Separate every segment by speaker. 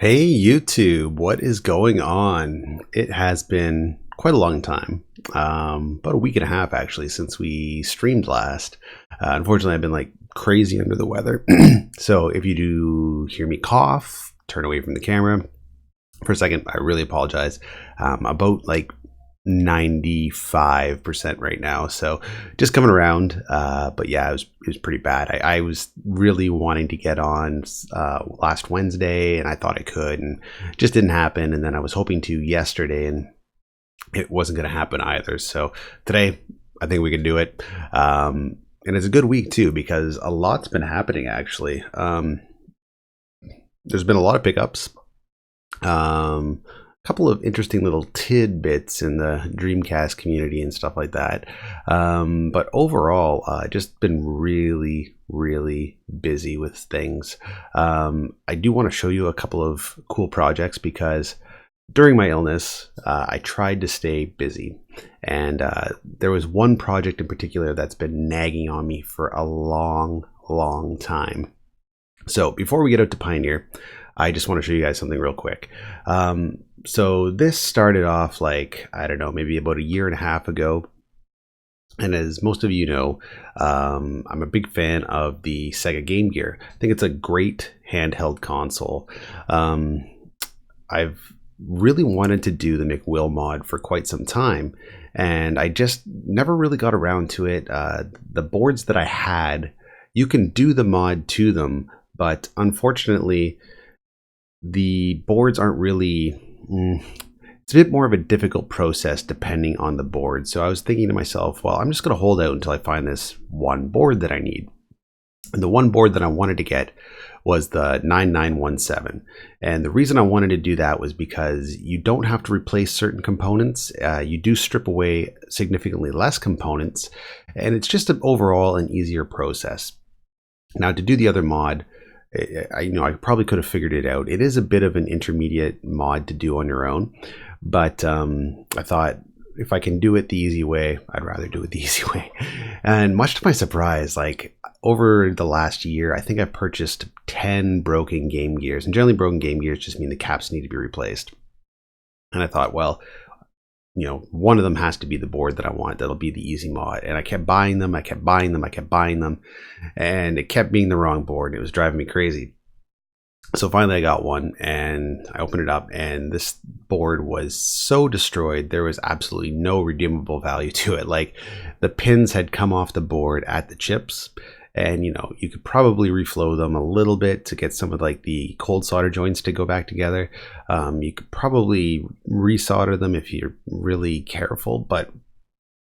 Speaker 1: Hey YouTube, what is going on? It has been quite a long time, about a week and a half actually since we streamed last. Unfortunately, I've been like crazy under the weather. So if you do hear me cough, turn away from the camera for a second. I really apologize. About like 95% right now, so just coming around. But yeah, it was pretty bad. I was really wanting to get on last Wednesday, and I thought I could, and just didn't happen. And then I was hoping to yesterday, and it wasn't going to happen either. So today, I think we can do it. And it's a good week too, because a lot's been happening actually. There's been a lot of pickups. Couple of interesting little tidbits in the Dreamcast community and stuff like that. But overall, just been really busy with things. I do want to show you a couple of cool projects because during my illness, I tried to stay busy. And there was one project in particular that's been nagging on me for a long time. So before we get out to Pioneer, I just want to show you guys something real quick. So this started off like, I don't know, maybe about a year and a half ago. And as most of you know, I'm a big fan of the Sega Game Gear. I think it's a great handheld console. I've really wanted to do the McWill mod for quite some time, and I just never really got around to it. The boards that I had, you can do the mod to them, but unfortunately, the boards aren't really... it's a bit more of a difficult process depending on the board. So I was thinking to myself, well, I'm just going to hold out until I find this one board that I need. And the one board that I wanted to get was the 9917. And the reason I wanted to do that was because you don't have to replace certain components. You do strip away significantly less components, and it's just overall an easier process. Now, to do the other mod, I probably could have figured it out. It is a bit of an intermediate mod to do on your own, but I thought if I can do it the easy way, I'd rather do it the easy way. And much to my surprise, like over the last year, I think I've purchased 10 broken Game Gears, and generally broken Game Gears just mean the caps need to be replaced. And I thought, well, one of them has to be the board that I want. That'll be the easy mod. And I kept buying them. And it kept being the wrong board. And it was driving me crazy. So finally I got one, and I opened it up, and this board was so destroyed. There was absolutely no redeemable value to it. Like, the pins had come off the board at the chips, and you could probably reflow them a little bit to get some of like the cold solder joints to go back together. You could probably resolder them if you're really careful, but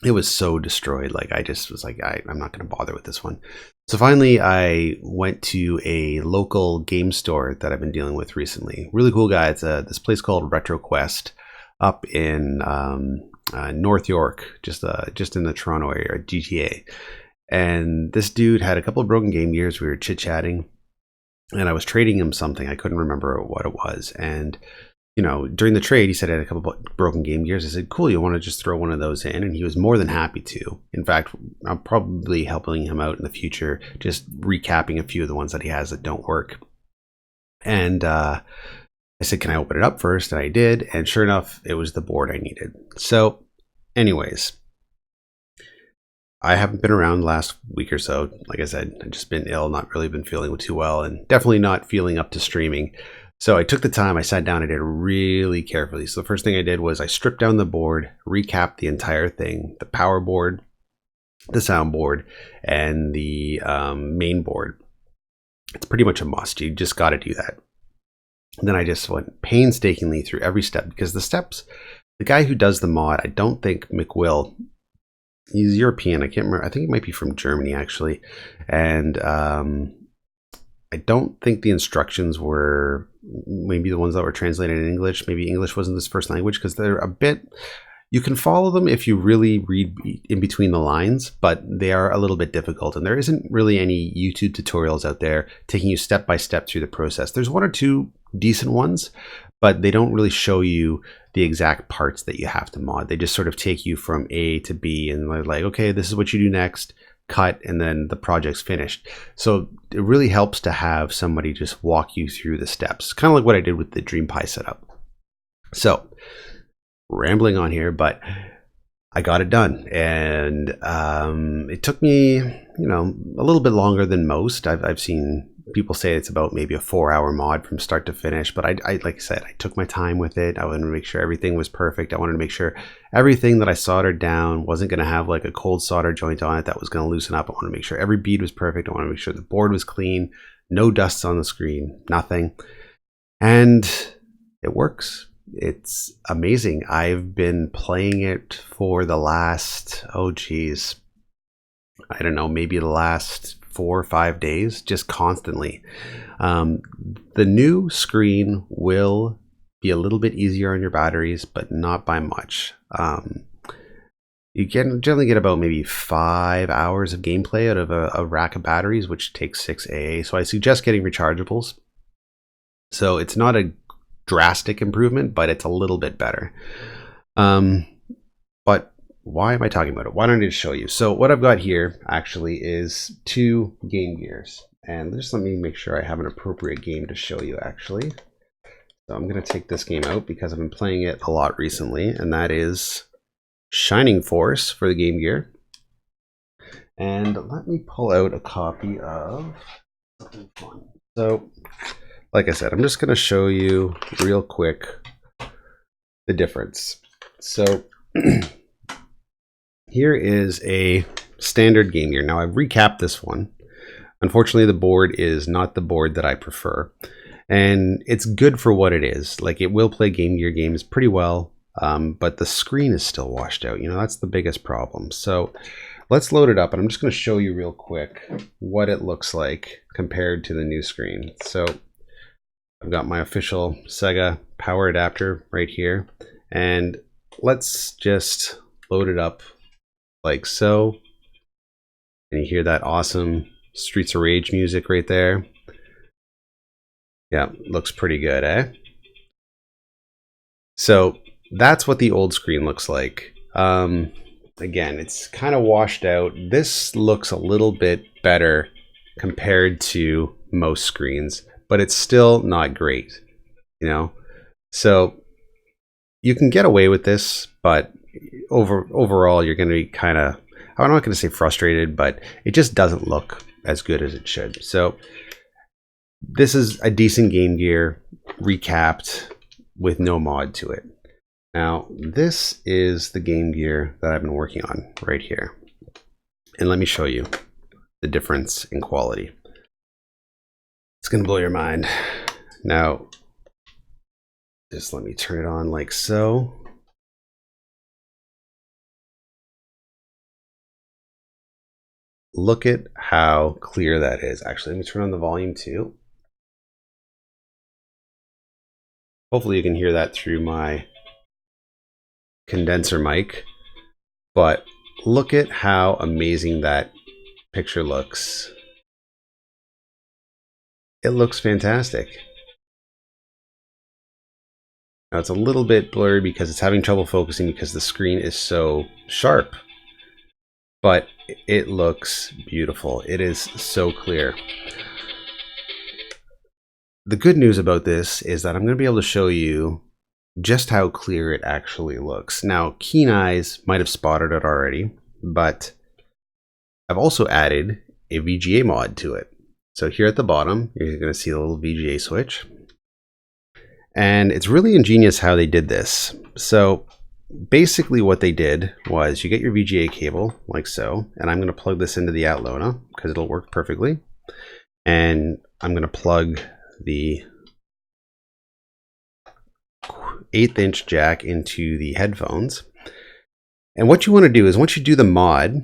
Speaker 1: it was so destroyed. Like, I just was like, I'm not going to bother with this one. So finally I went to a local game store that I've been dealing with recently. Really cool guy. It's this place called RetroQuest up in North York, just in the Toronto area, GTA. And this dude had a couple of broken Game Gears. We were chit-chatting, and I was trading him something. I couldn't remember what it was. And, during the trade, he said I had a couple of broken Game Gears. I said, cool, you want to just throw one of those in? And he was more than happy to. In fact, I'm probably helping him out in the future, just recapping a few of the ones that he has that don't work. And I said, can I open it up first? And I did. And sure enough, it was the board I needed. So anyways, I haven't been around the last week or so. Like I said, I've just been ill, not really been feeling too well, and definitely not feeling up to streaming. So I took the time, I sat down, I did it really carefully. So the first thing I did was I stripped down the board, recapped the entire thing, the power board, the sound board, and the main board. It's pretty much a must. You just got to do that. And then I just went painstakingly through every step, because the steps, the guy who does the mod, I don't think McWill, he's European. I can't remember. I think he might be from Germany actually. And I don't think the instructions were maybe the ones that were translated in English. Maybe English wasn't his first language, because they're a bit, you can follow them if you really read in between the lines, but they are a little bit difficult. And there isn't really any YouTube tutorials out there taking you step by step through the process. There's one or two decent ones, but they don't really show you the exact parts that you have to mod. They just sort of take you from A to B, and they're like, okay, this is what you do next. cut and then the project's finished. So it really helps to have somebody just walk you through the steps, kind of like what I did with the DreamPi setup. So rambling on here, but I got it done, and it took me, a little bit longer than most. I've seen people say it's about maybe a 4-hour mod from start to finish, but I like I said, I took my time with it. I wanted to make sure everything was perfect. I wanted to make sure everything that I soldered down wasn't going to have like a cold solder joint on it that was going to loosen up. I wanted to make sure every bead was perfect. I wanted to make sure the board was clean, no dusts on the screen, nothing, and it works. It's amazing. I've been playing it for the last, I don't know, maybe the last 4 or 5 days, just constantly. The new screen will be a little bit easier on your batteries, but not by much. You can generally get about maybe 5 hours of gameplay out of a rack of batteries, which takes 6 AA. So I suggest getting rechargeables. So it's not a drastic improvement, but it's a little bit better. But why am I talking about it? Why don't I just show you? So what I've got here actually is 2 Game Gears, and just let me make sure I have an appropriate game to show you actually. So I'm going to take this game out because I've been playing it a lot recently, and that is Shining Force for the Game Gear. And let me pull out a copy of something fun. So like I said, I'm just going to show you real quick the difference. So here is a standard Game Gear. Now I've recapped this one. Unfortunately, the board is not the board that I prefer. And it's good for what it is. Like, it will play Game Gear games pretty well, but the screen is still washed out. That's the biggest problem. So let's load it up, and I'm just going to show you real quick what it looks like compared to the new screen. So I've got my official Sega power adapter right here, and let's just load it up like so. And you hear that awesome Streets of Rage music right there. Yeah, looks pretty good, eh? So that's what the old screen looks like. Again, it's kind of washed out. This looks a little bit better compared to most screens, but it's still not great, So you can get away with this, but overall, you're going to be kind of, I'm not going to say frustrated, but it just doesn't look as good as it should. So this is a decent Game Gear recapped with no mod to it. Now, this is the Game Gear that I've been working on right here. And let me show you the difference in quality. It's going to blow your mind. Now, just let me turn it on like so. Look at how clear that is. Actually, let me turn on the volume too. Hopefully you can hear that through my condenser mic. But look at how amazing that picture looks. It looks fantastic. Now it's a little bit blurry because it's having trouble focusing because the screen is so sharp. But it looks beautiful. It is so clear. The good news about this is that I'm going to be able to show you just how clear it actually looks. Now, keen eyes might have spotted it already, but I've also added a VGA mod to it. So here at the bottom, you're going to see the little VGA switch. And it's really ingenious how they did this. So basically what they did was you get your VGA cable like so, and I'm going to plug this into the Atlona because it'll work perfectly. And I'm going to plug the 1/8" jack into the headphones. And what you want to do is once you do the mod,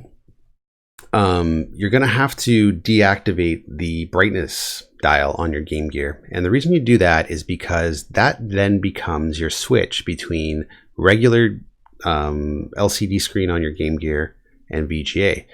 Speaker 1: you're going to have to deactivate the brightness dial on your Game Gear. And the reason you do that is because that then becomes your switch between regular LCD screen on your Game Gear and VGA.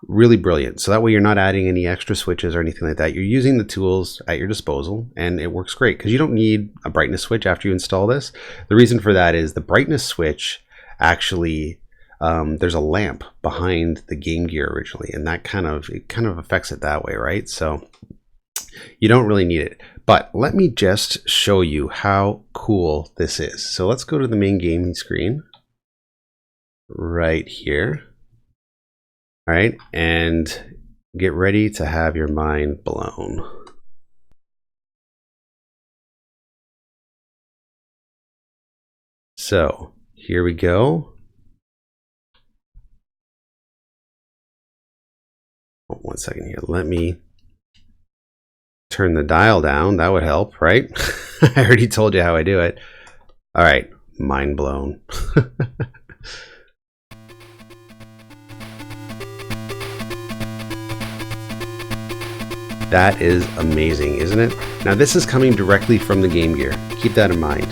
Speaker 1: Really brilliant. So that way you're not adding any extra switches or anything like that. You're using the tools at your disposal, and it works great because you don't need a brightness switch after you install this. The reason for that is the brightness switch actually there's a lamp behind the Game Gear originally, and that kind of affects it that way, right? So you don't really need it. But let me just show you how cool this is. So let's go to the main gaming screen right here. All right, and get ready to have your mind blown. So here we go. Oh, 1 second here. Let me turn the dial down. That would help, right? I already told you how I do it. All right, mind blown. That is amazing, isn't it? Now this is coming directly from the Game Gear. Keep that in mind.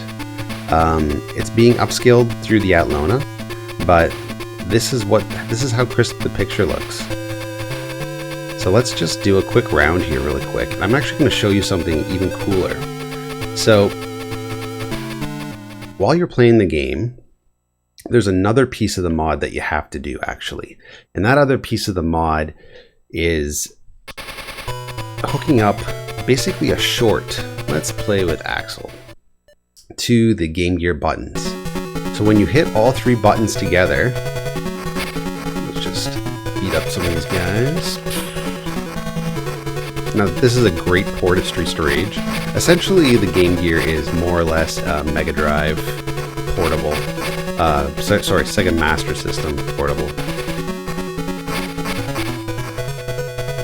Speaker 1: It's being upscaled through the Atlona, but this is how crisp the picture looks. So let's just do a quick round here really quick. I'm actually going to show you something even cooler. So while you're playing the game, there's another piece of the mod that you have to do actually. And that other piece of the mod is hooking up basically a short, let's play with Axel, to the Game Gear buttons. So when you hit all 3 buttons together, let's just beat up some of these guys. Now this is a great port of Street Storage. Essentially the Game Gear is more or less a Mega Drive portable, Sega Master System portable.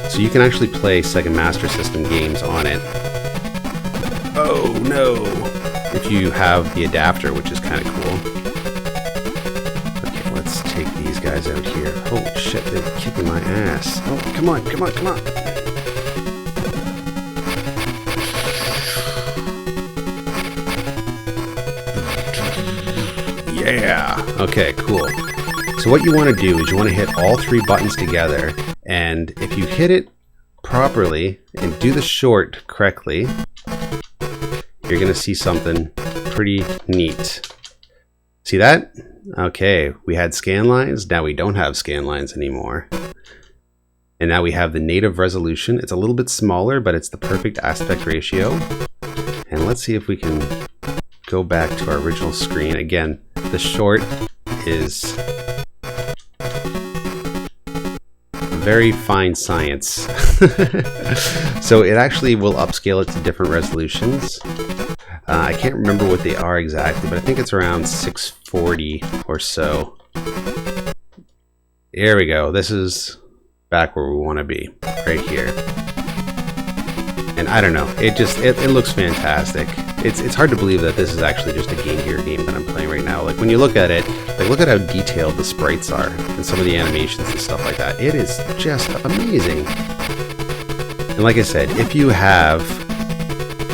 Speaker 1: So you can actually play Sega Master System games on it. Oh no! If you have the adapter, which is kind of cool. Okay, let's take these guys out here. Oh shit, they're kicking my ass. Oh, come on, come on, come on! Yeah! Okay, cool. So what you want to do is you want to hit all 3 buttons together, and if you hit it properly and do the short correctly, you're going to see something pretty neat. See that? Okay, we had scan lines, now we don't have scan lines anymore. And now we have the native resolution. It's a little bit smaller, but it's the perfect aspect ratio. And let's see if we can go back to our original screen. Again, the short is very fine science. So it actually will upscale it to different resolutions. I can't remember what they are exactly, but I think it's around 640 or so. There we go. This is back where we want to be, right here. And I don't know, it looks fantastic. It's hard to believe that this is actually just a Game Gear game that I'm playing right now. Like when you look at it, like look at how detailed the sprites are and some of the animations and stuff like that. It is just amazing. And like I said, if you have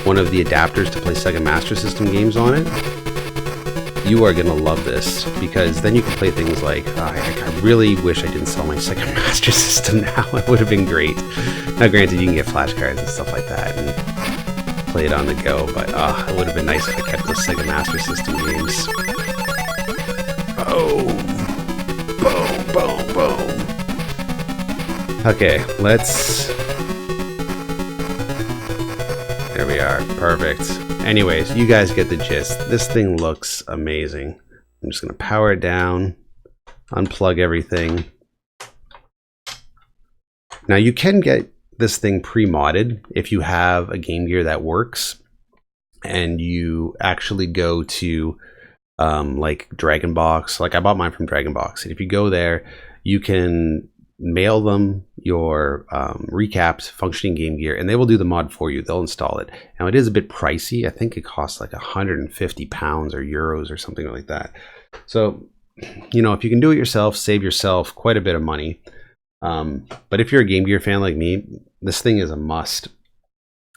Speaker 1: one of the adapters to play Sega Master System games on it, you are gonna love this, because then you can play things like, I really wish I didn't sell my Sega Master System now. It would have been great. Now granted, you can get flash cards and stuff like that and play it on the go, but it would have been nice if I kept those Sega Master System games. Boom! Boom, boom, boom! Okay, there we are, perfect. Anyways, you guys get the gist. This thing looks amazing. I'm just gonna power it down, unplug everything. Now you can get this thing pre-modded if you have a Game Gear that works and you actually go to like Dragon Box. Like I bought mine from Dragon Box, and if you go there, you can mail them your recapped functioning Game Gear, and they will do the mod for you. They'll install it. Now it is a bit pricey. I think it costs like 150 pounds or euros or something like that. So, you know, if you can do it yourself, save yourself quite a bit of money. But if you're a Game Gear fan like me, this thing is a must.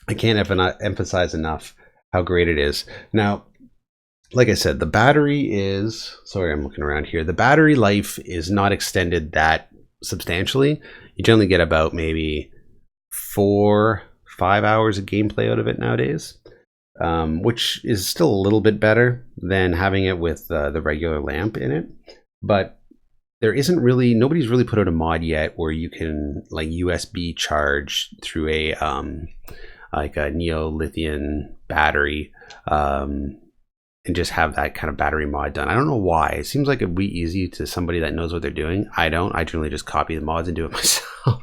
Speaker 1: I can't emphasize enough how great it is. Now, like I said, the battery is, sorry, I'm looking around here. The battery life is not extended that substantially. You generally get about maybe 4-5 hours of gameplay out of it nowadays, which is still a little bit better than having it with the regular lamp in it. But there isn't really, nobody's really put out a mod yet where you can like USB charge through a like a Neo-Lithium battery, and just have that kind of battery mod done. I don't know why. It seems like it'd be easy to somebody that knows what they're doing. I don't. I generally just copy the mods and do it myself.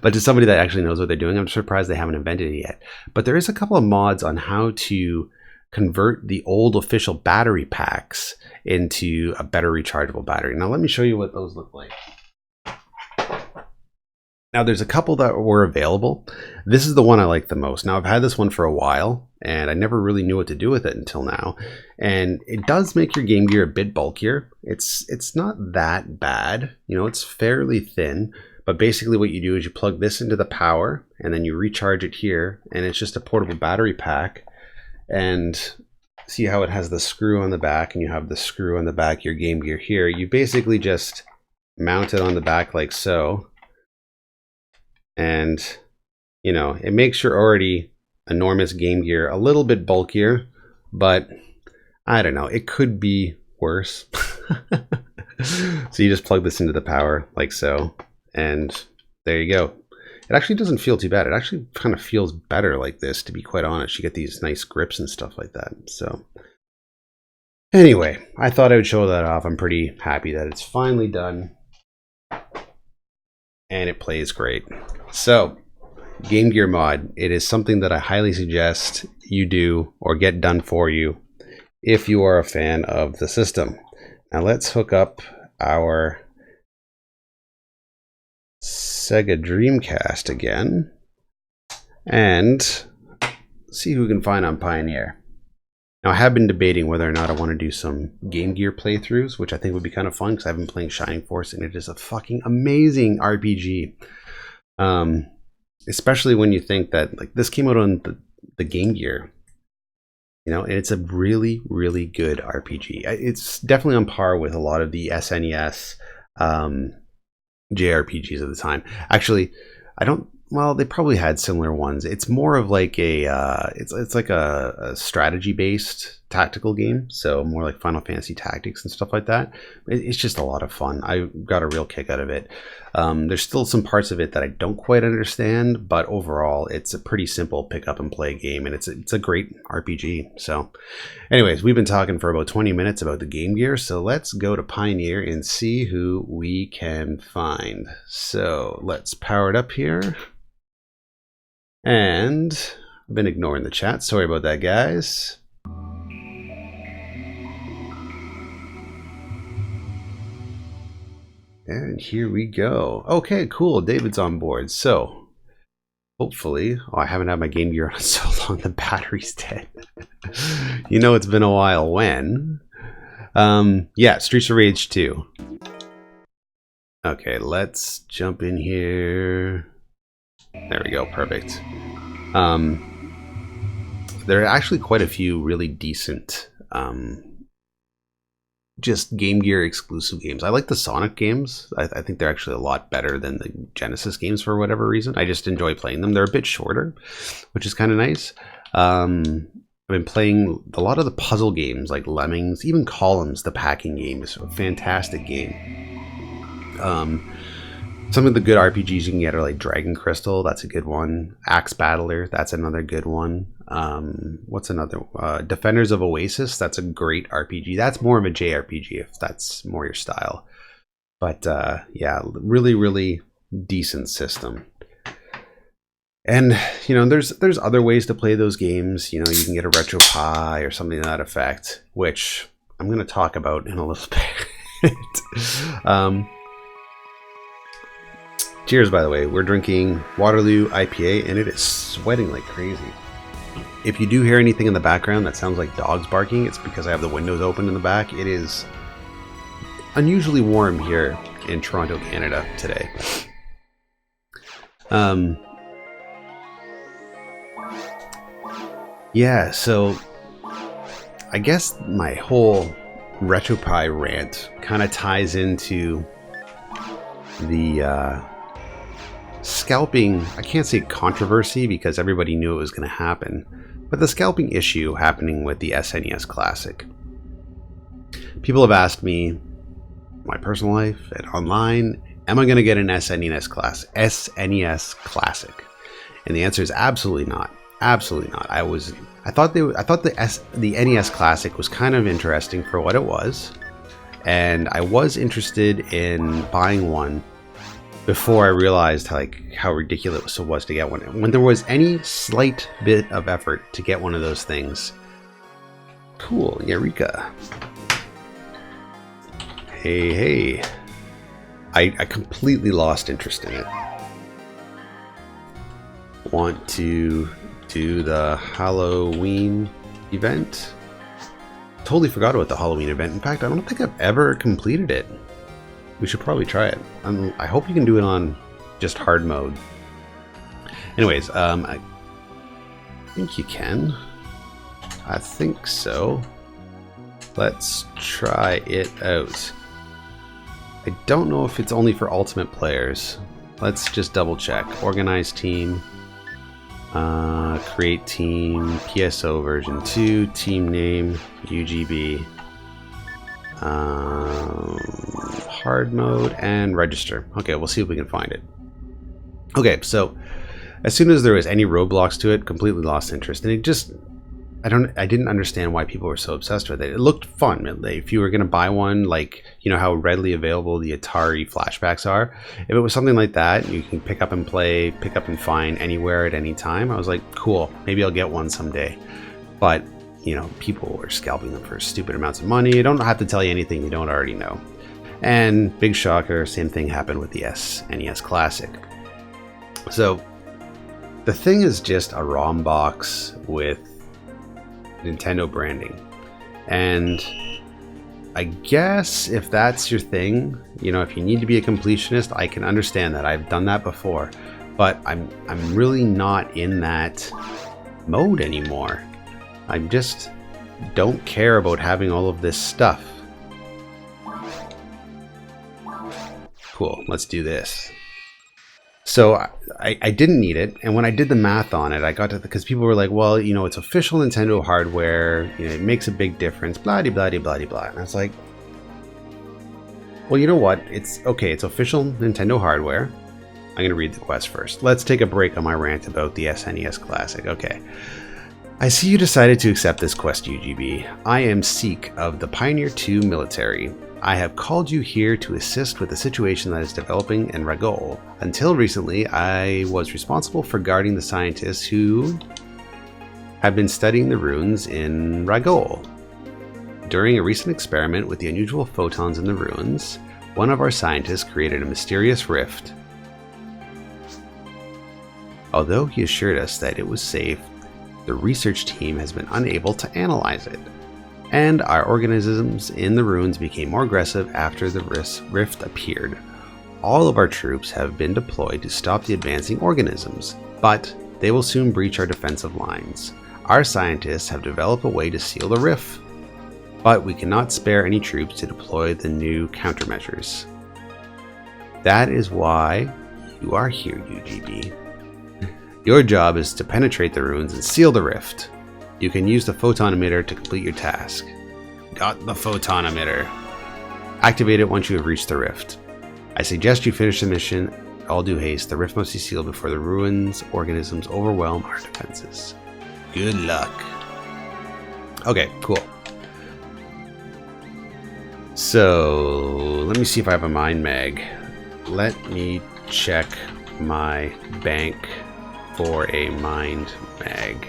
Speaker 1: But to somebody that actually knows what they're doing, I'm surprised they haven't invented it yet. But there is a couple of mods on how to convert the old official battery packs into a better rechargeable battery. Now let me show you what those look like. Now there's a couple that were available. This is the one I like the most. Now I've had this one for a while and I never really knew what to do with it until now. And it does make your Game Gear a bit bulkier. It's not that bad. You know, it's fairly thin, but basically what you do is you plug this into the power and then you recharge it here, and it's just a portable battery pack. And see how it has the screw on the back, and you have the screw on the back of your Game Gear here. You basically just mount it on the back like so. And, you know, it makes your already enormous Game Gear a little bit bulkier, but I don't know, it could be worse. So you just plug this into the power like so, and there you go. It actually doesn't feel too bad. It actually kind of feels better like this, to be quite honest. You get these nice grips and stuff like that. So anyway, I thought I would show that off. I'm pretty happy that it's finally done. And it plays great. So, Game Gear mod, it is something that I highly suggest you do or get done for you if you are a fan of the system. Now let's hook up our Sega Dreamcast again and see who we can find on Pioneer. Now I have been debating whether or not I want to do some Game Gear playthroughs, which I think would be kind of fun because I've been playing Shining Force and it is a fucking amazing RPG. Especially when you think that like this came out on the Game Gear, you know, and it's a really, really good RPG. It's definitely on par with a lot of the SNES JRPGs of the time. Actually, well, they probably had similar ones. It's more of like a it's like a strategy based tactical game, so more like Final Fantasy Tactics and stuff like that. It's just a lot of fun. I got a real kick out of it. There's still some parts of it that I don't quite understand, but overall it's a pretty simple pick up and play game, and it's a great RPG. So anyways, we've been talking for about 20 minutes about the Game Gear, so let's go to Pioneer and see who we can find. So let's power it up here. And I've been ignoring the chat. Sorry about that, guys. And here we go. Okay, cool. David's on board. So hopefully, I haven't had my Game Gear on so long the battery's dead. You know, it's been a while when. Yeah, Streets of Rage 2. Okay, let's jump in here. There we go, perfect. There are actually quite a few really decent just Game Gear exclusive games. I like the Sonic games. I think they're actually a lot better than the Genesis games for whatever reason. I just enjoy playing them. They're a bit shorter, which is kind of nice. I've been playing a lot of the puzzle games like Lemmings, even Columns, the packing game is a fantastic game. Some of the good RPGs you can get are like Dragon Crystal, that's a good one. Axe Battler, that's another good one. What's another? Defenders of Oasis, that's a great RPG. That's more of a JRPG if that's more your style. But yeah, really, really decent system. And you know, there's other ways to play those games. You know, you can get a RetroPie or something to that effect, which I'm going to talk about in a little bit. Cheers, by the way. We're drinking Waterloo IPA, and it is sweating like crazy. If you do hear anything in the background that sounds like dogs barking, it's because I have the windows open in the back. It is unusually warm here in Toronto, Canada today. Yeah, so I guess my whole RetroPie rant kind of ties into the scalping, I can't say controversy because everybody knew it was going to happen, but the scalping issue happening with the SNES Classic. People have asked me, my personal life and online, am I going to get an SNES Classic? And the answer is absolutely not. Absolutely not. I thought the NES Classic was kind of interesting for what it was, and I was interested in buying one before I realized how ridiculous it was to get one. When there was any slight bit of effort to get one of those things, cool, Eureka. Hey. I completely lost interest in it. Want to do the Halloween event? Totally forgot about the Halloween event. In fact, I don't think I've ever completed it. We should probably try it. I hope you can do it on just hard mode. Anyways, I think you can. I think so. Let's try it out. I don't know if it's only for Ultimate players. Let's just double check. Organize team. Create team. PSO version 2. Team name. UGB. Hard mode and register. Okay, we'll see if we can find it. Okay, so as soon as there was any roadblocks to it, completely lost interest. And it just, I didn't understand why people were so obsessed with it. It looked fun. If you were going to buy one, like, you know how readily available the Atari flashbacks are, if it was something like that, you can pick up and play, pick up and find anywhere at any time. I was like, cool, maybe I'll get one someday. But, you know, people were scalping them for stupid amounts of money. I don't have to tell you anything you don't already know. And big shocker, same thing happened with the SNES Classic. So the thing is just a ROM box with Nintendo branding. And I guess if that's your thing, you know, if you need to be a completionist, I can understand that. I've done that before. But I'm really not in that mode anymore. I just don't care about having all of this stuff. Cool, let's do this. So I didn't need it, and when I did the math on it, I got to, because people were like, well, you know, it's official Nintendo hardware, you know, it makes a big difference, blah de blah de blah de blah. And I was like, well, you know what? It's okay, it's official Nintendo hardware. I'm gonna read the quest first. Let's take a break on my rant about the SNES Classic. Okay. I see you decided to accept this quest, UGB. I am Sikh of the Pioneer 2 military. I have called you here to assist with the situation that is developing in Ragol. Until recently, I was responsible for guarding the scientists who have been studying the ruins in Ragol. During a recent experiment with the unusual photons in the ruins, one of our scientists created a mysterious rift. Although he assured us that it was safe, the research team has been unable to analyze it. And our organisms in the ruins became more aggressive after the rift appeared. All of our troops have been deployed to stop the advancing organisms, but they will soon breach our defensive lines. Our scientists have developed a way to seal the rift, but we cannot spare any troops to deploy the new countermeasures. That is why you are here, UGB. Your job is to penetrate the ruins and seal the rift. You can use the photon emitter to complete your task. Got the photon emitter. Activate it once you have reached the rift. I suggest you finish the mission. All due haste. The rift must be sealed before the ruins organisms overwhelm our defenses. Good luck. Okay, cool. So let me see if I have a mind mag. Let me check my bank for a mind mag.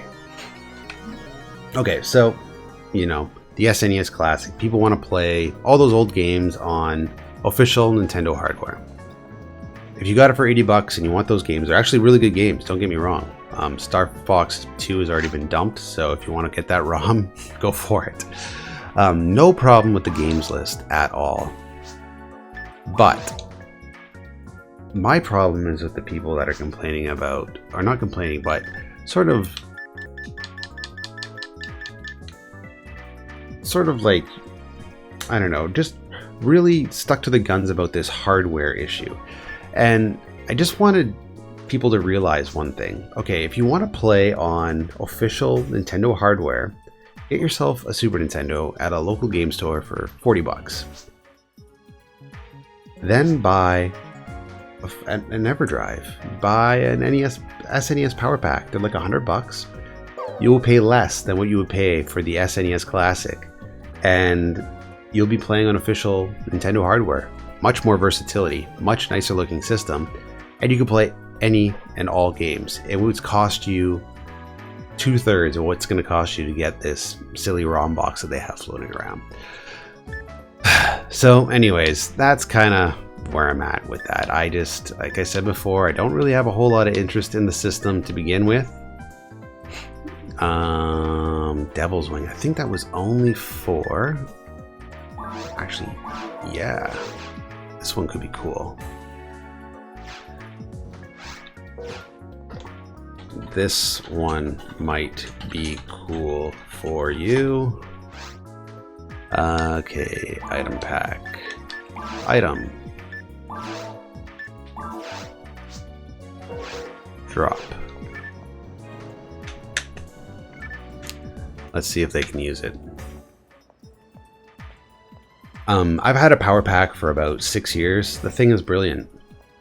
Speaker 1: Okay, so, you know, the SNES Classic, people want to play all those old games on official Nintendo hardware. If you got it for $80 and you want those games, they're actually really good games, don't get me wrong. Star Fox 2 has already been dumped, so if you want to get that ROM, go for it. No problem with the games list at all. But my problem is with the people that are complaining about, or not complaining, but sort of like, I don't know, just really stuck to the guns about this hardware issue. And I just wanted people to realize one thing. Okay, if you want to play on official Nintendo hardware, get yourself a Super Nintendo at a local game store for $40. then buy an EverDrive, buy an SNES Power Pack. They're like $100. You will pay less than what you would pay for the SNES Classic, and you'll be playing on official Nintendo hardware. Much more versatility, much nicer looking system, and you can play any and all games. It would cost you 2/3 of what's going to cost you to get this silly ROM box that they have floating around. So anyways, that's kind of where I'm at with that. I just, like I said before, I don't really have a whole lot of interest in the system to begin with. Devil's Wing, I think that was only for, actually, yeah, this one could be cool. This one might be cool for you. Okay, item pack. Item. Drop. Let's see if they can use it. I've had a power pack for about 6 years. The thing is brilliant.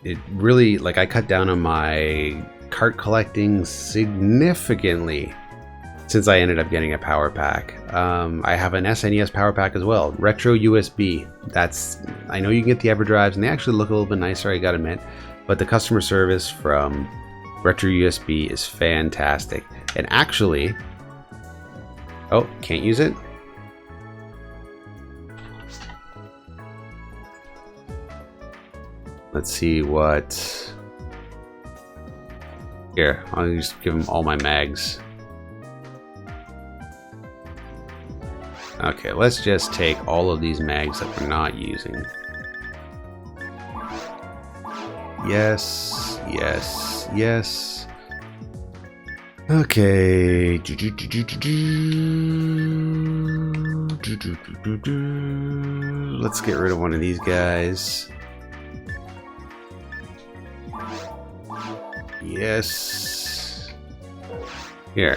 Speaker 1: It really, like, I cut down on my cart collecting significantly since I ended up getting a power pack. I have an SNES power pack as well. Retro USB. That's, I know you can get the EverDrives and they actually look a little bit nicer, I gotta admit, but the customer service from Retro USB is fantastic. And actually, oh, can't use it? Let's see what... Here, I'll just give them all my mags. Okay, let's just take all of these mags that we're not using. Yes, yes, yes. Okay. Let's get rid of one of these guys. Yes. Here.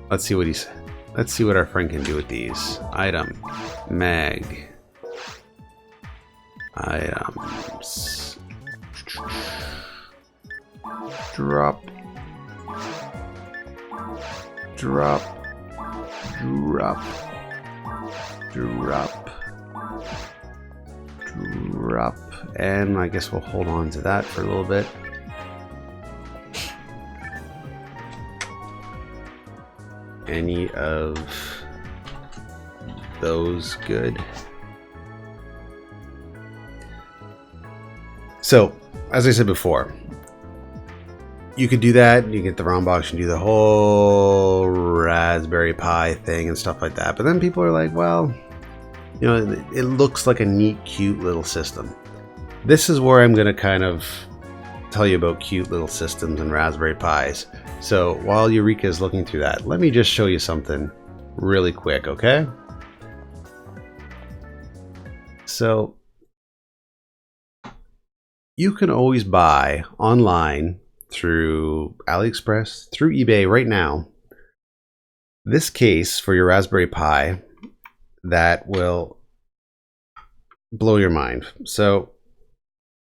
Speaker 1: Let's see what he's. Let's see what our friend can do with these. Item. Mag. Items. Drop. Drop. Drop. Drop. Drop. And I guess we'll hold on to that for a little bit. Any of those good? So, as I said before, you could do that. You get the ROM box and do the whole Raspberry Pi thing and stuff like that. But then people are like, well, you know, it looks like a neat, cute little system. This is where I'm going to kind of tell you about cute little systems and Raspberry Pis. So while Eureka is looking through that, let me just show you something really quick, okay? So you can always buy online through AliExpress, through eBay right now, this case for your Raspberry Pi that will blow your mind. So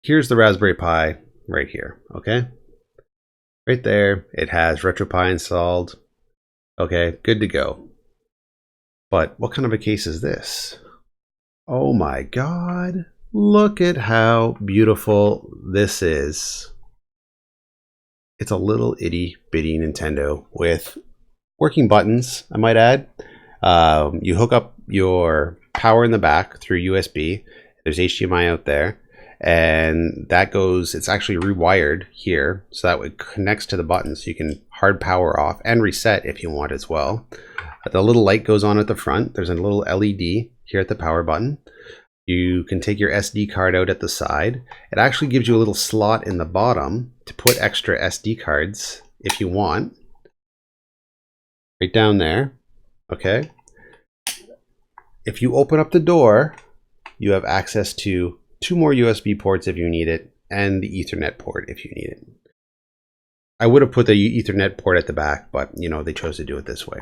Speaker 1: here's the Raspberry Pi right here, okay? Right there, it has RetroPie installed. Okay, good to go. But what kind of a case is this? Oh my God, look at how beautiful this is. It's a little itty bitty Nintendo with working buttons, I might add. You hook up your power in the back through USB. There's HDMI out there. And that goes, it's actually rewired here, so that it connects to the button, so you can hard power off and reset if you want as well. The little light goes on at the front. There's a little LED here at the power button. You can take your SD card out at the side. It actually gives you a little slot in the bottom to put extra SD cards if you want. Right down there, okay? If you open up the door, you have access to 2 more USB ports if you need it, and the Ethernet port if you need it. I would have put the Ethernet port at the back, but you know, they chose to do it this way.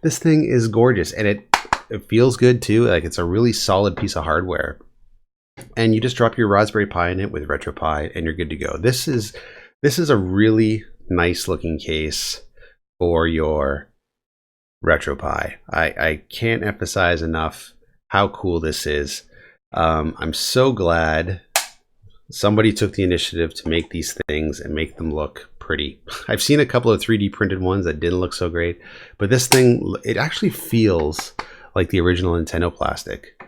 Speaker 1: This thing is gorgeous, and it feels good too. Like, it's a really solid piece of hardware. and you just drop your Raspberry Pi in it with RetroPie, and you're good to go. This is a really nice looking case for your RetroPie. I can't emphasize enough how cool this is. I'm so glad somebody took the initiative to make these things and make them look pretty. I've seen a couple of 3D printed ones that didn't look so great, but this thing, it actually feels like the original Nintendo plastic.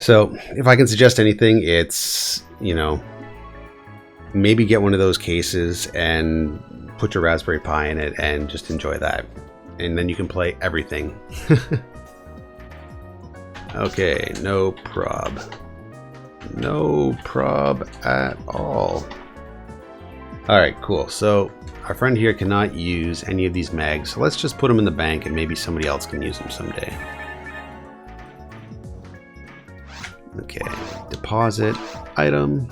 Speaker 1: So if I can suggest anything, it's, you know, maybe get one of those cases and put your Raspberry Pi in it and just enjoy that. And then you can play everything. Okay, no prob. No prob at all. Alright, cool. So our friend here cannot use any of these mags, so let's just put them in the bank and maybe somebody else can use them someday. Okay, deposit item.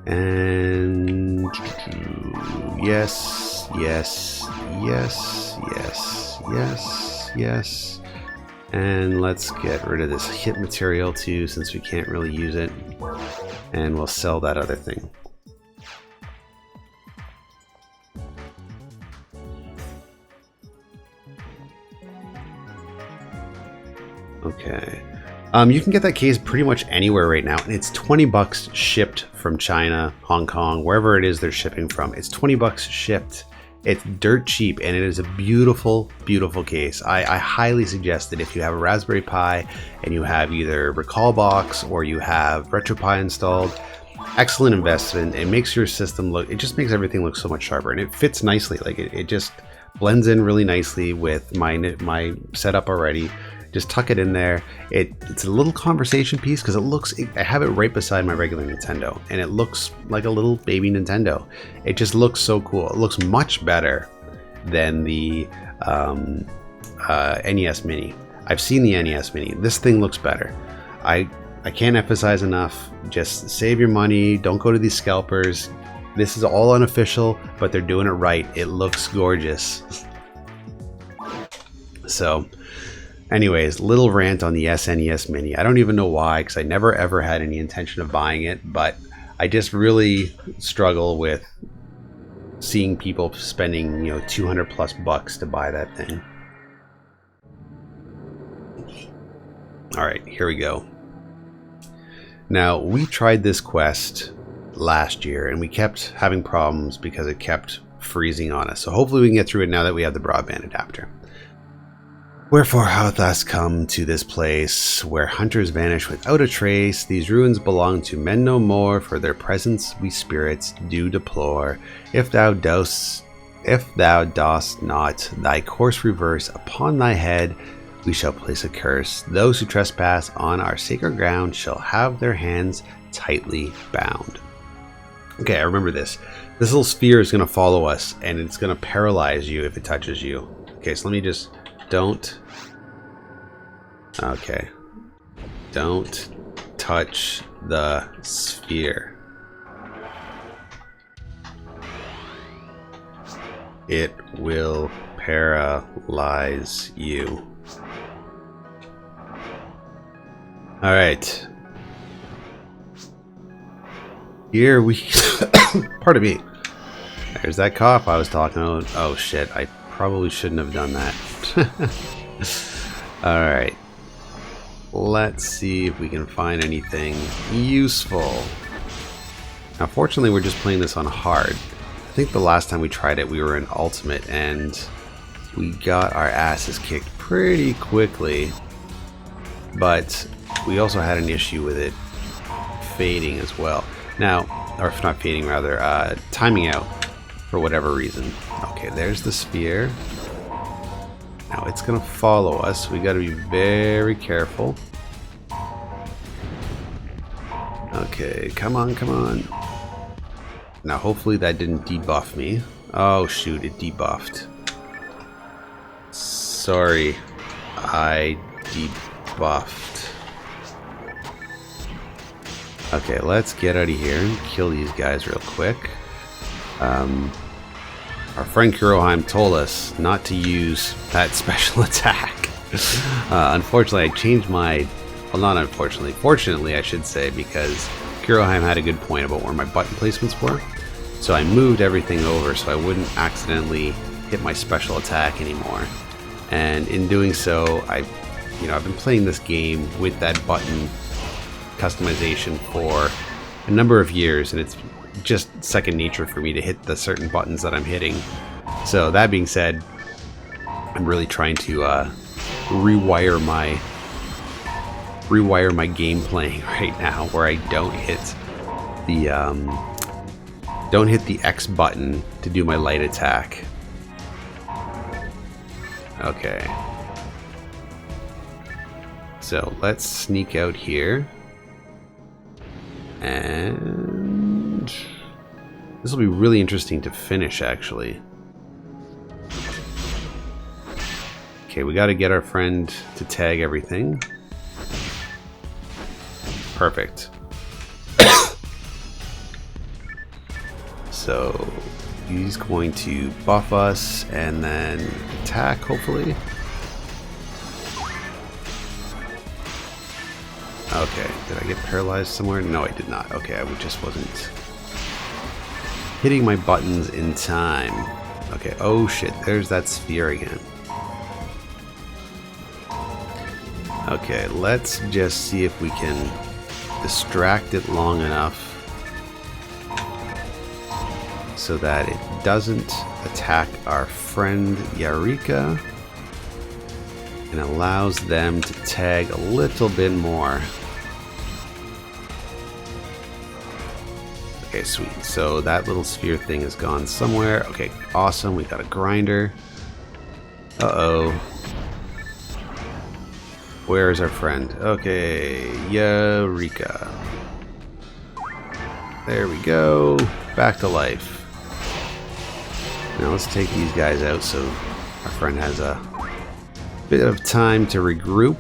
Speaker 1: And yes, yes, yes, yes, yes, yes. And let's get rid of this hit material too, since we can't really use it. And we'll sell that other thing. Okay. You can get that case pretty much anywhere right now, and it's 20 bucks shipped from China, Hong Kong, wherever it is they're shipping from. It's 20 bucks shipped. It's dirt cheap, and it is a beautiful, beautiful case. I highly suggest that if you have a Raspberry Pi and you have either Recalbox or you have RetroPie installed, excellent investment. It makes your system look, it just makes everything look so much sharper, and it fits nicely. Like it just blends in really nicely with my setup already. Just tuck it in there. It's a little conversation piece because I have it right beside my regular Nintendo, and it looks like a little baby Nintendo. It just looks so cool. It looks much better than the NES Mini. I've seen the NES Mini. This thing looks better. I can't emphasize enough. Just save your money. Don't go to these scalpers. This is all unofficial, but they're doing it right. It looks gorgeous. So anyways, little rant on the SNES Mini. I don't even know why, because I never ever had any intention of buying it, but I just really struggle with seeing people spending, you know, 200 plus bucks to buy that thing. All right, here we go. Now, we tried this quest last year, and we kept having problems because it kept freezing on us. So hopefully we can get through it now that we have the broadband adapter. Wherefore hath us come to this place, where hunters vanish without a trace. These ruins belong to men no more, for their presence we spirits do deplore. If thou dost not thy course reverse, upon thy head we shall place a curse. Those who trespass on our sacred ground shall have their hands tightly bound. Okay, I remember this. This little sphere is going to follow us, and it's going to paralyze you if it touches you. Okay, so let me just... Don't touch the sphere. It will paralyze you. All right. Here we... Pardon me. There's that cough I was talking about. Oh shit, I probably shouldn't have done that. Alright, let's see if we can find anything useful. Now fortunately we're just playing this on hard. I think the last time we tried it we were in ultimate and we got our asses kicked pretty quickly, but we also had an issue with it fading as well. Now, or not fading rather, timing out for whatever reason. Okay, there's the sphere. Now it's gonna follow us. We gotta be very careful. Okay, come on, come on. Now hopefully that didn't debuff me. Oh shoot, it debuffed. Sorry, I debuffed. Okay, let's get out of here and kill these guys real quick. Our friend Kuroheim told us not to use that special attack. Unfortunately, I changed my... Well, not unfortunately. Fortunately, I should say, because Kuroheim had a good point about where my button placements were. So I moved everything over so I wouldn't accidentally hit my special attack anymore. And in doing so, I've been playing this game with that button customization for a number of years, and it's just second nature for me to hit the certain buttons that I'm hitting. So that being said, I'm really trying to rewire my game playing right now, where I don't hit the X button to do my light attack. Okay. So let's sneak out here. And this will be really interesting to finish, actually. Okay, we got to get our friend to tag everything. Perfect. So he's going to buff us and then attack, hopefully. Okay, did I get paralyzed somewhere? No, I did not. Okay, I just wasn't hitting my buttons in time. Okay, oh shit, there's that sphere again. Okay, let's just see if we can distract it long enough so that it doesn't attack our friend Yarika and allows them to tag a little bit more. Okay, sweet. So that little sphere thing is gone somewhere. Okay, awesome. We got a grinder. Uh-oh. Where is our friend? Okay, Eureka. There we go. Back to life. Now let's take these guys out so our friend has a bit of time to regroup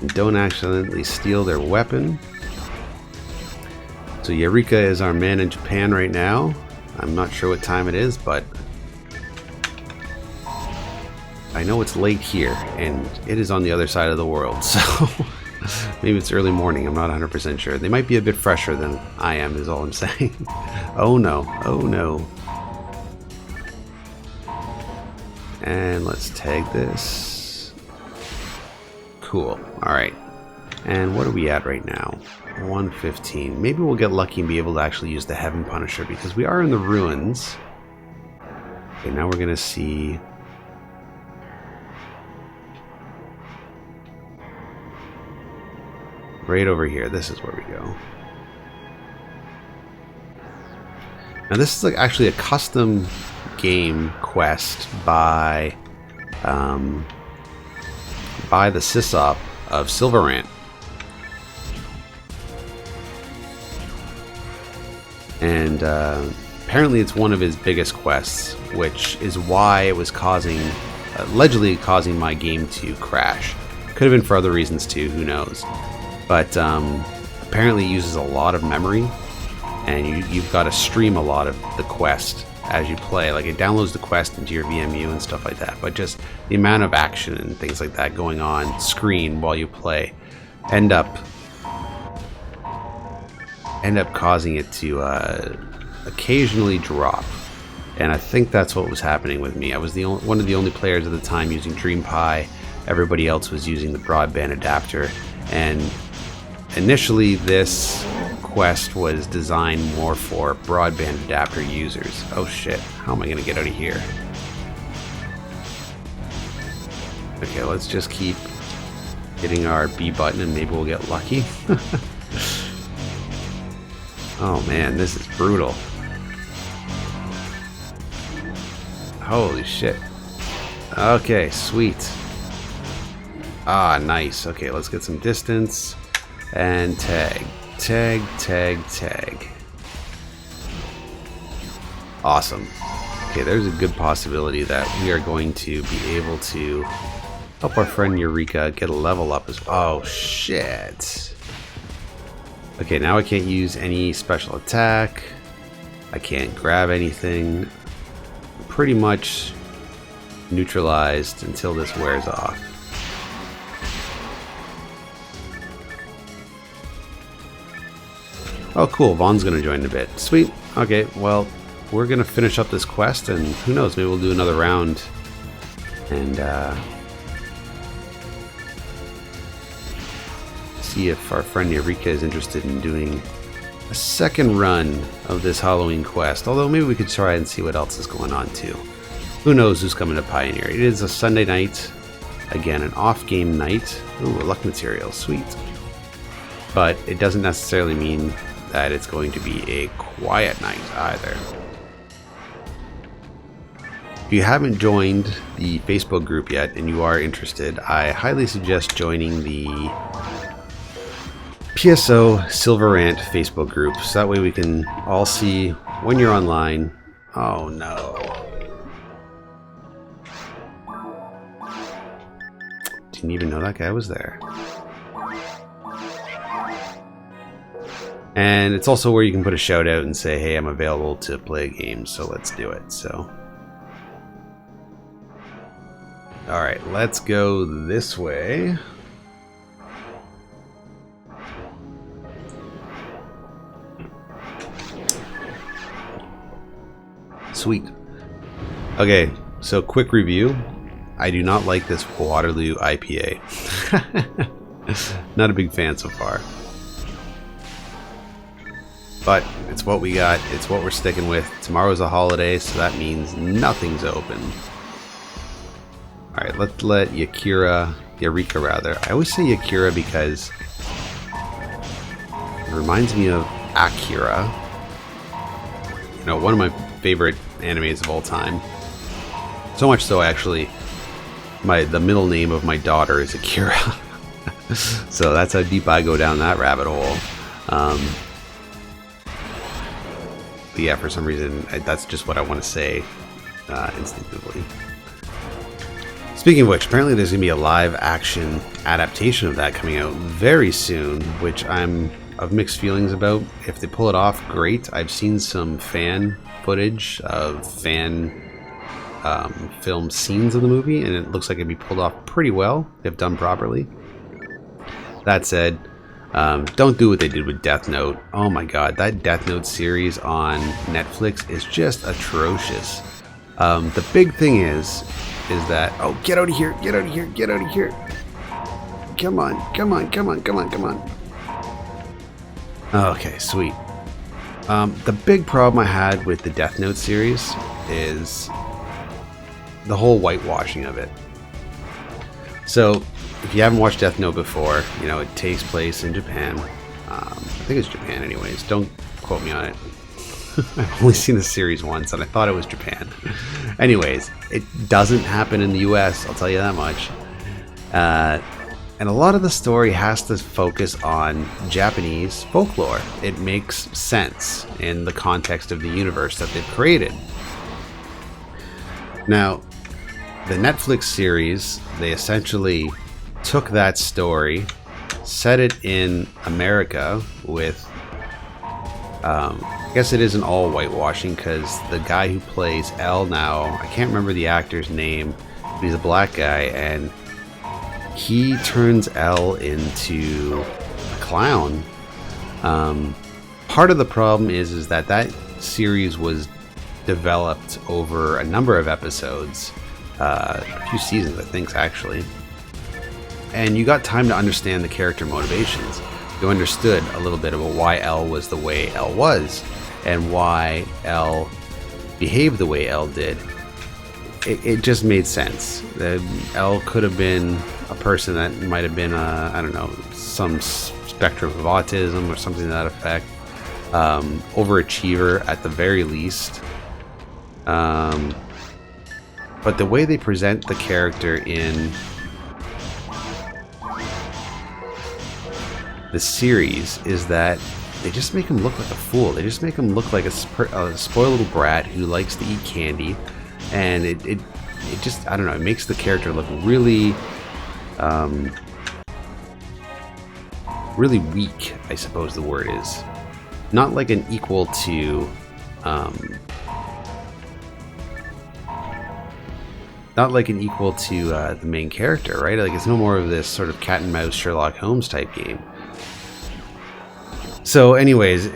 Speaker 1: and don't accidentally steal their weapon. So Eureka is our man in Japan right now. I'm not sure what time it is, but I know it's late here, and it is on the other side of the world, so maybe it's early morning. I'm not 100% sure. They might be a bit fresher than I am, is all I'm saying. Oh no, oh no. And let's tag this. Cool, alright. And what are we at right now? 115. Maybe we'll get lucky and be able to actually use the Heaven Punisher, because we are in the ruins. Okay, now we're gonna see... right over here. This is where we go. Now this is like actually a custom game quest by the sysop of Silverant. And apparently it's one of his biggest quests, which is why it was allegedly causing my game to crash. Could have been for other reasons too, who knows. But apparently it uses a lot of memory, and you've got to stream a lot of the quest as you play. Like, it downloads the quest into your VMU and stuff like that, but just the amount of action and things like that going on screen while you play end up causing it to occasionally drop. And I think that's what was happening with me. I was one of the only players at the time using DreamPi. Everybody else was using the broadband adapter, and initially this quest was designed more for broadband adapter users. Oh shit, how am I gonna get out of here? Okay, let's just keep hitting our B button and maybe we'll get lucky. Oh man, this is brutal. Holy shit. Okay, sweet. Ah, nice. Okay, let's get some distance and tag. Tag, tag, tag. Awesome. Okay, there's a good possibility that we are going to be able to help our friend Eureka get a level up as well. Oh, shit. Okay, now I can't use any special attack. I can't grab anything. Pretty much neutralized until this wears off. Oh, cool. Vaughn's going to join in a bit. Sweet. Okay, well, we're going to finish up this quest, and who knows, maybe we'll do another round. And, see if our friend Eureka is interested in doing a second run of this Halloween quest. Although, maybe we could try and see what else is going on, too. Who knows who's coming to Pioneer. It is a Sunday night. Again, an off-game night. Ooh, luck material. Sweet. But it doesn't necessarily mean that it's going to be a quiet night either. If you haven't joined the Facebook group yet and you are interested, I highly suggest joining the PSO Silver Rant Facebook group, so that way we can all see when you're online. Oh no. Didn't even know that guy was there. And it's also where you can put a shout out and say, hey, I'm available to play a game, so let's do it. So, alright, let's go this way. Sweet. Okay, so quick review. I do not like this Waterloo IPA. Not a big fan so far. But it's what we got, it's what we're sticking with. Tomorrow's a holiday, so that means nothing's open. Alright, let's let Eureka rather. I always say Yakira because it reminds me of Akira. You know, one of my favorite animes of all time. So much so, actually, the middle name of my daughter is Akira. So that's how deep I go down that rabbit hole. But yeah, for some reason, that's just what I want to say instinctively. Speaking of which, apparently there's going to be a live-action adaptation of that coming out very soon, which I'm of mixed feelings about. If they pull it off, great. I've seen some fan footage of fan film scenes of the movie, and it looks like it'd be pulled off pretty well if done properly. That said, don't do what they did with Death Note. Oh my god, that Death Note series on Netflix is just atrocious. The big thing is that, oh, get out of here, get out of here, get out of here. Come on, come on, come on, come on, come on. Okay, sweet. The big problem I had with the Death Note series is the whole whitewashing of it. So, if you haven't watched Death Note before, you know, it takes place in Japan. I think it's Japan anyways, don't quote me on it. I've only seen the series once and I thought it was Japan. Anyways, it doesn't happen in the US, I'll tell you that much. And a lot of the story has to focus on Japanese folklore. It makes sense in the context of the universe that they've created. Now, the Netflix series, they essentially took that story, set it in America with, I guess it isn't all whitewashing because the guy who plays L now, I can't remember the actor's name, but he's a black guy, and he turns L into a clown. Part of the problem is that series was developed over a number of episodes, a few seasons, I think, actually. And you got time to understand the character motivations. You understood a little bit about why L was the way L was, and why L behaved the way L did. It just made sense. L could have been a person that might have been, I don't know, some spectrum of autism or something to that effect. Overachiever at the very least. But the way they present the character in the series is that they just make him look like a fool. They just make him look like a spoiled little brat who likes to eat candy. And it just, I don't know, it makes the character look really, really weak, I suppose the word is. Not like an equal to, the main character, right? Like, it's no more of this sort of cat and mouse Sherlock Holmes type game. So anyways,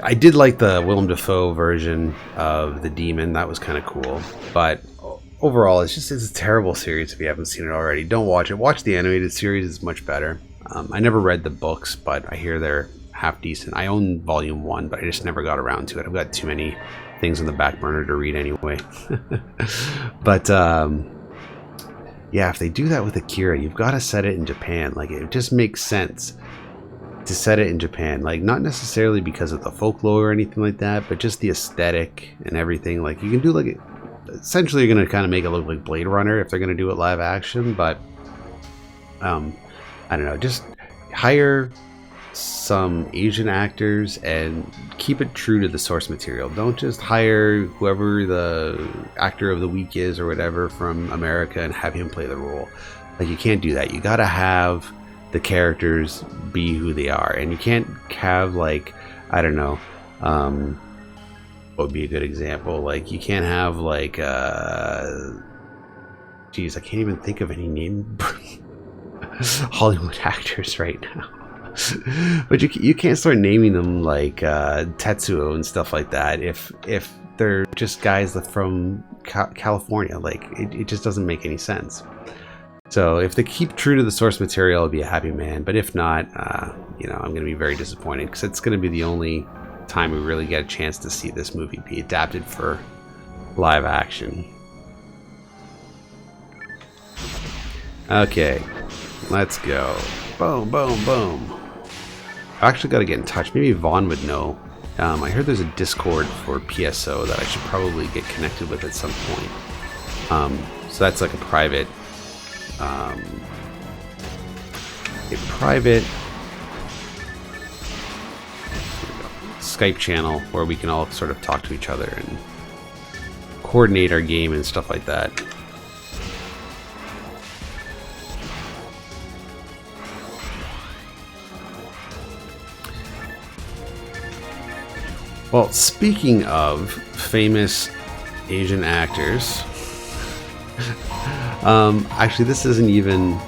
Speaker 1: I did like the Willem Dafoe version of the Demon. That was kind of cool. But overall, it's a terrible series if you haven't seen it already. Don't watch it. Watch the animated series. It's much better. I never read the books, but I hear they're half decent. I own volume 1, but I just never got around to it. I've got too many things on the back burner to read anyway. But yeah, if they do that with Akira, you've got to set it in Japan. Like, it just makes sense to set it in Japan. Like, not necessarily because of the folklore or anything like that, but just the aesthetic and everything. Like, you can do like, essentially you're going to kind of make it look like Blade Runner if they're going to do it live action, but I don't know, just hire some Asian actors and keep it true to the source material. Don't just hire whoever the actor of the week is or whatever from America and have him play the role. Like, you can't do that. You gotta have the characters be who they are, and you can't have, like, I don't know, what would be a good example? Like, you can't have, like, geez, I can't even think of any name Hollywood actors right now. But you can't start naming them like Tetsuo and stuff like that if they're just guys from California. Like, it just doesn't make any sense. So if they keep true to the source material, I'll be a happy man. But if not, you know, I'm going to be very disappointed, because it's going to be the only time we really get a chance to see this movie be adapted for live action. Okay, let's go. Boom, boom, boom. I actually got to get in touch. Maybe Vaughn would know. I heard there's a Discord for PSO that I should probably get connected with at some point. So that's like a private Skype channel where we can all sort of talk to each other and coordinate our game and stuff like that. Well, speaking of famous Asian actors, actually this isn't even,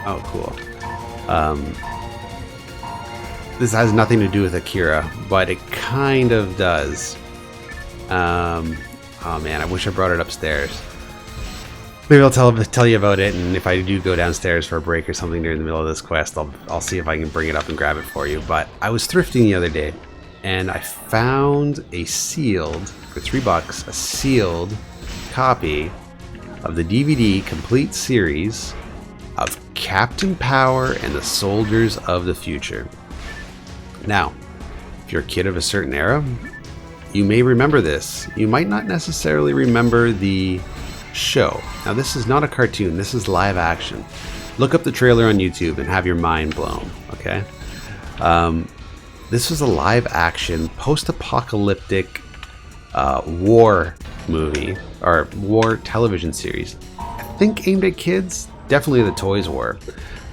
Speaker 1: oh cool, this has nothing to do with Akira, but it kind of does. Oh man, I wish I brought it upstairs. Maybe I'll tell you about it, and if I do go downstairs for a break or something during the middle of this quest, I'll see if I can bring it up and grab it for you. But I was thrifting the other day, and I found a sealed, for $3, a sealed copy of the DVD complete series of Captain Power and the Soldiers of the Future. Now, if you're a kid of a certain era, you may remember this. You might not necessarily remember the show. Now, this is not a cartoon. This is live action. Look up the trailer on YouTube and have your mind blown, okay? This was a live action post-apocalyptic war movie, or war television series. I think aimed at kids. Definitely the toys were.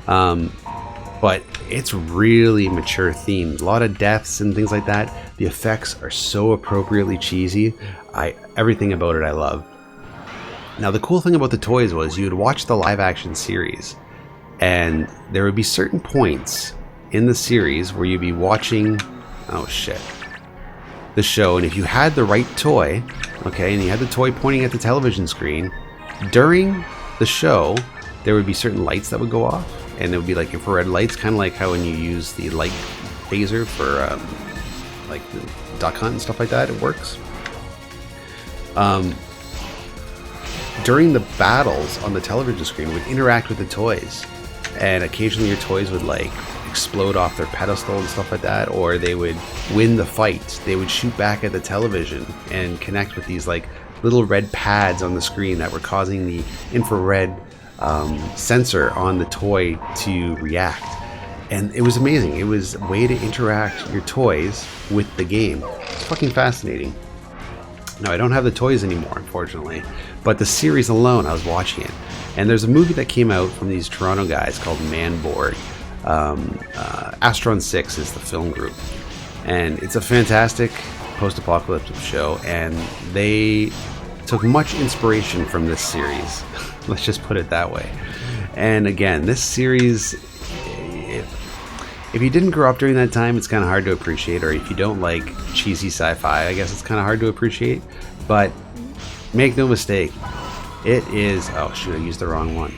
Speaker 1: But it's really mature themed. A lot of deaths and things like that. The effects are so appropriately cheesy. Everything about it I love. Now, the cool thing about the toys was you would watch the live action series, and there would be certain points in the series where you'd be watching, oh shit, the show, and if you had the right toy, okay, and you had the toy pointing at the television screen, during the show, there would be certain lights that would go off, and it would be like infrared lights, kind of like how when you use the light phaser for like the duck hunt and stuff like that, it works. During the battles on the television screen, would interact with the toys, and occasionally your toys would like explode off their pedestal and stuff like that, or they would win the fight. They would shoot back at the television and connect with these like little red pads on the screen that were causing the infrared sensor on the toy to react. And it was amazing. It was a way to interact your toys with the game. It's fucking fascinating. Now, I don't have the toys anymore, unfortunately, but the series alone, I was watching it. And there's a movie that came out from these Toronto guys called Manborg. Astron 6 is the film group, and it's a fantastic post-apocalyptic show, and they took much inspiration from this series. Let's just put it that way. And again, this series, if you didn't grow up during that time, it's kind of hard to appreciate, or if you don't like cheesy sci-fi, I guess it's kind of hard to appreciate. But make no mistake, it is, oh shoot, I used the wrong one.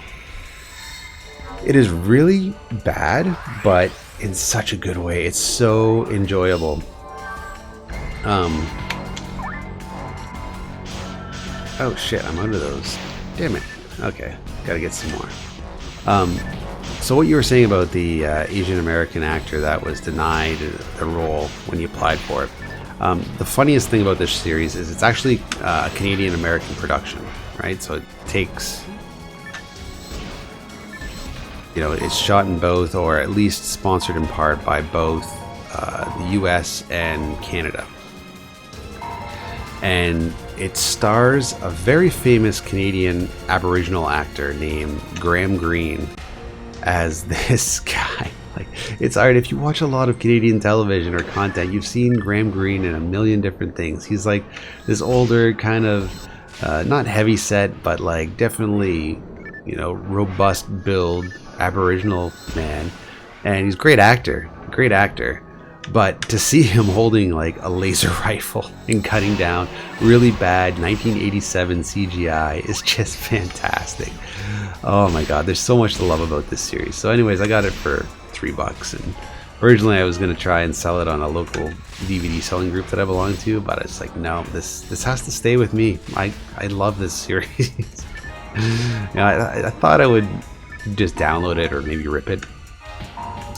Speaker 1: It is really bad, but in such a good way. It's so enjoyable. Oh shit, I'm out of those. Damn it. Okay, gotta get some more. So what you were saying about the Asian American actor that was denied a role when he applied for it. The funniest thing about this series is it's actually a Canadian American production, right? So it takes, you know, it's shot in both, or at least sponsored in part by both the US and Canada. And it stars a very famous Canadian Aboriginal actor named Graham Greene as this guy. Like, it's alright, if you watch a lot of Canadian television or content, you've seen Graham Greene in a million different things. He's like this older kind of, not heavy set, but like definitely, you know, robust build Aboriginal man. And he's a great actor. But to see him holding like a laser rifle and cutting down really bad 1987 CGI is just fantastic. Oh my god, there's so much to love about this series. So anyways, I got it for $3, and originally I was going to try and sell it on a local DVD selling group that I belong to, but it's like, no, this has to stay with me. I love this series. I thought I would just download it or maybe rip it,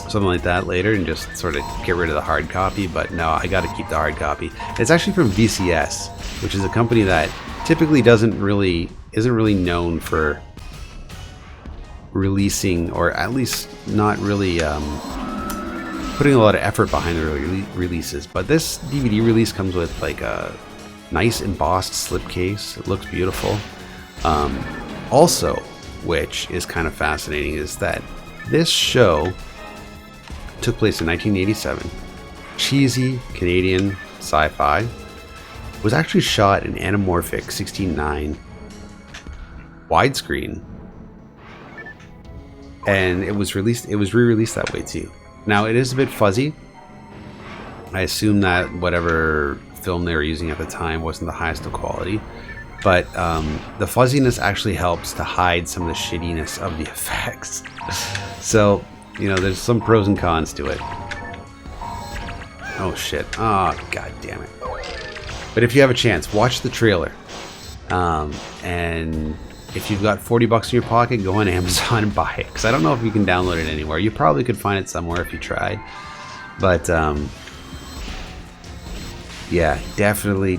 Speaker 1: something like that later, and just sort of get rid of the hard copy, but no, I got to keep the hard copy. It's actually from VCS, which is a company that typically isn't really known for releasing, or at least not really putting a lot of effort behind the releases. But this DVD release comes with like a nice embossed slipcase. It looks beautiful. Also, which is kind of fascinating, is that this show took place in 1987. Cheesy Canadian sci-fi. Was actually shot in anamorphic 16:9 widescreen, and it was re-released that way too. Now it is a bit fuzzy. I assume that whatever film they were using at the time wasn't the highest of quality, but the fuzziness actually helps to hide some of the shittiness of the effects. So, you know, there's some pros and cons to it. Oh shit. Oh, god damn it. But if you have a chance, watch the trailer. And if you've got $40 in your pocket, go on Amazon and buy it. Because I don't know if you can download it anywhere. You probably could find it somewhere if you tried. But, yeah, definitely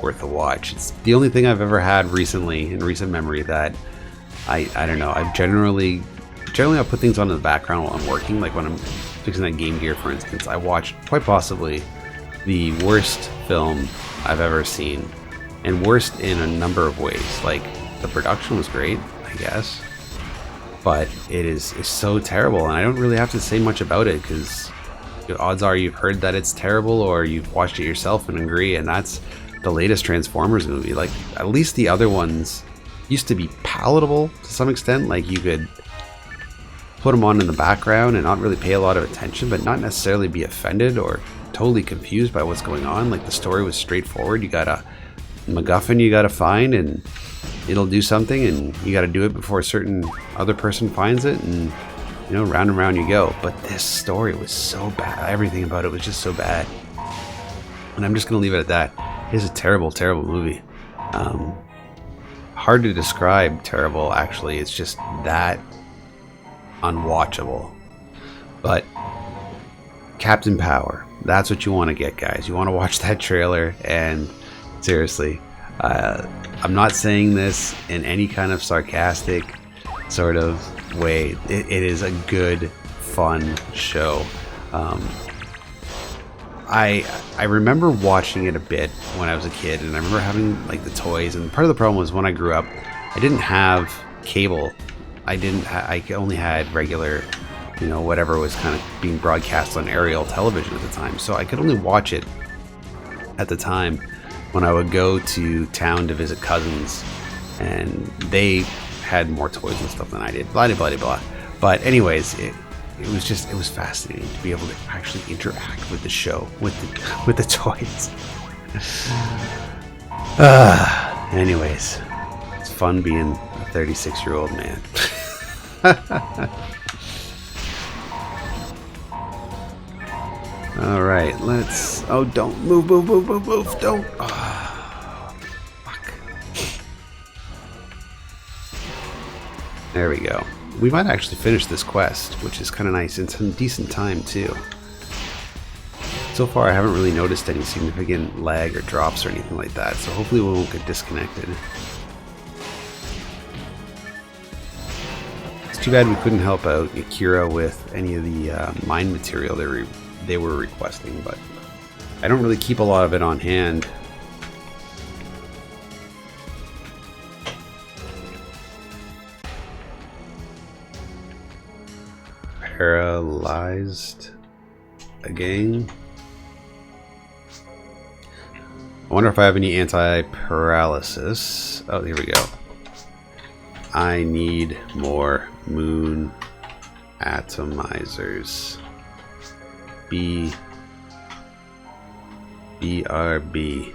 Speaker 1: worth a watch. It's the only thing I've ever had recently, in recent memory, that I don't know. I've generally I'll put things on in the background while I'm working, like when I'm fixing that Game Gear, for instance. I watched quite possibly the worst film I've ever seen, and worst in a number of ways. Like, the production was great, I guess, but it's so terrible, and I don't really have to say much about it, because the odds are you've heard that it's terrible, or you've watched it yourself and agree. And that's the latest Transformers movie. Like, at least the other ones used to be palatable to some extent. Like, you could put them on in the background and not really pay a lot of attention, but not necessarily be offended or totally confused by what's going on. Like, the story was straightforward. You got a MacGuffin you gotta find, and it'll do something, and you gotta do it before a certain other person finds it, and you know, round and round you go. But this story was so bad. Everything about it was just so bad. And I'm just gonna leave it at that. It's a terrible movie. Hard to describe terrible, actually. It's just that unwatchable. But Captain Power, that's what you want to get, guys. You want to watch that trailer, and seriously, I'm not saying this in any kind of sarcastic sort of way. It is a good, fun show. I remember watching it a bit when I was a kid, and I remember having like the toys. And part of the problem was, when I grew up, I didn't have cable. I only had regular, you know, whatever was kind of being broadcast on aerial television at the time. So I could only watch it at the time when I would go to town to visit cousins, and they had more toys and stuff than I did. Blah, blah, blah, blah. But anyways, it was fascinating to be able to actually interact with the show, with the toys. Anyways, it's fun being a 36-year-old man. All right, let's. Oh, don't move, don't. Oh, fuck. There we go. We might actually finish this quest, which is kind of nice in some decent time too. So far, I haven't really noticed any significant lag or drops or anything like that, so hopefully we won't get disconnected. It's too bad we couldn't help out Akira with any of the mine material they were requesting, but I don't really keep a lot of it on hand. Paralyzed again. I wonder if I have any anti-paralysis. Oh, here we go. I need more moon atomizers. BRB.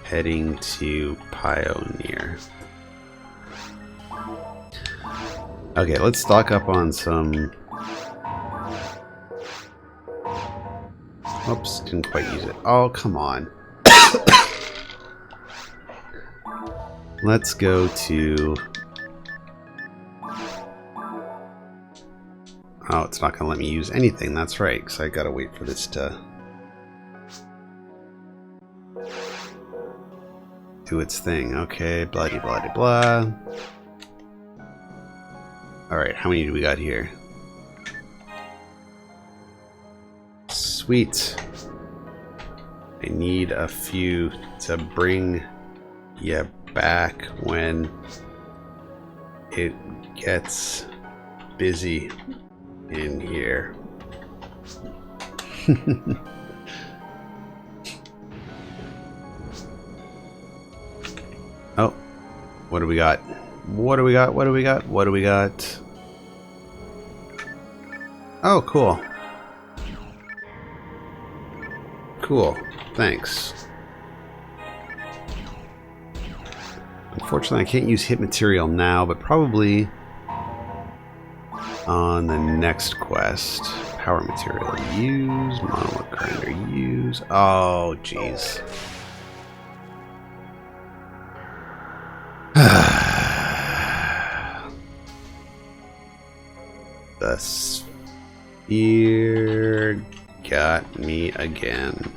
Speaker 1: Heading to Pioneer. Okay, let's stock up on some. Oops, didn't quite use it. Oh, come on. Let's go to... Oh, it's not going to let me use anything. That's right, because I got to wait for this to do its thing. Okay, blah de blah de blah. Alright, how many do we got here? Sweet. I need a few to bring you back when it gets busy in here. Oh, what do we got? What do we got? What do we got? What do we got? Oh, cool. Cool. Thanks. Unfortunately, I can't use hit material now, but probably on the next quest. Power material use. Monolith grinder use. Oh, jeez. The sphere got me again.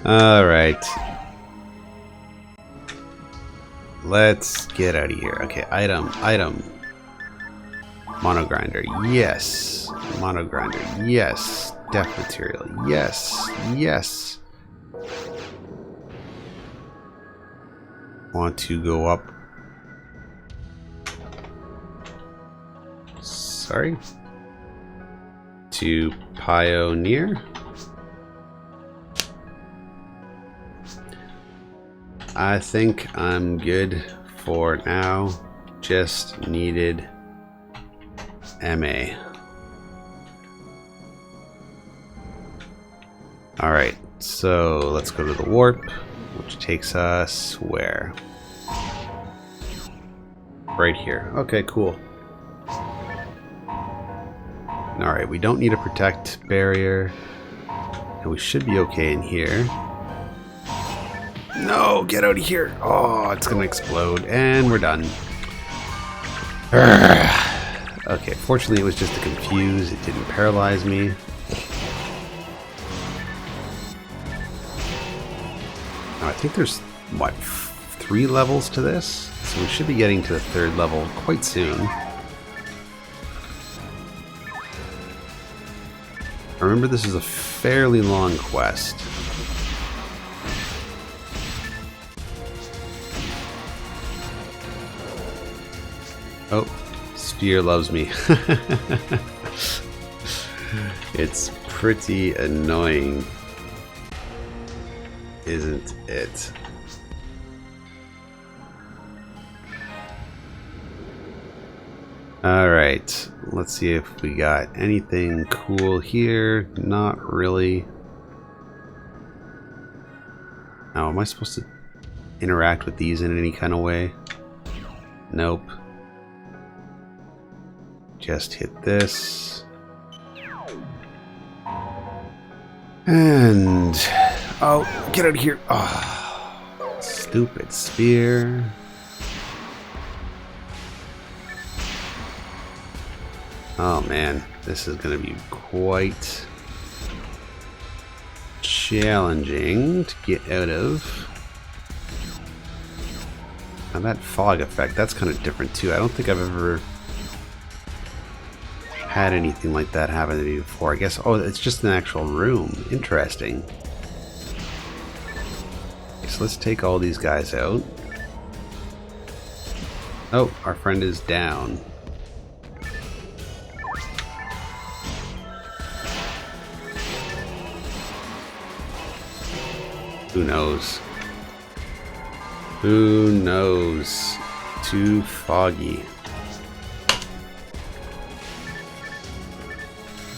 Speaker 1: All right. Let's get out of here. Okay, item. Mono grinder, yes. Mono grinder, yes. Depth material, yes. Want to go up. Sorry. To Pioneer. I think I'm good for now. Just needed MA. Alright, so let's go to the warp, which takes us where? Right here. Okay, cool. Alright, we don't need a protect barrier. And we should be okay in here. No, get out of here. Oh, it's gonna explode. And we're done. Okay, fortunately it was just to confuse. It didn't paralyze me. Now, I think there's, what, 3 levels to this? So we should be getting to the 3rd level quite soon. I remember this is a fairly long quest. Oh, Sphere loves me. It's pretty annoying, isn't it? Alright, let's see if we got anything cool here. Not really. Now, am I supposed to interact with these in any kind of way? Nope. Just hit this. And... oh, get out of here. Oh, stupid spear. Oh man, this is going to be quite challenging to get out of. Now that fog effect, that's kind of different too. I don't think I've ever had anything like that happen to me before. I guess, oh, it's just an actual room. Interesting. So let's take all these guys out. Oh, our friend is down. Who knows? Who knows? Too foggy.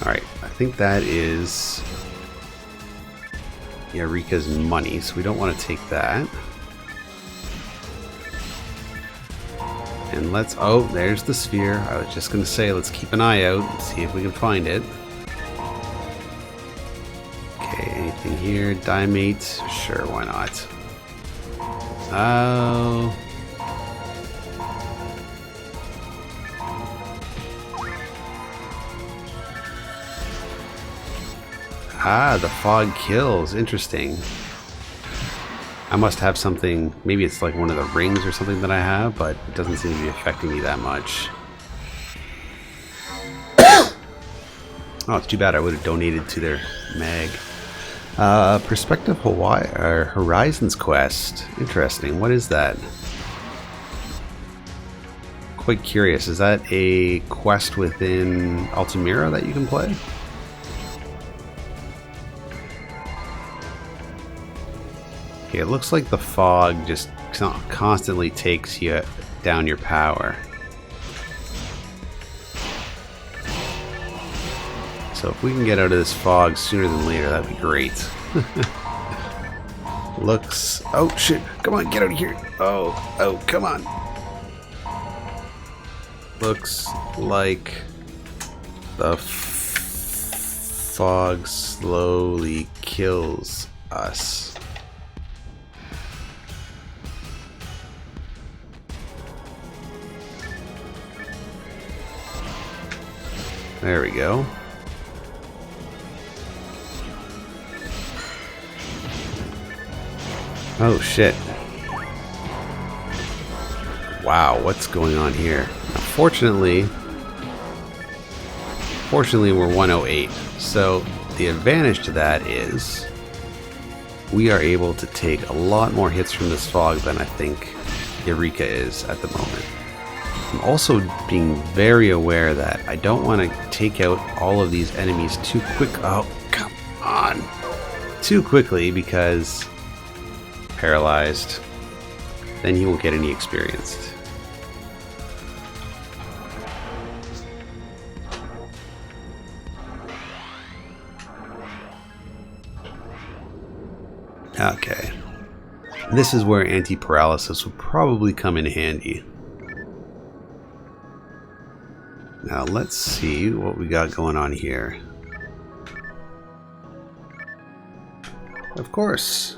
Speaker 1: Alright, I think that is Eureka's money, so we don't want to take that. And let's... oh, there's the sphere. I was just going to say, let's keep an eye out and see if we can find it. Okay, anything here? Diamate? Sure, why not? Oh... ah, the fog kills. Interesting. I must have something, maybe it's like one of the rings or something that I have, but it doesn't seem to be affecting me that much. Oh, it's too bad. I would have donated to their mag. Perspective Hawaii, or Horizons quest. Interesting. What is that? Quite curious. Is that a quest within Altamira that you can play? Okay, it looks like the fog just constantly takes you down your power. So if we can get out of this fog sooner than later, that'd be great. Looks... oh shit, come on, get out of here. Oh, come on. Looks like the fog slowly kills us. There we go. Oh shit. Wow, what's going on here? Fortunately, we're 108. So the advantage to that is we are able to take a lot more hits from this fog than I think Eureka is at the moment. I'm also being very aware that I don't want to take out all of these enemies too quick. Oh, come on. Too quickly, because paralyzed. Then he won't get any experience. Okay. This is where anti-paralysis would probably come in handy. Now let's see what we got going on here. Of course.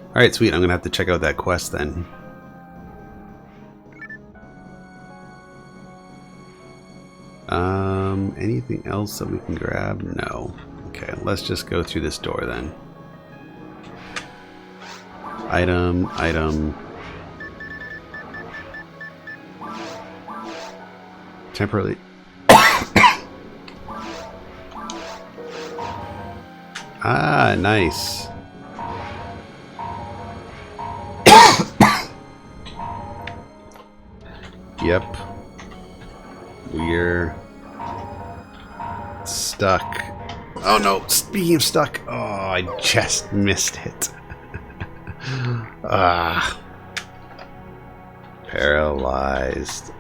Speaker 1: Alright, sweet. I'm gonna have to check out that quest then. Anything else that we can grab? No. Okay, let's just go through this door then. Item. Temporarily. Ah, nice. Yep. We're stuck. Oh no, speaking of stuck. Oh I just missed it. Paralyzed.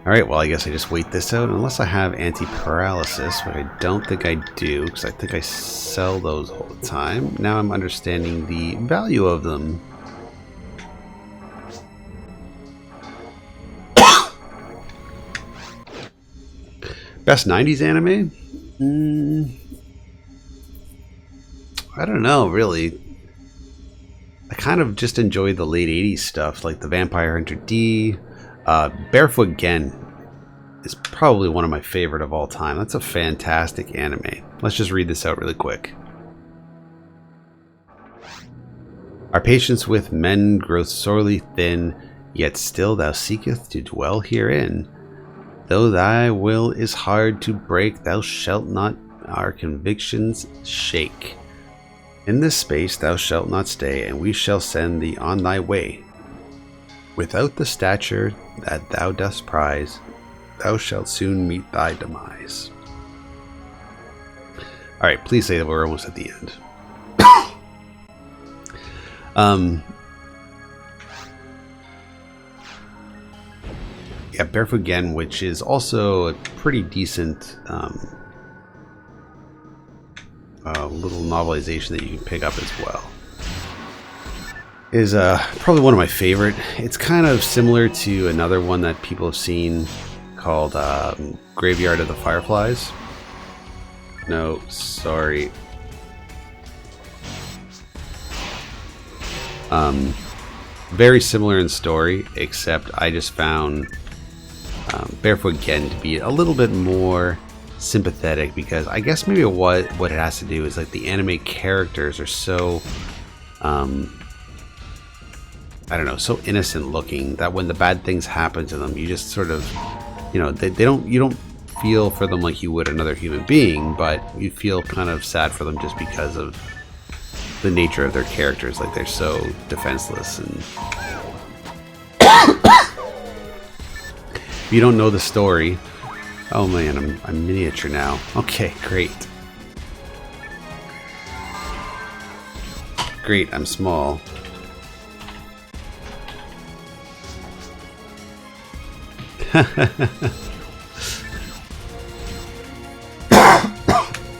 Speaker 1: Alright, well, I guess I just wait this out, unless I have anti-paralysis, but I don't think I do, because I think I sell those all the time. Now I'm understanding the value of them. Best 90s anime? I don't know, really. I kind of just enjoyed the late 80s stuff, like the Vampire Hunter D. Barefoot Gen is probably one of my favorite of all time. That's a fantastic anime. Let's just read this out really quick. Our patience with men growth sorely thin, yet still thou seeketh to dwell herein. Though thy will is hard to break, thou shalt not our convictions shake. In this space thou shalt not stay, and we shall send thee on thy way. Without the stature that thou dost prize, thou shalt soon meet thy demise. Alright, please say that we're almost at the end. Yeah, Barefoot Gen, which is also a pretty decent little novelization that you can pick up as well, is probably one of my favorite. It's kind of similar to another one that people have seen called Graveyard of the Fireflies. No, sorry. Very similar in story, except I just found Barefoot Gen to be a little bit more sympathetic, because I guess maybe what it has to do is like the anime characters are so I don't know, so innocent looking that when the bad things happen to them, you just sort of, you know, you don't feel for them like you would another human being, but you feel kind of sad for them just because of the nature of their characters. Like, they're so defenseless, and if you don't know the story, oh man, I'm miniature now. Okay, great. Great, I'm small.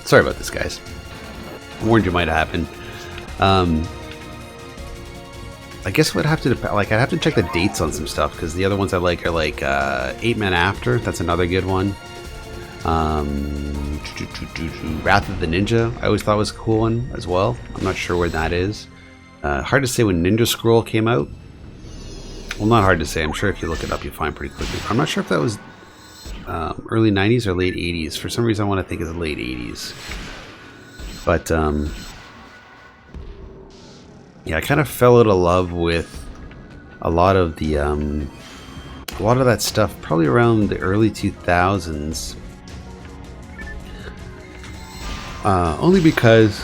Speaker 1: Sorry about this, guys. I warned you it might happen. I guess would have to I'd have to check the dates on some stuff, because the other ones I like are like 8 Men After. That's another good one. Wrath of the Ninja, I always thought was a cool one as well. I'm not sure where that is. Hard to say when Ninja Scroll came out. Well, not hard to say. I'm sure if you look it up, you'll find pretty quickly. I'm not sure if that was early 90s or late 80s. For some reason, I want to think it's late 80s. But yeah, I kind of fell out of love with a lot of the that stuff probably around the early 2000s. Only because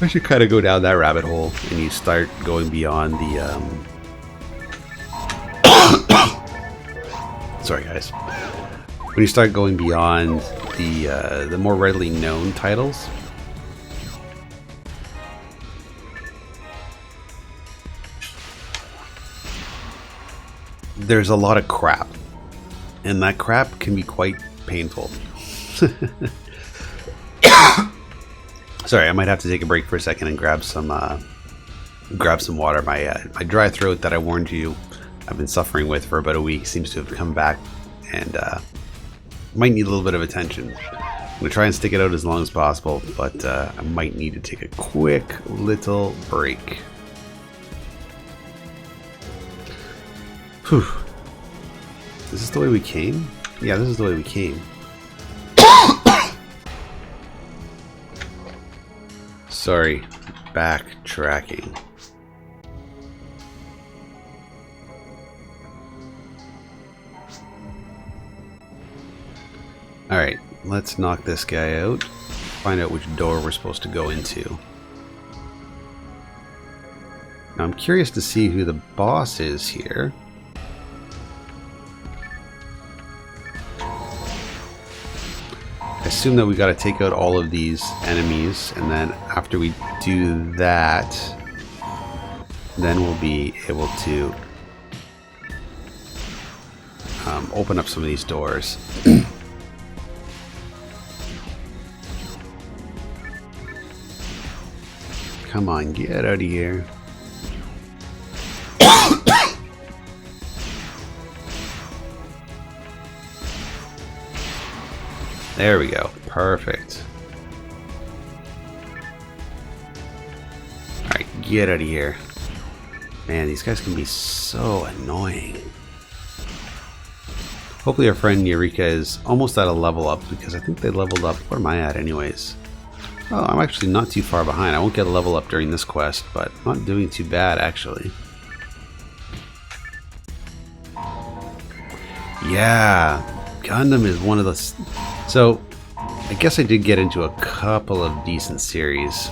Speaker 1: once you kind of go down that rabbit hole and you start going beyond the sorry guys, when you start going beyond the more readily known titles, there's a lot of crap, and that crap can be quite painful. Sorry, I might have to take a break for a second and grab some water. My dry throat that I warned you I've been suffering with for about a week seems to have come back, and might need a little bit of attention. I'm gonna try and stick it out as long as possible, but I might need to take a quick little break. Whew. Is this the way we came? Yeah, this is the way we came. Sorry, backtracking. Alright, let's knock this guy out. Find out which door we're supposed to go into. Now I'm curious to see who the boss is here. assume that we got to take out all of these enemies, and then after we do that, then we'll be able to open up some of these doors. Come on, get out of here. There we go. Perfect. Alright, get out of here. Man, these guys can be so annoying. Hopefully our friend Eureka is almost at a level up, because I think they leveled up. What am I at anyways? Oh, I'm actually not too far behind. I won't get a level up during this quest, but I'm not doing too bad actually. Yeah, Gundam is one of those. So, I guess I did get into a couple of decent series.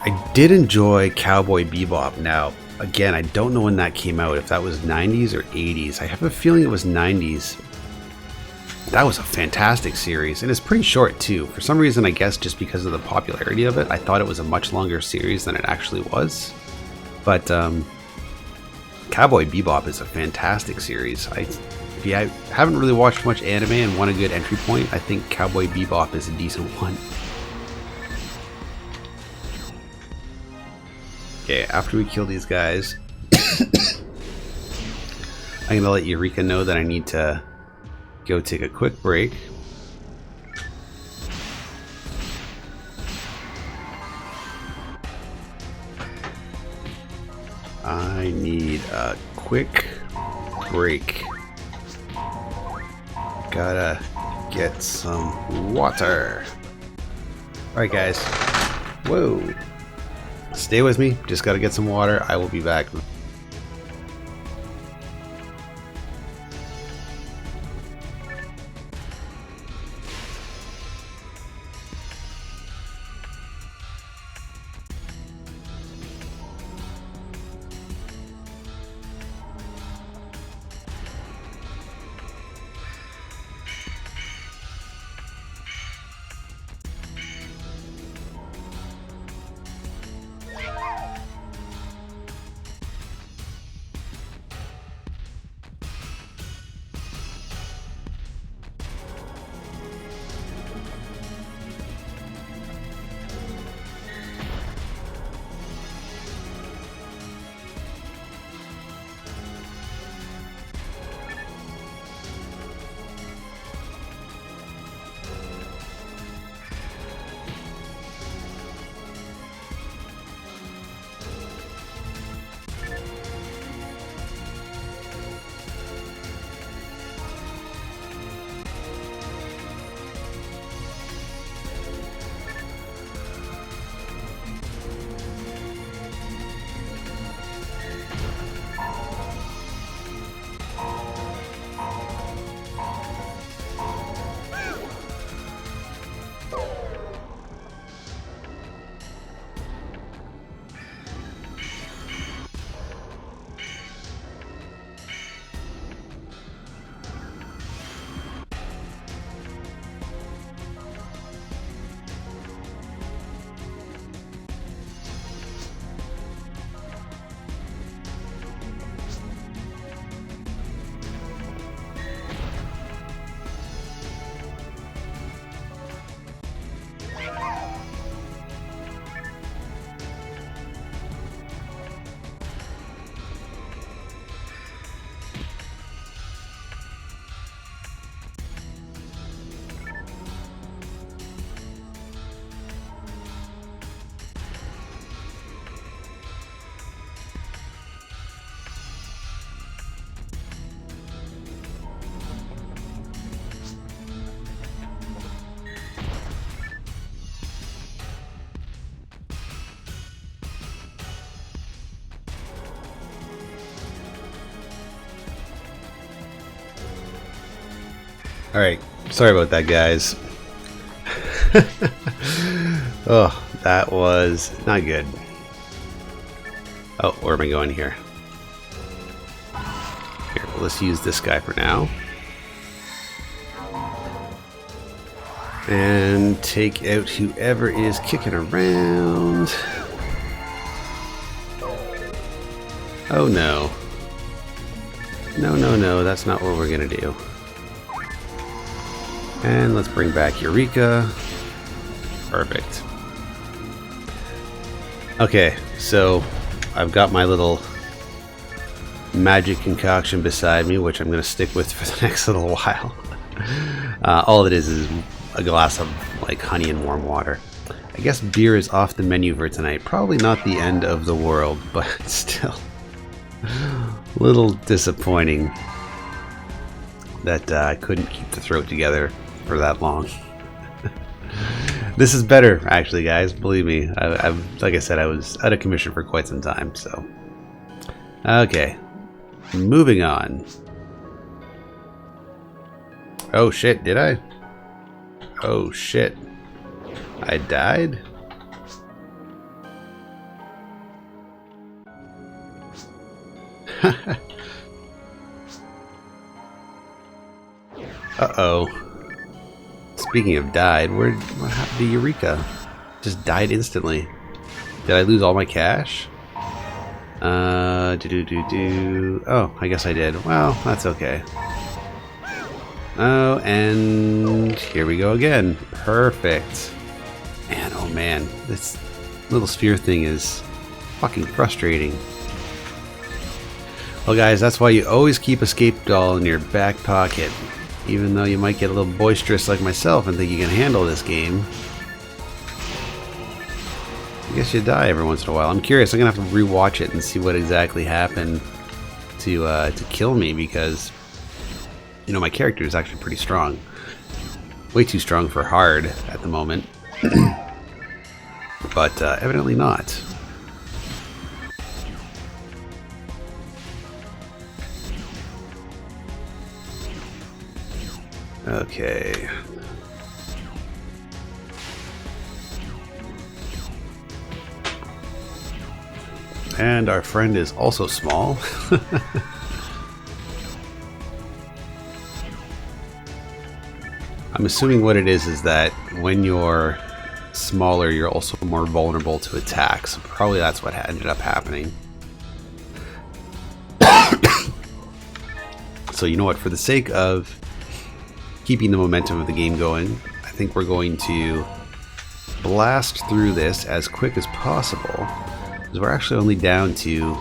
Speaker 1: I did enjoy Cowboy Bebop. Now, again, I don't know when that came out, if that was 90s or 80s. I have a feeling it was 90s. That was a fantastic series, and it's pretty short too. For some reason, I guess just because of the popularity of it, I thought it was a much longer series than it actually was. But Cowboy Bebop is a fantastic series. If you haven't really watched much anime and want a good entry point, I think Cowboy Bebop is a decent one. Okay, after we kill these guys, I'm gonna let Eureka know that I need to go take a quick break. I need a quick break. Gotta get some water. Alright guys. Whoa. Stay with me. Just gotta get some water. I will be back. Alright, sorry about that, guys. Oh, that was not good. Oh, where am I going here? Here, let's use this guy for now. And take out whoever is kicking around. Oh no. No, no, no, that's not what we're gonna do. And let's bring back Eureka. Perfect. Okay, so I've got my little magic concoction beside me, which I'm gonna stick with for the next little while. All it is a glass of like honey and warm water. I guess beer is off the menu for tonight. Probably not the end of the world, but still a little disappointing that I couldn't keep the throat together for that long. This is better, actually, guys. Believe me. Like I said, I was out of commission for quite some time. So, okay, moving on. Oh shit! Did I? Oh shit! I died? Uh-oh. Speaking of died, what happened to Eureka? Just died instantly. Did I lose all my cash? Oh, I guess I did. Well, that's okay. Oh, and here we go again. Perfect. And oh man, this little sphere thing is fucking frustrating. Well guys, that's why you always keep Escape Doll in your back pocket. Even though you might get a little boisterous like myself and think you can handle this game. I guess you die every once in a while. I'm curious, I'm gonna have to rewatch it and see what exactly happened to kill me, because you know, my character is actually pretty strong. Way too strong for hard at the moment. But evidently not. Okay. And our friend is also small. I'm assuming what it is that when you're smaller, you're also more vulnerable to attacks. So probably that's what ended up happening. So you know what, for the sake of keeping the momentum of the game going, I think we're going to blast through this as quick as possible, because we're actually only down to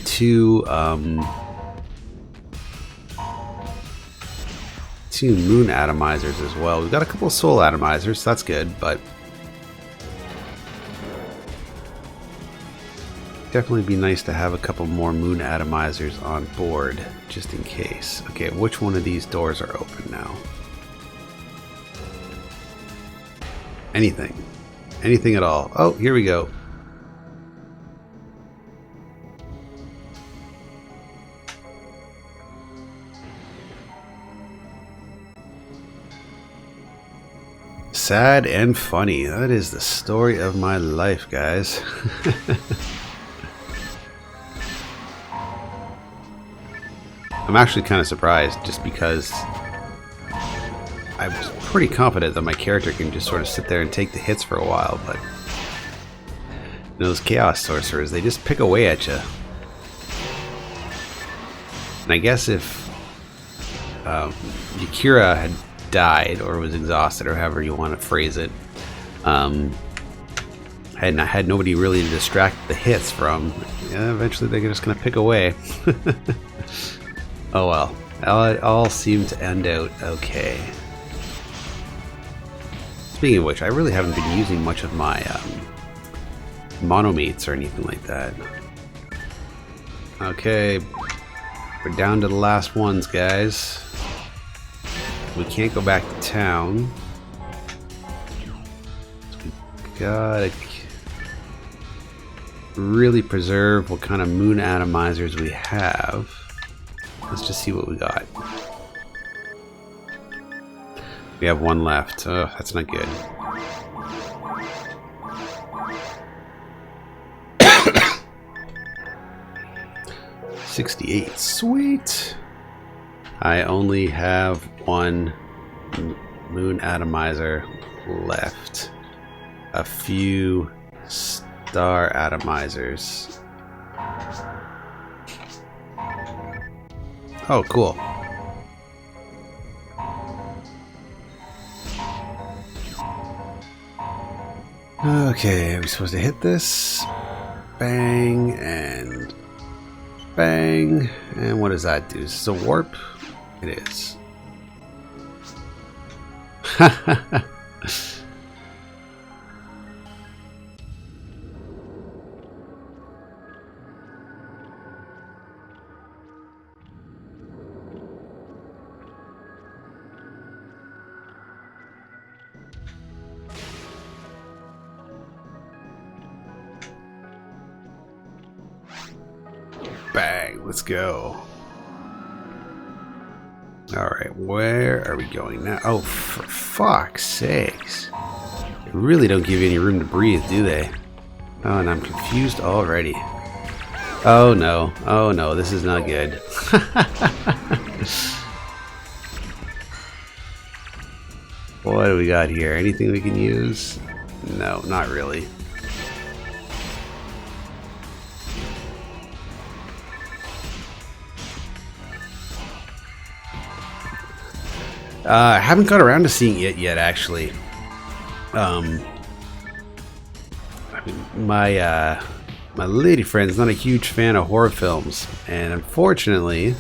Speaker 1: two moon atomizers as well. We've got a couple of soul atomizers, so that's good, but definitely be nice to have a couple more moon atomizers on board, just in case. Okay, which one of these doors are open now? Anything. Anything at all. Oh, here we go. Sad and funny. That is the story of my life, guys. I'm actually kind of surprised, just because I was pretty confident that my character can just sort of sit there and take the hits for a while, but you know, those Chaos Sorcerers, they just pick away at you. And I guess if Yakira had died or was exhausted, or however you want to phrase it, had nobody really to distract the hits from, yeah, eventually they're just going to pick away. Oh well, it all seemed to end out okay. Speaking of which, I really haven't been using much of my monomates or anything like that. Okay, we're down to the last ones, guys. We can't go back to town. So we gotta really preserve what kind of moon atomizers we have. Let's just see what we got. We have one left. Oh, that's not good. 68. Sweet. I only have one moon atomizer left. A few star atomizers. Oh, cool. Okay, are we supposed to hit this? Bang and bang. And what does that do? Is this a warp? It is. Bang, let's go. Alright, where are we going now? Oh, for fuck's sakes. They really don't give you any room to breathe, do they? Oh, and I'm confused already. Oh no, this is not good. What do we got here? Anything we can use? No, not really. I haven't got around to seeing it yet, actually. I mean, my lady friend's not a huge fan of horror films, and unfortunately,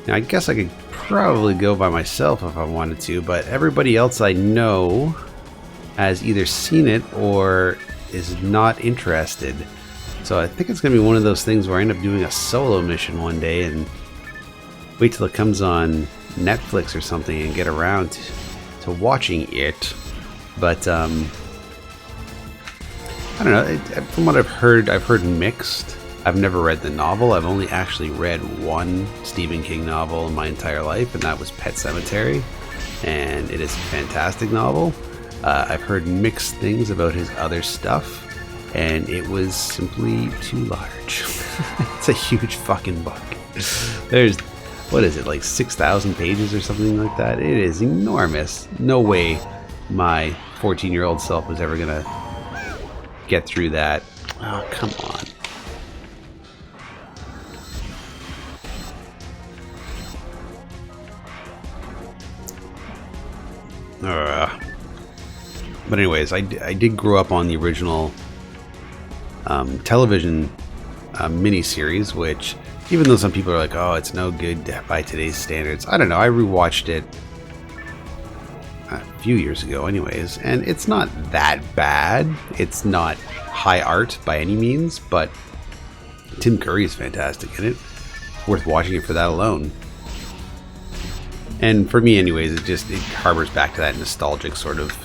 Speaker 1: I guess I could probably go by myself if I wanted to, but everybody else I know has either seen it or is not interested. So I think it's going to be one of those things where I end up doing a solo mission one day and wait till it comes on Netflix or something and get around to watching it. But I don't know, from what I've heard mixed. I've never read the novel. I've only actually read one Stephen King novel in my entire life, and that was Pet Sematary, and it is a fantastic novel. I've heard mixed things about his other stuff, and it was simply too large. It's a huge fucking book. There's, what is it, like 6,000 pages or something like that? It is enormous. No way my 14-year-old self was ever gonna get through that. Oh, come on. But anyways, I did grow up on the original television miniseries, which, even though some people are like, oh, it's no good by today's standards, I don't know, I rewatched it a few years ago anyways, and it's not that bad. It's not high art by any means, but Tim Curry is fantastic in it. Worth watching it for that alone. And for me anyways, it harbors back to that nostalgic sort of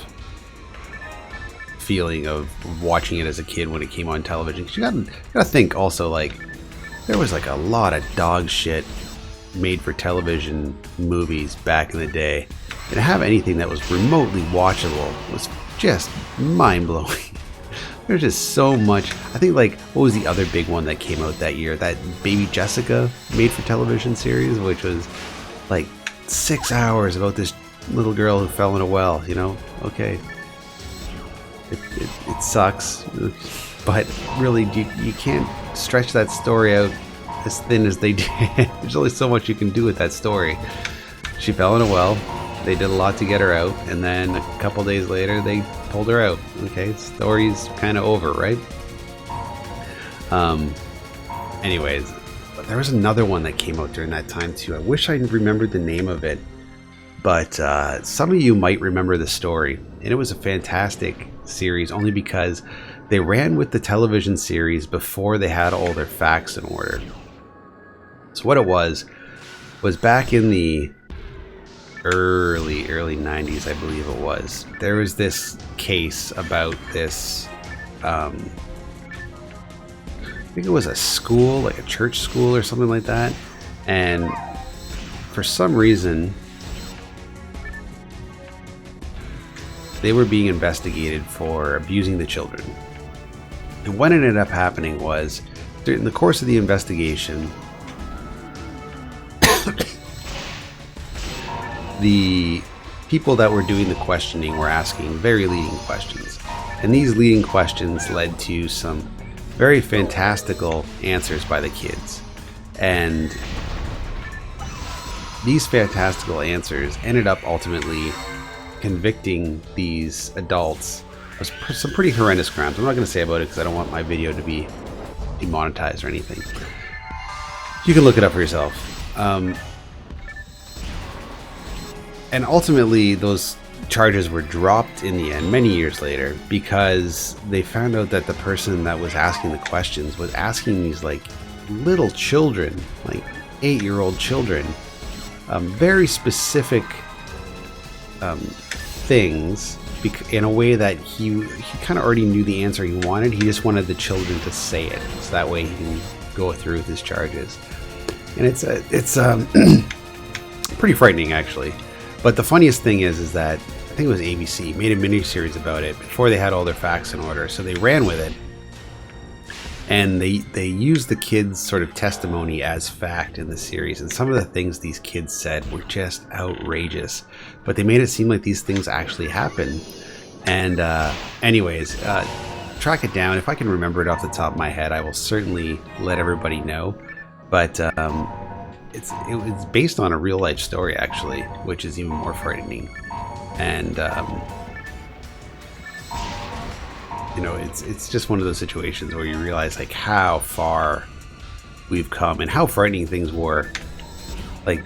Speaker 1: feeling of watching it as a kid when it came on television. 'Cause you gotta think also, like, there was like a lot of dog shit made for television movies back in the day, and to have anything that was remotely watchable was just mind-blowing. There's just so much. I think, like, what was the other big one that came out that year? That Baby Jessica made for television series, which was like 6 hours about this little girl who fell in a well, you know? Okay. It sucks, but really you can't stretch that story out as thin as they did. There's only so much you can do with that story. She fell in a well, they did a lot to get her out, and then a couple days later they pulled her out. Okay, story's kind of over, right? Anyways, but there was another one that came out during that time too. I wish I remembered the name of it, but some of you might remember the story, and it was a fantastic series only because they ran with the television series before they had all their facts in order. So what it was back in the early 90s, I believe it was, there was this case about this I think it was a school, like a church school or something like that, and for some reason they were being investigated for abusing the children. And what ended up happening was, during the course of the investigation, the people that were doing the questioning were asking very leading questions. And these leading questions led to some very fantastical answers by the kids. And these fantastical answers ended up ultimately convicting these adults of some pretty horrendous crimes. I'm not going to say about it because I don't want my video to be demonetized or anything. You can look it up for yourself. And ultimately, those charges were dropped in the end many years later because they found out that the person that was asking the questions was asking these like little children, like 8-year-old children, very specific things in a way that he kind of already knew the answer he wanted. He just wanted the children to say it, so that way he can go through with his charges. And it's pretty frightening, actually. But the funniest thing is that I think it was ABC made a miniseries about it before they had all their facts in order, so they ran with it. And they used the kids' sort of testimony as fact in the series. And some of the things these kids said were just outrageous. But they made it seem like these things actually happened. And anyways, track it down. If I can remember it off the top of my head, I will certainly let everybody know. But it's based on a real-life story, actually, which is even more frightening. And you know, it's just one of those situations where you realize like how far we've come and how frightening things were, like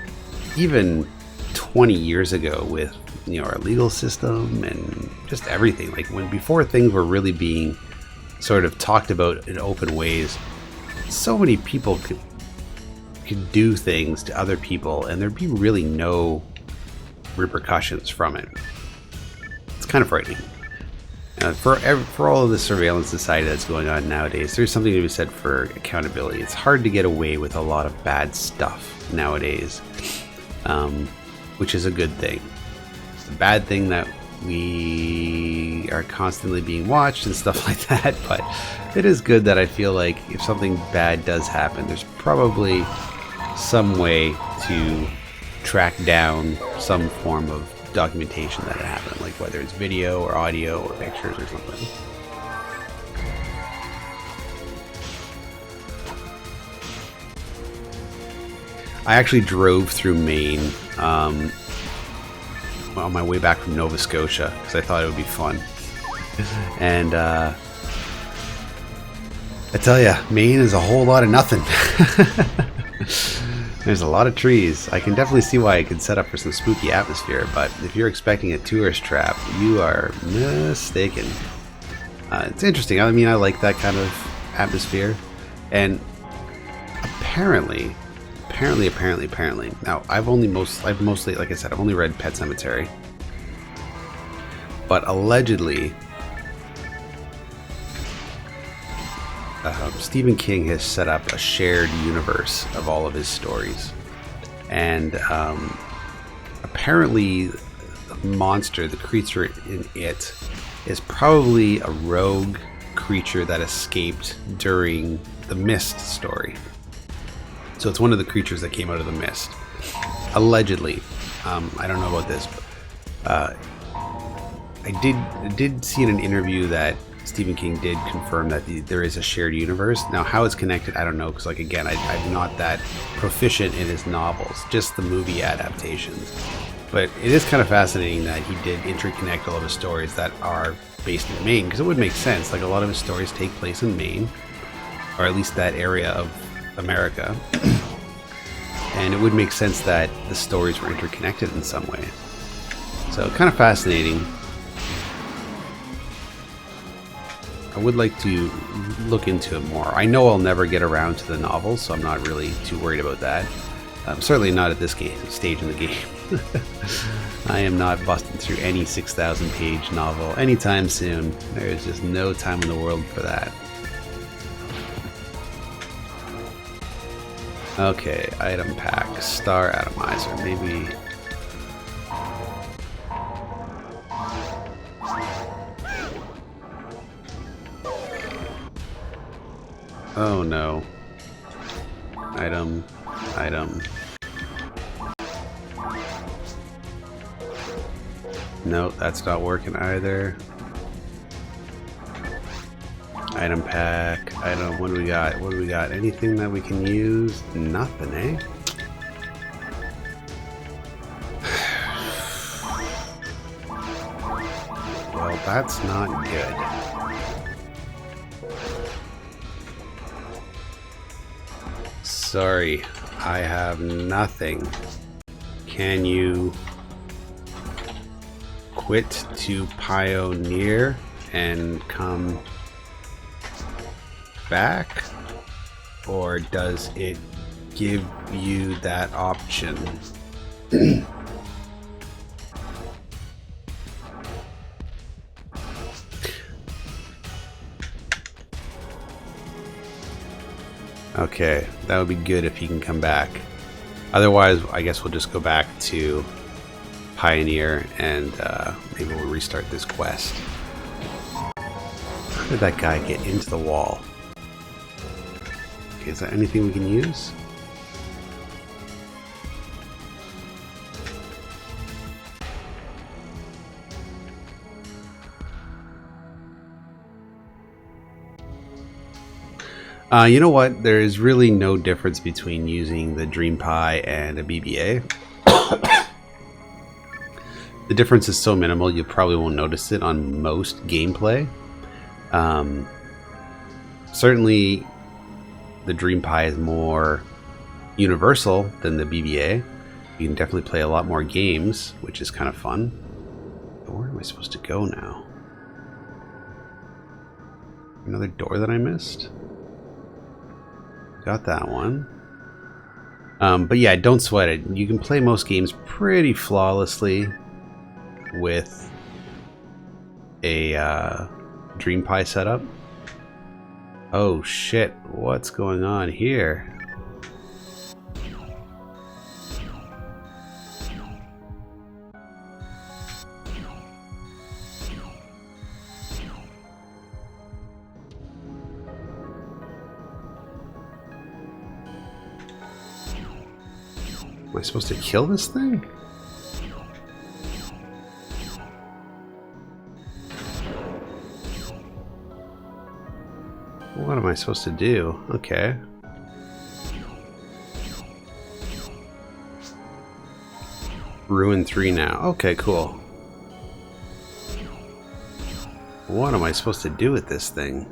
Speaker 1: even 20 years ago with, you know, our legal system and just everything. Like before things were really being sort of talked about in open ways, so many people could do things to other people and there'd be really no repercussions from it. It's kind of frightening. For all of the surveillance society that's going on nowadays, there's something to be said for accountability. It's hard to get away with a lot of bad stuff nowadays, which is a good thing. It's a bad thing that we are constantly being watched and stuff like that, but it is good that I feel like if something bad does happen, there's probably some way to track down some form of documentation that it happened, like whether it's video or audio or pictures or something. I actually drove through Maine on my way back from Nova Scotia because I thought it would be fun. And I tell ya, Maine is a whole lot of nothing. There's a lot of trees. I can definitely see why it could set up for some spooky atmosphere, but if you're expecting a tourist trap, you are mistaken. It's interesting. I mean, I like that kind of atmosphere. And apparently, now I've mostly, like I said, I've only read Pet Sematary, but allegedly, Stephen King has set up a shared universe of all of his stories, and apparently the monster, the creature in it, is probably a rogue creature that escaped during the Mist story. So it's one of the creatures that came out of the Mist, allegedly. I don't know about this, but I did see in an interview that Stephen King did confirm that there is a shared universe. Now, how it's connected, I don't know, because, like, again, I'm not that proficient in his novels, just the movie adaptations. But it is kind of fascinating that he did interconnect all of his stories that are based in Maine, because it would make sense. Like, a lot of his stories take place in Maine, or at least that area of America. And it would make sense that the stories were interconnected in some way. So, kind of fascinating. I would like to look into it more. I know I'll never get around to the novels, so I'm not really too worried about that. Certainly not at this stage in the game. I am not busting through any 6,000 page novel anytime soon. There is just no time in the world for that. Okay, item pack, star atomizer, maybe. Oh no. Item. Nope, that's not working either. Item pack, item, what do we got? What do we got? Anything that we can use? Nothing, eh? Well, that's not good. Sorry, I have nothing. Can you quit to pioneer and come back? Or does it give you that option? Okay, that would be good if he can come back. Otherwise, I guess we'll just go back to Pioneer and maybe we'll restart this quest. How did that guy get into the wall? Okay, is there anything we can use? You know what? There is really no difference between using the DreamPi and a BBA. The difference is so minimal you probably won't notice it on most gameplay. Certainly the DreamPi is more universal than the BBA. You can definitely play a lot more games, which is kind of fun. But where am I supposed to go now? Another door that I missed? Got that one. But yeah, don't sweat it. You can play most games pretty flawlessly with a DreamPi setup. Oh shit, what's going on here? Am I supposed to kill this thing? What am I supposed to do? Okay. Ruin 3 now. Okay, cool. What am I supposed to do with this thing?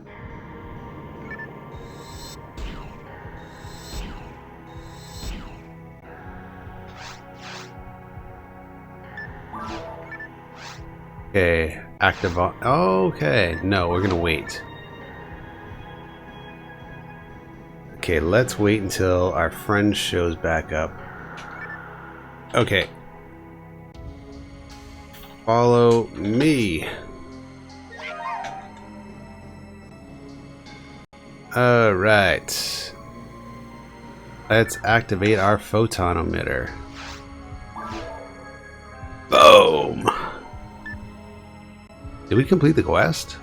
Speaker 1: Okay, active on. Okay, no, we're gonna wait. Okay, let's wait until our friend shows back up. Okay. Follow me. Alright. Let's activate our photon emitter. Boom! Did we complete the quest?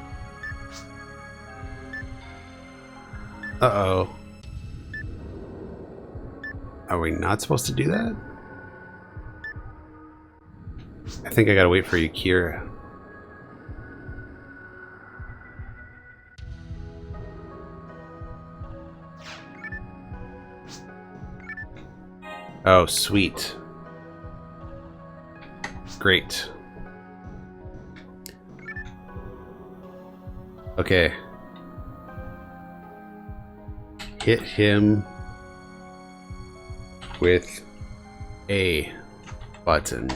Speaker 1: Uh-oh. Are we not supposed to do that? I think I gotta wait for Yakira. Oh, sweet. Great. Okay. Hit him with a button.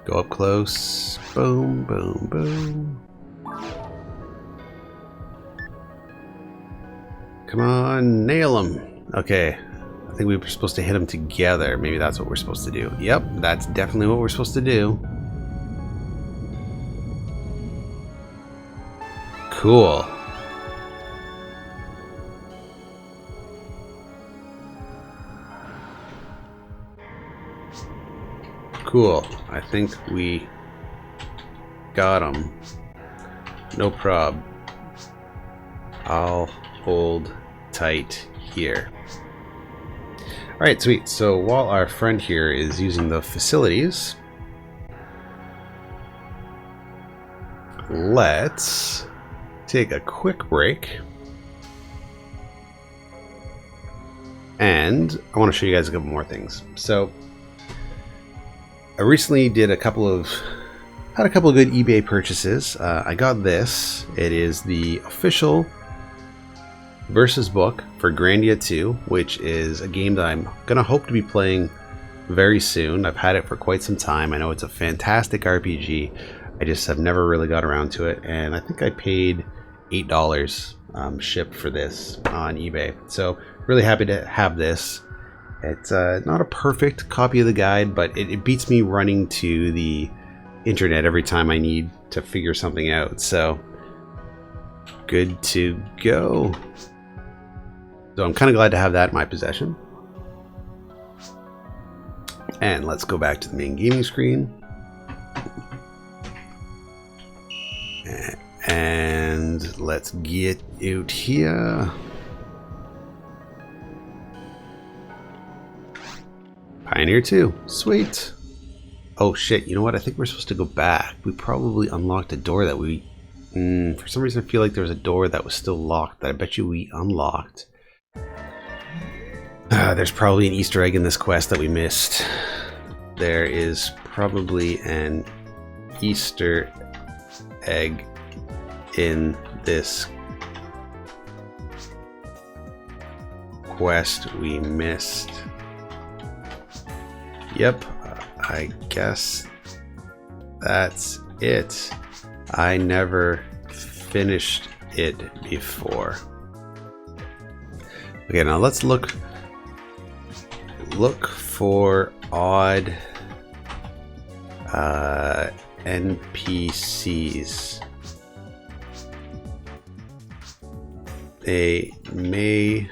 Speaker 1: Go up close. Boom, boom, boom. Come on, nail him. Okay. I think we were supposed to hit them together. Maybe that's what we're supposed to do. Yep, that's definitely what we're supposed to do. Cool. Cool. I think we got him. No prob. I'll hold tight here. Alright, sweet. So while our friend here is using the facilities, let's take a quick break. And I want to show you guys a couple more things. So I recently had a couple of good eBay purchases. I got this. It is the official Versus book for Grandia 2, which is a game that I'm gonna hope to be playing very soon. I've had it for quite some time. I know it's a fantastic RPG. I just have never really got around to it, and I think I paid $8 shipped for this on eBay. So really happy to have this. It's not a perfect copy of the guide, but it beats me running to the internet every time I need to figure something out. So good to go. So I'm kind of glad to have that in my possession. And let's go back to the main gaming screen. And let's get out here. Pioneer 2, sweet. Oh shit, you know what? I think we're supposed to go back. We probably unlocked a door that we... for some reason I feel like there was a door that was still locked that I bet you we unlocked. There's probably an Easter egg in this quest that we missed. There is probably an Easter egg in this quest we missed. Yep, I guess that's it. I never finished it before. Okay, now let's look for odd NPCs. They may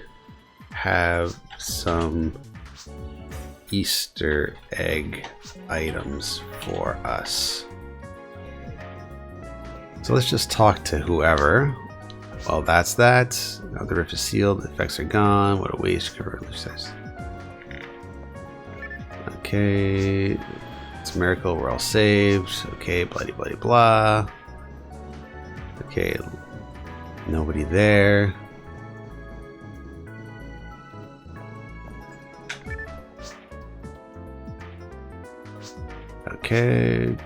Speaker 1: have some Easter egg items for us. So let's just talk to whoever. Well, that's that. Now the rift is sealed. The effects are gone. What a waste. Okay. It's a miracle. We're all saved. Okay. Bloody, bloody, blah. Okay. Nobody there. Okay.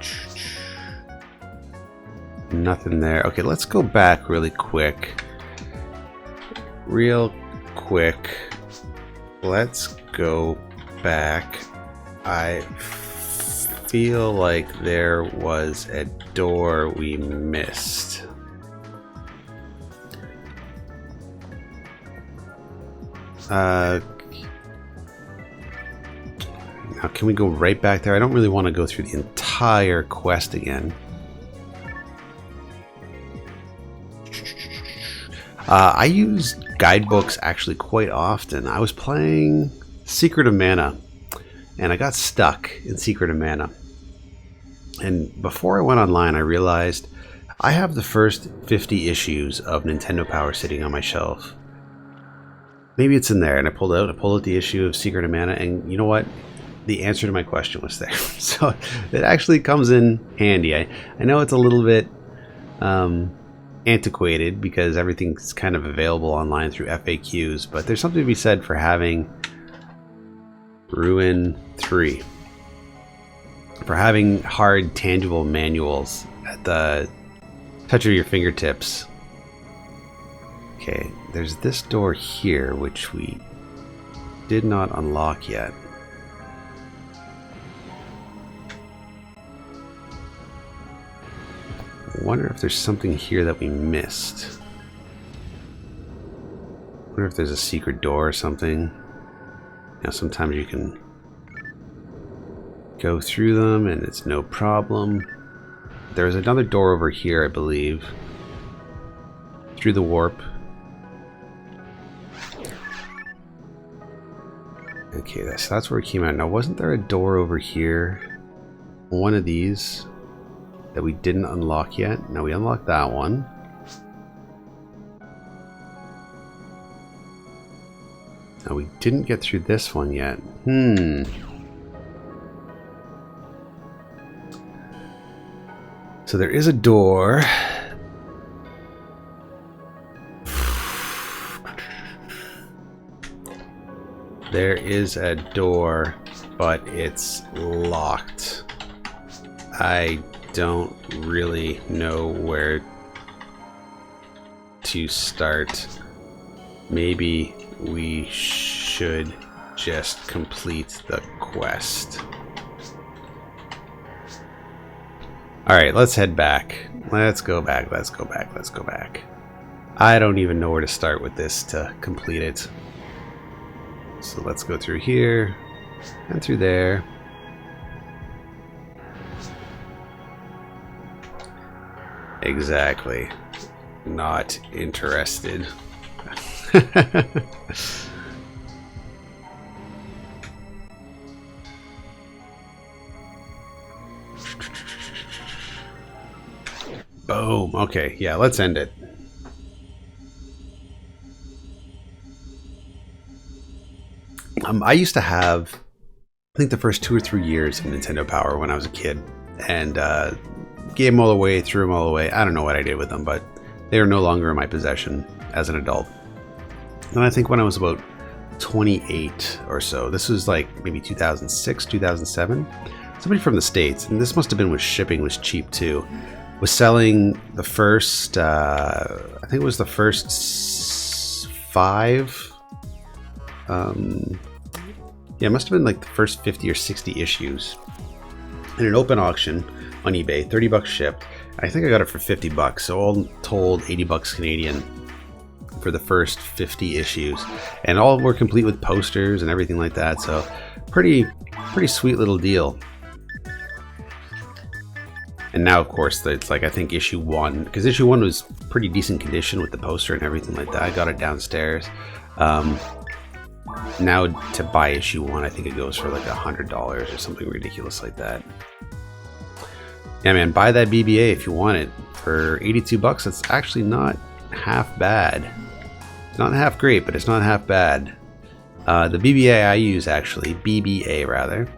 Speaker 1: Nothing there. Okay, let's go back really quick. Let's go back. I feel like there was a door we missed. Now can we go right back there? I don't really want to go through the entire quest again. I use guidebooks actually quite often. I was playing Secret of Mana, and I got stuck in Secret of Mana. And before I went online, I realized I have the first 50 issues of Nintendo Power sitting on my shelf. Maybe it's in there, and I pulled out the issue of Secret of Mana, and you know what? The answer to my question was there. So it actually comes in handy. I know it's a little bit antiquated because everything's kind of available online through FAQs, but there's something to be said for having Ruin 3, for having hard, tangible manuals at the touch of your fingertips. Okay, there's this door here which we did not unlock yet. I wonder if there's something here that we missed. I wonder if there's a secret door or something. You know, sometimes you can go through them and it's no problem. There's another door over here, I believe. Through the warp. Okay, so that's where it came out. Now, wasn't there a door over here? One of these that we didn't unlock yet? Now we unlocked that one. Now we didn't get through this one yet. So there is a door. There is a door, but it's locked. I don't really know where to start. Maybe we should just complete the quest. Alright, let's head back. Let's go back. I don't even know where to start with this to complete it. So let's go through here and through there. Exactly. Not interested. Boom. Okay, yeah, let's end it. I used to have, I think, the first 2 or 3 years of Nintendo Power when I was a kid, and gave them all away, threw them all away. I don't know what I did with them, but they are no longer in my possession as an adult. And I think when I was about 28 or so, this was like maybe 2006, 2007, somebody from the States, and this must have been when shipping was cheap too, was selling the first, I think it was the first 5, yeah, it must have been like the first 50 or 60 issues in an open auction on eBay, $30 shipped. I think I got it for $50, so all told 80 bucks Canadian for the first 50 issues, and all were complete with posters and everything like that. So pretty sweet little deal. And now, of course, it's like, I think issue 1, because issue 1 was pretty decent condition with the poster and everything like that. I got it downstairs. Now to buy issue 1, I think it goes for like $100 or something ridiculous like that. Yeah, man, buy that BBA if you want it for 82 bucks. That's actually not half bad. It's not half great, but it's not half bad. The BBA I use, actually, BBA rather,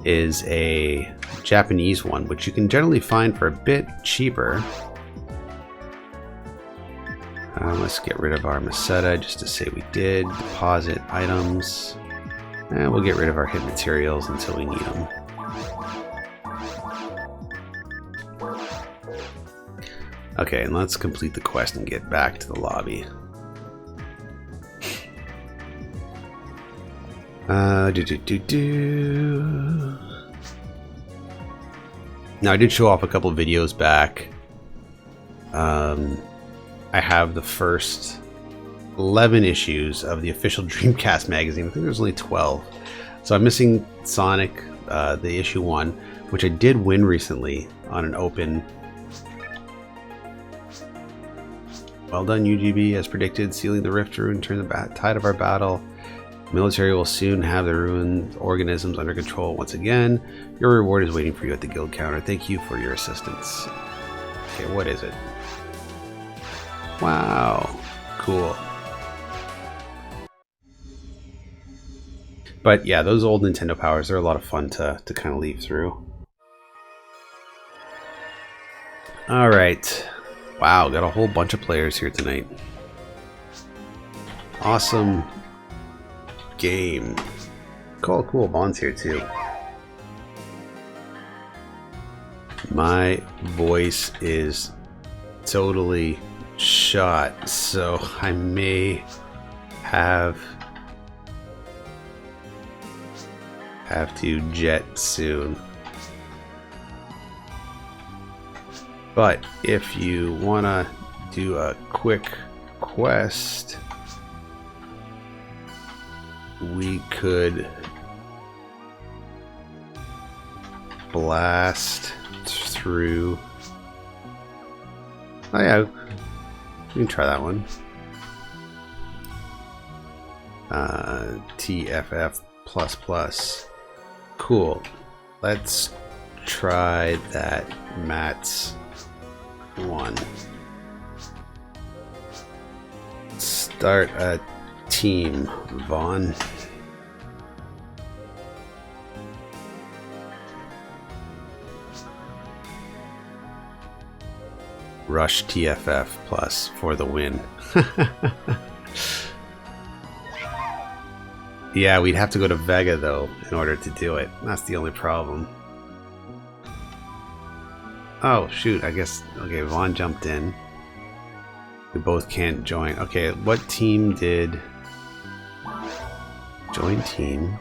Speaker 1: is a Japanese one, which you can generally find for a bit cheaper. Let's get rid of our Meseta just to say we did. Deposit items. And we'll get rid of our hit materials until we need them. Okay, and let's complete the quest and get back to the lobby. Now, I did show off a couple of videos back. I have the first 11 issues of the official Dreamcast magazine. I think there's only 12. So I'm missing Sonic, the issue 1, which I did win recently on an open. Well done, UGB, as predicted, sealing the rift rune, turn the tide of our battle. Military will soon have the ruined organisms under control once again. Your reward is waiting for you at the guild counter. Thank you for your assistance. Okay, what is it? Wow, cool. But yeah, those old Nintendo Powers, they're a lot of fun to kind of leaf through. All right. Wow, got a whole bunch of players here tonight. Awesome game. Cool. Bond's here too. My voice is totally shot, so I may have to jet soon. But if you wanna do a quick quest, we could blast through. Oh yeah, we can try that one. TFF++. Cool. Let's try that Matt's one. Start a team, Vaughn? Rush TFF plus for the win. Yeah, we'd have to go to Vega though in order to do it. That's the only problem. Oh shoot, I guess, okay, Vaughn jumped in. We both can't join. Okay, what team did... Join team.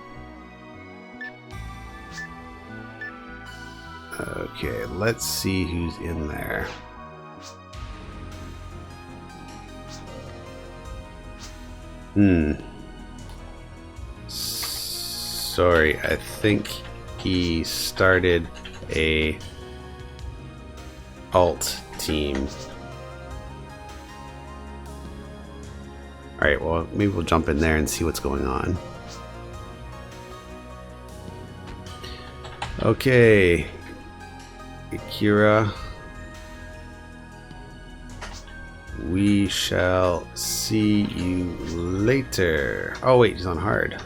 Speaker 1: Okay, let's see who's in there. Sorry, I think he started a alt team. Alright, well, maybe we'll jump in there and see what's going on. Okay, Akira. We shall see you later. Oh wait, he's on hard.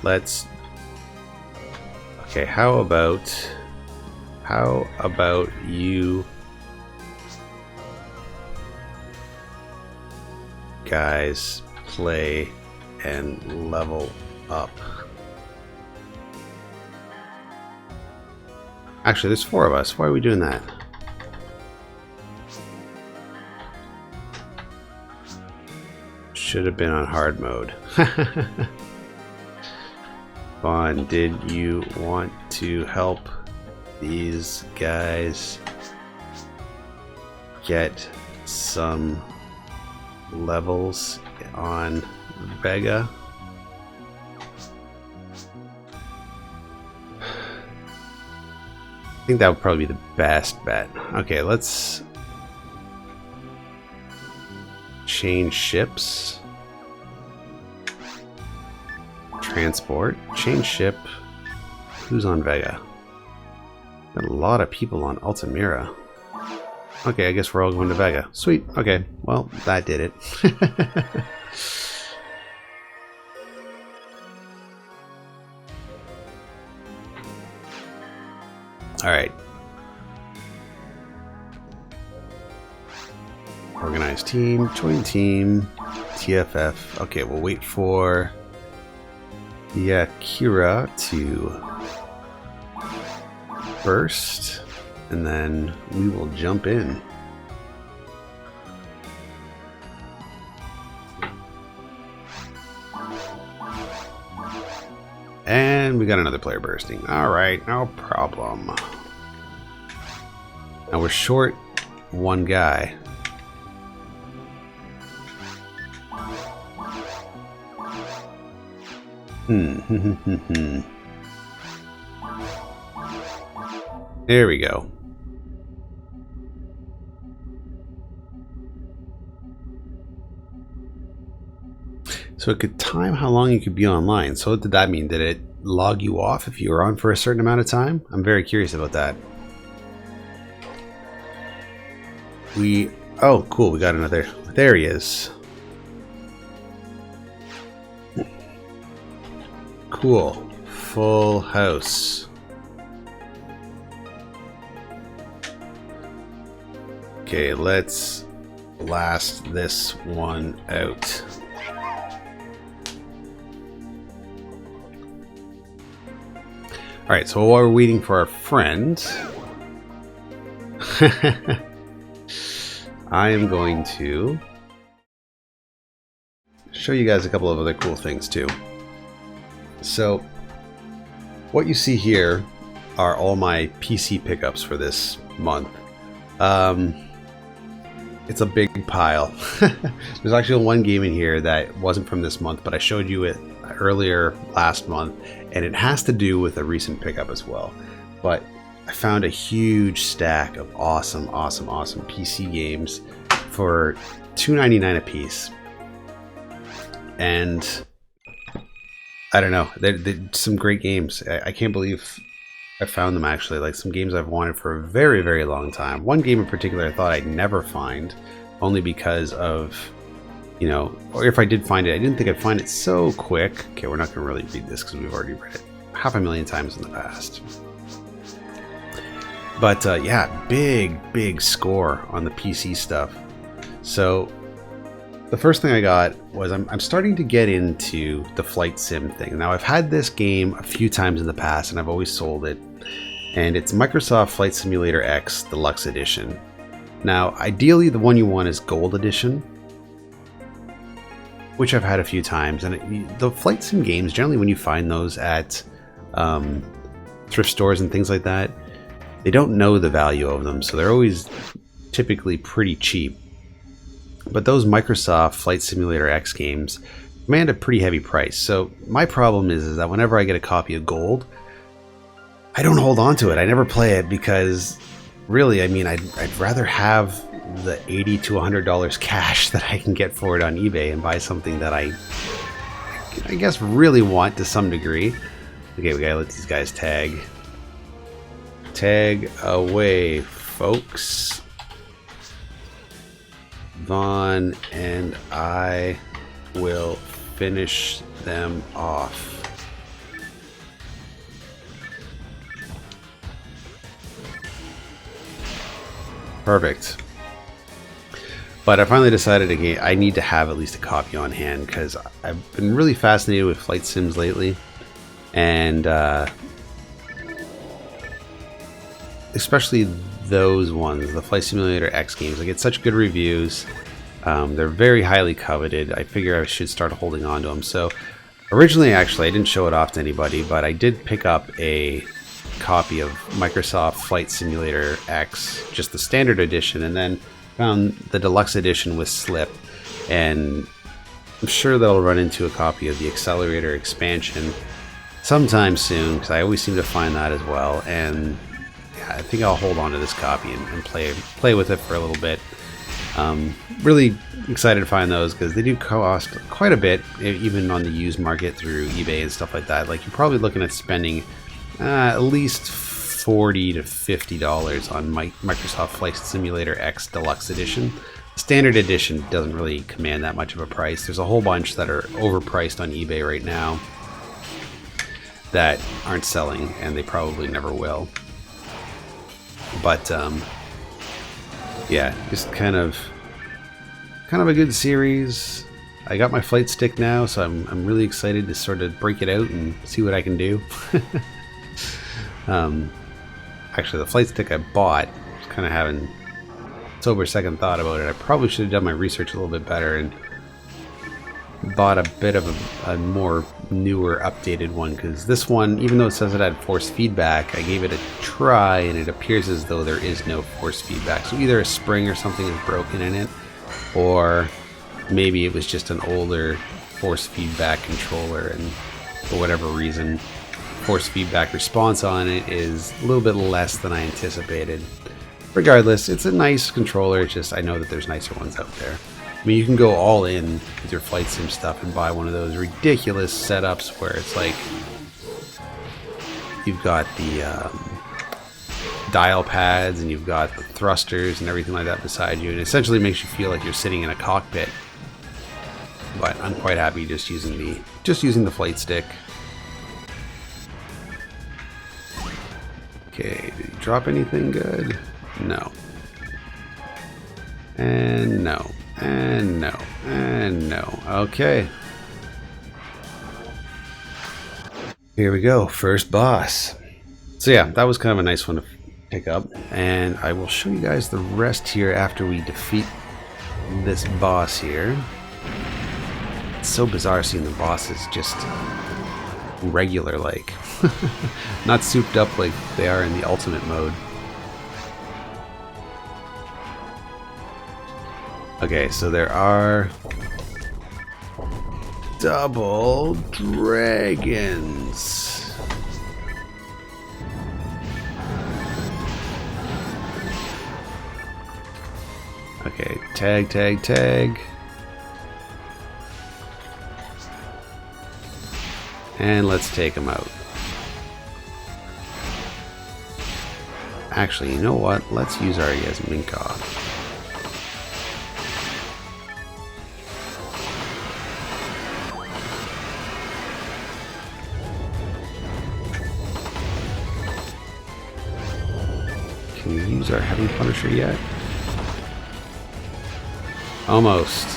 Speaker 1: Let's... Okay, how about you guys play and level up? Actually, there's 4 of us. Why are we doing that? Should have been on hard mode. Vaughn, did you want to help these guys get some levels on Vega? I think that would probably be the best bet. Okay, let's change ships. Transport, change ship. Who's on Vega? Got a lot of people on Altamira. Okay, I guess we're all going to Vega. Sweet. Okay, well, that did it. All right. Organize team, join team, TFF. Okay, we'll wait for the Akira to burst, and then we will jump in. And we got another player bursting. Alright, no problem. Now we're short one guy. There we go. So it could time how long you could be online. So what did that mean? Did it log you off if you were on for a certain amount of time? I'm very curious about that. Oh, cool. We got another. There he is. Cool. Full house. Okay, let's blast this one out. Alright, so while we're waiting for our friend, I am going to show you guys a couple of other cool things too. So, what you see here are all my PC pickups for this month. It's a big pile. There's actually one game in here that wasn't from this month, but I showed you it earlier last month, and it has to do with a recent pickup as well. But I found a huge stack of awesome PC games for $2.99 a piece. And I don't know, they're some great games. I can't believe I found them, actually. Like, some games I've wanted for a very, very long time. One game in particular I thought I'd never find, only because of you know, or if I did find it, I didn't think I'd find it so quick. Okay, we're not going to really read this because we've already read it 500,000 times in the past. But yeah, big score on the PC stuff. So the first thing I got was I'm starting to get into the flight sim thing. Now I've had this game a few times in the past and I've always sold it. And it's Microsoft Flight Simulator X Deluxe Edition. Now ideally the one you want is Gold Edition, which I've had a few times. And the flight sim games, generally when you find those at thrift stores and things like that, they don't know the value of them, so they're always typically pretty cheap. But those Microsoft Flight Simulator X games command a pretty heavy price. So my problem is that whenever I get a copy of Gold, I don't hold on to it. I never play it because really, I mean, I'd rather have the $80 to $100 cash that I can get for it on eBay and buy something that I guess really want to some degree. Okay, we gotta let these guys tag. Tag away, folks. Vaughn and I will finish them off. Perfect. But I finally decided again I need to have at least a copy on hand because I've been really fascinated with flight sims lately, and especially those ones, the Flight Simulator X games. I get such good reviews. They're very highly coveted. I figure I should start holding on to them. So originally, actually, I didn't show it off to anybody, but I did pick up a copy of Microsoft Flight Simulator X, just the standard edition, and then found the deluxe edition with Slip. And I'm sure they'll run into a copy of the Accelerator expansion sometime soon, because I always seem to find that as well. And I think I'll hold on to this copy and play with it for a little bit. Really excited to find those because they do cost quite a bit, even on the used market through eBay and stuff like that. Like, you're probably looking at spending at least $40 to $50 on Microsoft Flight Simulator X Deluxe Edition. Standard Edition doesn't really command that much of a price. There's a whole bunch that are overpriced on eBay right now that aren't selling, and they probably never will. But yeah, just kind of a good series. I got my flight stick now, so I'm really excited to sort of break it out and see what I can do. Actually, the flight stick I bought, just kind of having sober second thought about it. I probably should have done my research a little bit better and bought a bit of a more newer, updated one, because this one, even though it says it had force feedback, I gave it a try and it appears as though there is no force feedback. So either a spring or something is broken in it, or maybe it was just an older force feedback controller, and for whatever reason, force feedback response on it is a little bit less than I anticipated. Regardless, it's a nice controller. It's just I know that there's nicer ones out there. I mean, you can go all in with your flight sim stuff and buy one of those ridiculous setups where it's like you've got the dial pads and you've got the thrusters and everything like that beside you, and it essentially makes you feel like you're sitting in a cockpit. But I'm quite happy just using the flight stick. Okay, did he drop anything good? No. And no. And no. And no. Okay. Here we go. First boss. So yeah, that was kind of a nice one to pick up. And I will show you guys the rest here after we defeat this boss here. It's so bizarre seeing the bosses just regular like. Not souped up like they are in the ultimate mode. Okay, so there are double dragons. Okay, tag. And let's take them out. Actually, you know what? Let's use our Yasminka. use our Heaven Punisher yet? Almost.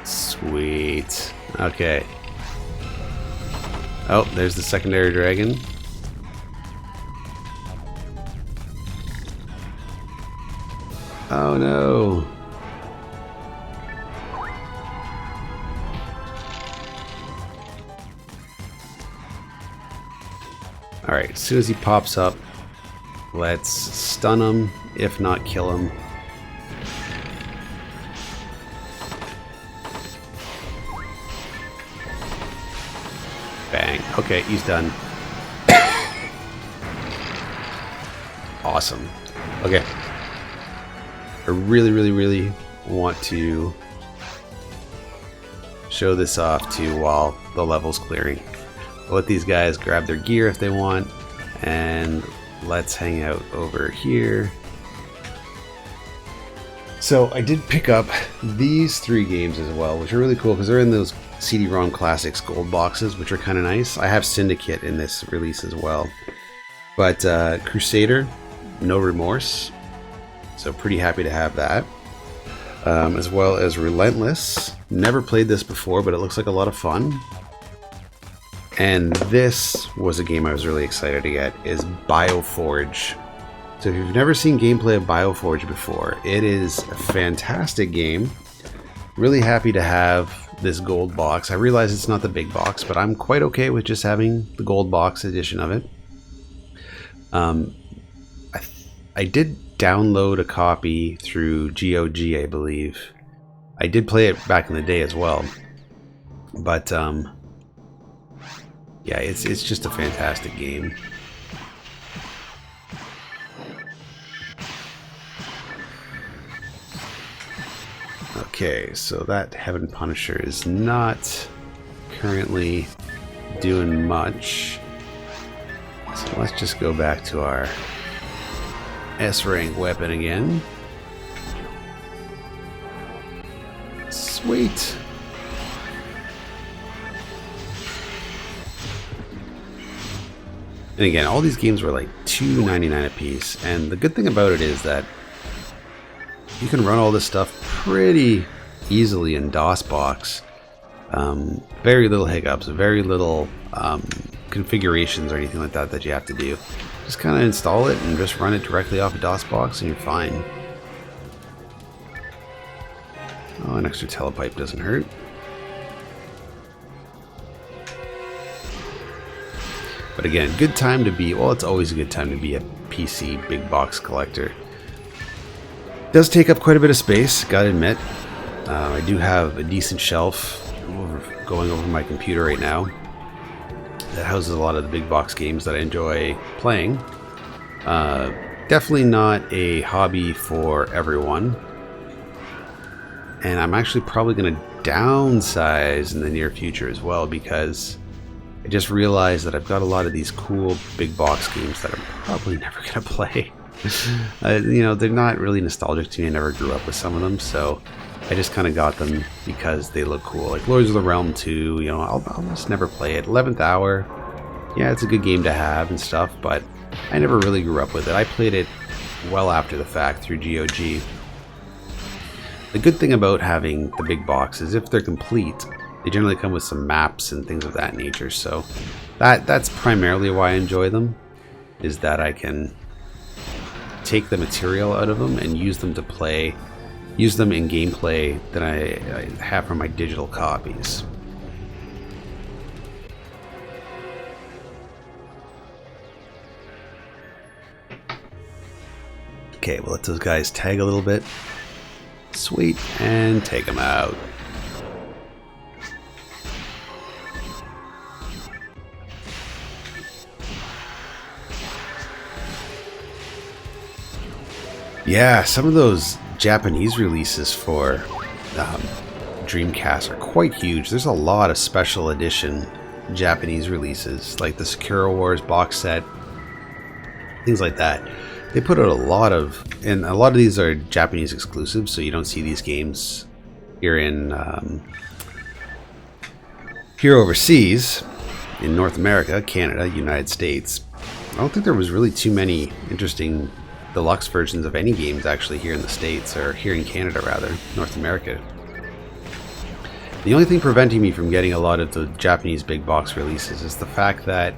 Speaker 1: Sweet. Okay. Oh, there's the secondary dragon. Oh no. Alright, as soon as he pops up, let's stun him, if not kill him. Bang. Okay, he's done. Awesome. Okay. I really want to show this off to while the level's clearing. I'll let these guys grab their gear if they want, and let's hang out over here. So I did pick up these 3 games as well, which are really cool because they're in those CD-ROM Classics gold boxes, which are kind of nice. I have Syndicate in this release as well. But Crusader, No Remorse, so pretty happy to have that. As well as Relentless. Never played this before, but it looks like a lot of fun. And this was a game I was really excited to get, is Bioforge. So if you've never seen gameplay of Bioforge before, it is a fantastic game. Really happy to have this gold box. I realize it's not the big box, but I'm quite okay with just having the gold box edition of it. I did download a copy through GOG, I believe. I did play it back in the day as well. But yeah, it's just a fantastic game. Okay, so that Heaven Punisher is not currently doing much. So let's just go back to our S-rank weapon again. Sweet. And again, all these games were like $2.99 a piece, and the good thing about it is that you can run all this stuff pretty easily in DOSBox. Very little hiccups, very little configurations or anything like that that you have to do. Just kind of install it and just run it directly off of DOSBox and you're fine. Oh, an extra telepipe doesn't hurt. But again, good time to be, well, it's always a good time to be a PC big box collector. Does take up quite a bit of space, gotta admit. I do have a decent shelf going over my computer right now that houses a lot of the big box games that I enjoy playing. Definitely not a hobby for everyone. And I'm actually probably going to downsize in the near future as well, because I just realized that I've got a lot of these cool big box games that I'm probably never going to play. You know, they're not really nostalgic to me. I never grew up with some of them, so I just kind of got them because they look cool. Like Lords of the Realm 2, you know, I'll just never play it. 11th Hour, yeah, it's a good game to have and stuff, but I never really grew up with it. I played it well after the fact through GOG. The good thing about having the big boxes, if they're complete, they generally come with some maps and things of that nature, so that's primarily why I enjoy them, is that I can take the material out of them and use them to play, use them in gameplay that I have from my digital copies. Okay, we'll let those guys tag a little bit. Sweet, and take them out. Yeah, some of those Japanese releases for Dreamcast are quite huge. There's a lot of special edition Japanese releases, like the Sakura Wars box set, things like that. They put out a lot of, and a lot of these are Japanese exclusives, so you don't see these games here in here overseas. in North America, Canada, United States, I don't think there was really too many interesting deluxe versions of any games actually here in the States, or here in Canada rather, North America. The only thing preventing me from getting a lot of the Japanese big box releases is the fact that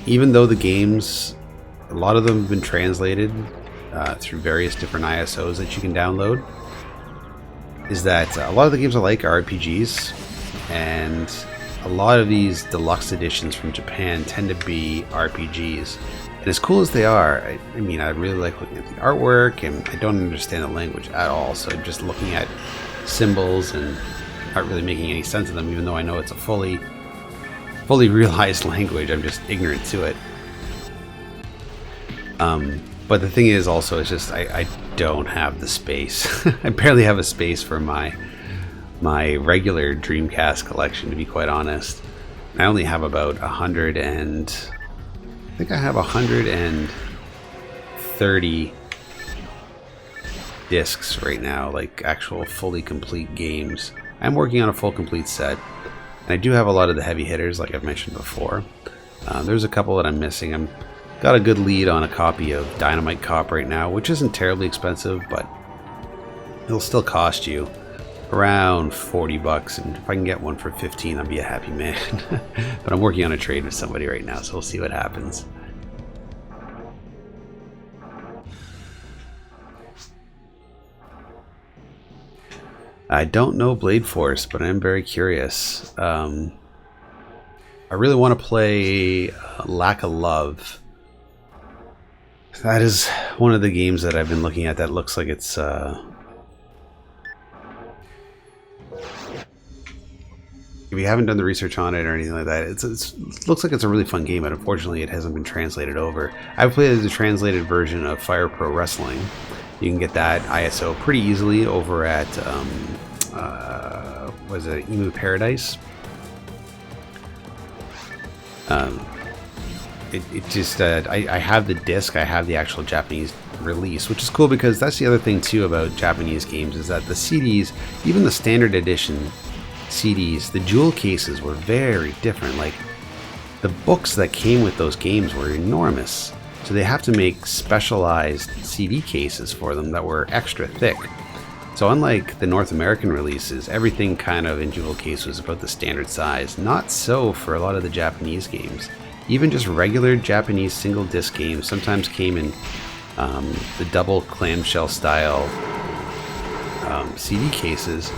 Speaker 1: even though the games, a lot of them have been translated through various different ISOs that you can download, is that a lot of the games I like are RPGs, and a lot of these deluxe editions from Japan tend to be RPGs. And as cool as they are, I mean, I really like looking at the artwork, and I don't understand the language at all, so just looking at symbols and not really making any sense of them, even though I know it's a fully realized language, I'm just ignorant to it. But the thing is also, it's just I don't have the space. I barely have a space for my regular Dreamcast collection, to be quite honest. I only have about 130 discs right now, like actual fully complete games. I'm working on a full complete set, and I do have a lot of the heavy hitters, like I've mentioned before. There's a couple that I'm missing. I'm got a good lead on a copy of Dynamite Cop right now, which isn't terribly expensive, but it'll still cost you around 40 bucks, and if I can get one for 15, I'll be a happy man. But I'm working on a trade with somebody right now, so we'll see what happens. I don't know Blade Force, but I'm very curious. I really want to play Lack of Love. That is one of the games that I've been looking at that looks like it's if you haven't done the research on it or anything like that, it looks like it's a really fun game, but unfortunately it hasn't been translated over. I've played the translated version of Fire Pro Wrestling. You can get that ISO pretty easily over at was it Emu Paradise? I have the disc, I have the actual Japanese release, which is cool because that's the other thing too about Japanese games, is that the CDs, even the standard edition CDs, the jewel cases were very different. Like, the books that came with those games were enormous, so they have to make specialized CD cases for them that were extra thick. So unlike the North American releases, everything kind of in jewel case was about the standard size. Not so for a lot of the Japanese games. Even just regular Japanese single disc games sometimes came in the double clamshell style CD cases,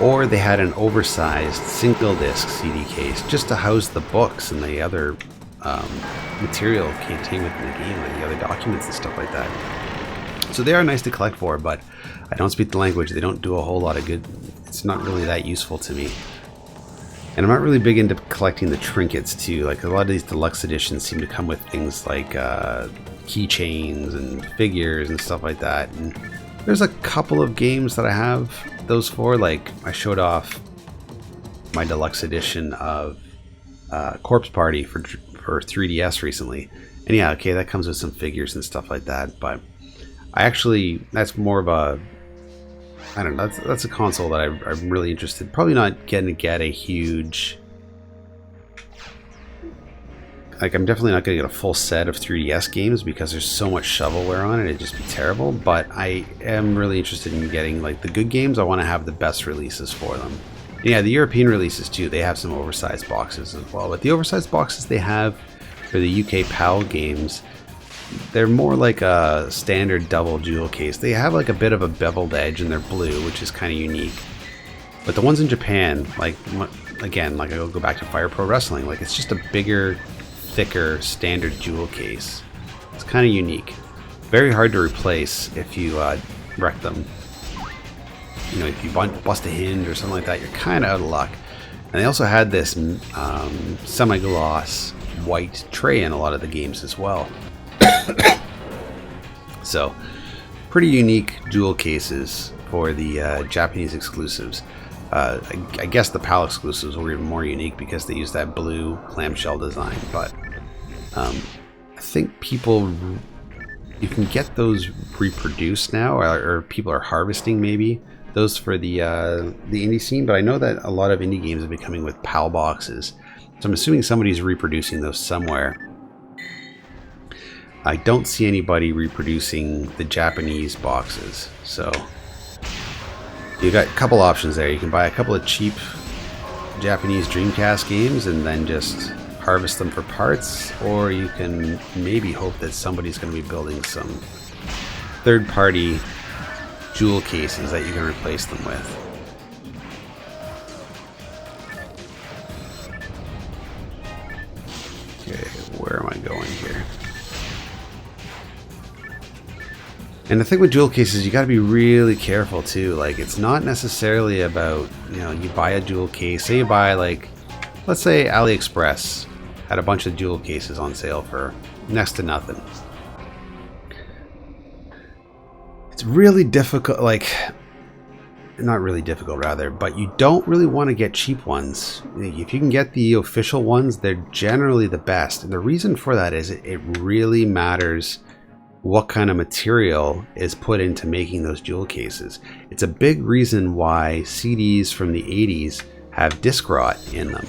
Speaker 1: or they had an oversized single disc CD case just to house the books and the other material contained within the game, like the other documents and stuff like that. So they are nice to collect for, but I don't speak the language. They don't do a whole lot of good. It's not really that useful to me. And I'm not really big into collecting the trinkets too. Like, a lot of these deluxe editions seem to come with things like keychains and figures and stuff like that. And there's a couple of games that I have those for. Like, I showed off my deluxe edition of Corpse Party for 3DS recently. And yeah, okay, that comes with some figures and stuff like that. But I actually, that's more of a, I don't know, that's a console that I'm really interested. Probably not getting to get a huge, like, I'm definitely not going to get a full set of 3DS games because there's so much shovelware on it, it'd just be terrible. But I am really interested in getting, like, the good games. I want to have the best releases for them. And yeah, the European releases too, they have some oversized boxes as well. But the oversized boxes they have for the UK PAL games, they're more like a standard double jewel case. They have like a bit of a beveled edge and they're blue, which is kind of unique. But the ones in Japan, like, again, like, I'll go back to Fire Pro Wrestling, like, it's just a bigger, thicker standard jewel case. It's kind of unique. Very hard to replace if you wreck them. You know, if you bust a hinge or something like that, you're kind of out of luck. And they also had this semi-gloss white tray in a lot of the games as well. So, pretty unique jewel cases for the Japanese exclusives. I guess the PAL exclusives were even more unique because they used that blue clamshell design. But I think you can get those reproduced now, or people are harvesting maybe those for the indie scene. But I know that a lot of indie games have been coming with PAL boxes, So I'm assuming somebody's reproducing those somewhere. I don't see anybody reproducing the Japanese boxes. So you got a couple options there. You can buy a couple of cheap Japanese Dreamcast games and then just harvest them for parts, or you can maybe hope that somebody's going to be building some third-party jewel cases that you can replace them with. Okay, where am I going here? And the thing with jewel cases, you got to be really careful too. Like, it's not necessarily about, you know, you buy a jewel case. Say you buy, like, let's say AliExpress had a bunch of jewel cases on sale for next to nothing. It's really difficult, like, not really difficult rather, but you don't really want to get cheap ones. If you can get the official ones, they're generally the best. And the reason for that is it really matters what kind of material is put into making those jewel cases. It's a big reason why CDs from the 80s have disc rot in them,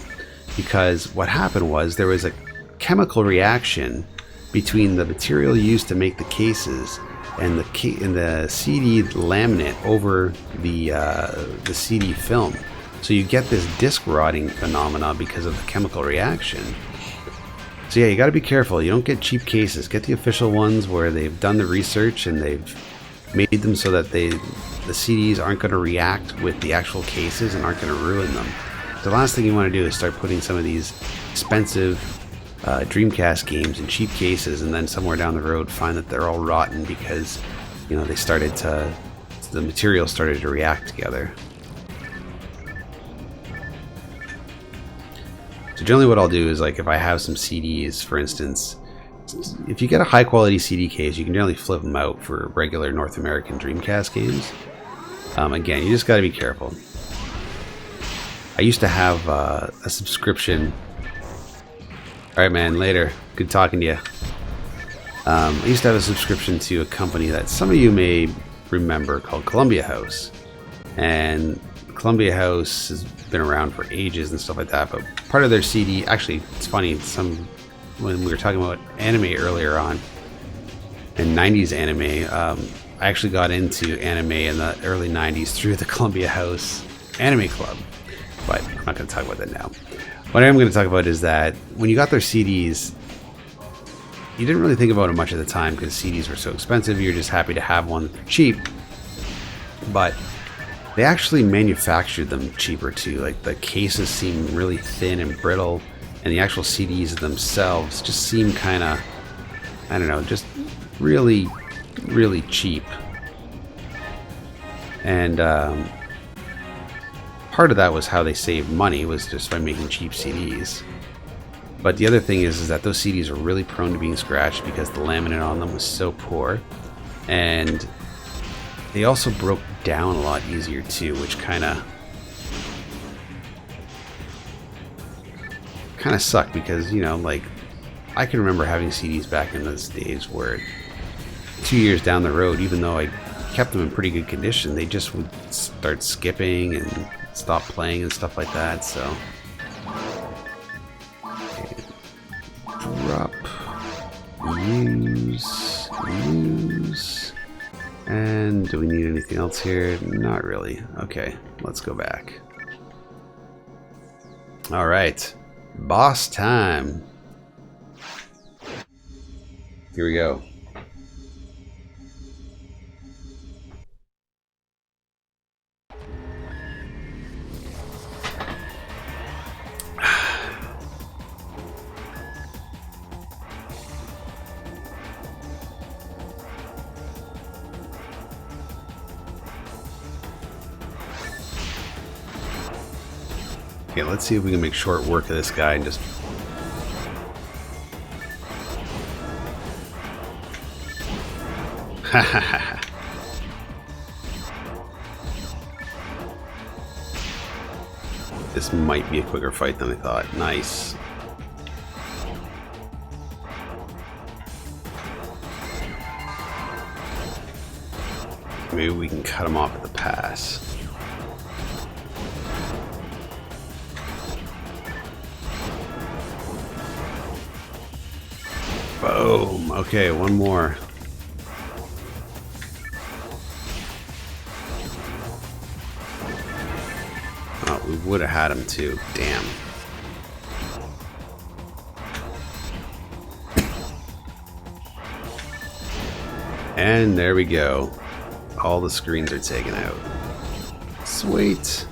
Speaker 1: because what happened was there was a chemical reaction between the material used to make the cases and the CD laminate over the CD film. So you get this disc rotting phenomena because of the chemical reaction. So yeah, you got to be careful. You don't get cheap cases. Get the official ones where they've done the research and they've made them so that the CDs aren't going to react with the actual cases and aren't going to ruin them. The last thing you want to do is start putting some of these expensive Dreamcast games in cheap cases, and then somewhere down the road find that they're all rotten because, you know, the material started to react together. So generally what I'll do is, like, if I have some CDs, for instance, if you get a high quality CD case, you can generally flip them out for regular North American Dreamcast games. Again, you just got to be careful. I used to have a subscription. Alright man, later. Good talking to you. I used to have a subscription to a company that some of you may remember called Columbia House. And Columbia House has been around for ages and stuff like that, but part of their CD, actually, it's funny, when we were talking about anime earlier on, and 90s anime, I actually got into anime in the early 90s through the Columbia House Anime Club, but I'm not going to talk about that now. What I am going to talk about is that when you got their CDs, you didn't really think about it much at the time because CDs were so expensive. You're just happy to have one that's cheap, but they actually manufactured them cheaper too. Like, the cases seem really thin and brittle, and the actual CDs themselves just seem kind of, I don't know, just really, really cheap. And part of that was how they saved money, was just by making cheap CDs. But the other thing is that those CDs are really prone to being scratched because the laminate on them was so poor, and they also broke down a lot easier too, which kind of sucked because, you know, like, I can remember having CDs back in those days where 2 years down the road, even though I kept them in pretty good condition, they just would start skipping and stop playing and stuff like that. So okay. Drop, use. And do we need anything else here? Not really. Okay, let's go back. All right, boss time. Here we go. Okay, let's see if we can make short work of this guy and just... This might be a quicker fight than I thought. Nice. Maybe we can cut him off at the pass. Boom. Okay, one more. Oh, we would have had him too. Damn. And there we go. All the screens are taken out. Sweet.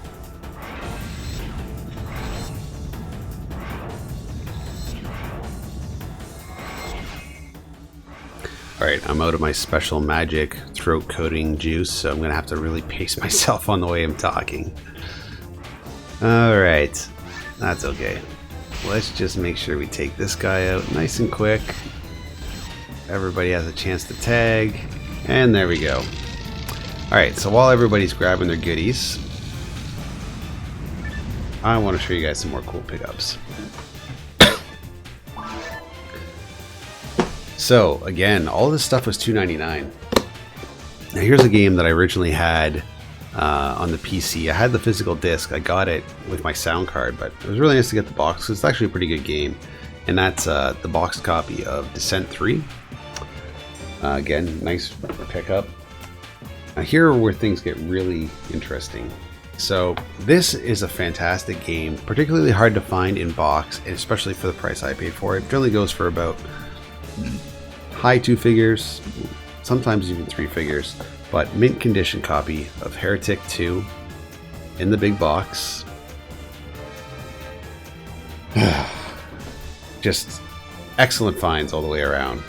Speaker 1: Alright, I'm out of my special magic throat coating juice, so I'm gonna have to really pace myself on the way I'm talking. Alright, that's okay. Let's just make sure we take this guy out nice and quick. Everybody has a chance to tag, and there we go. Alright, so while everybody's grabbing their goodies, I want to show you guys some more cool pickups. So again, all this stuff was $2.99. Now here's a game that I originally had on the PC. I had the physical disc. I got it with my sound card, but it was really nice to get the box because it's actually a pretty good game. And that's the boxed copy of Descent 3. Again, nice pickup. Now here are where things get really interesting. So this is a fantastic game, particularly hard to find in box, and especially for the price I paid for it. It generally goes for about high 2 figures, sometimes even 3 figures, but mint condition copy of Heretic 2 in the big box. Just excellent finds all the way around.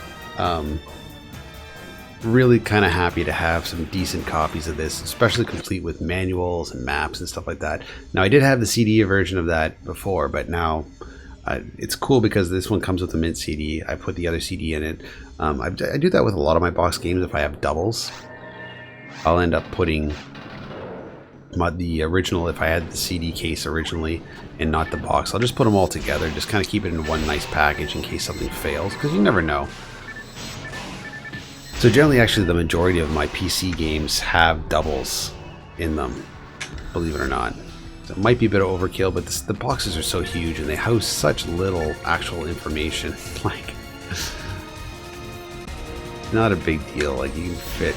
Speaker 1: Really kind of happy to have some decent copies of this, especially complete with manuals and maps and stuff like that. Now I did have the CD version of that before, but now it's cool because this one comes with a mint CD. I put the other CD in it. I do that with a lot of my box games. If I have doubles, I'll end up putting the original, if I had the CD case originally and not the box, I'll just put them all together, just kind of keep it in one nice package in case something fails, because you never know. So generally, actually, the majority of my PC games have doubles in them, believe it or not. So it might be a bit of overkill, but the boxes are so huge and they house such little actual information. Like, not a big deal. Like, you can fit.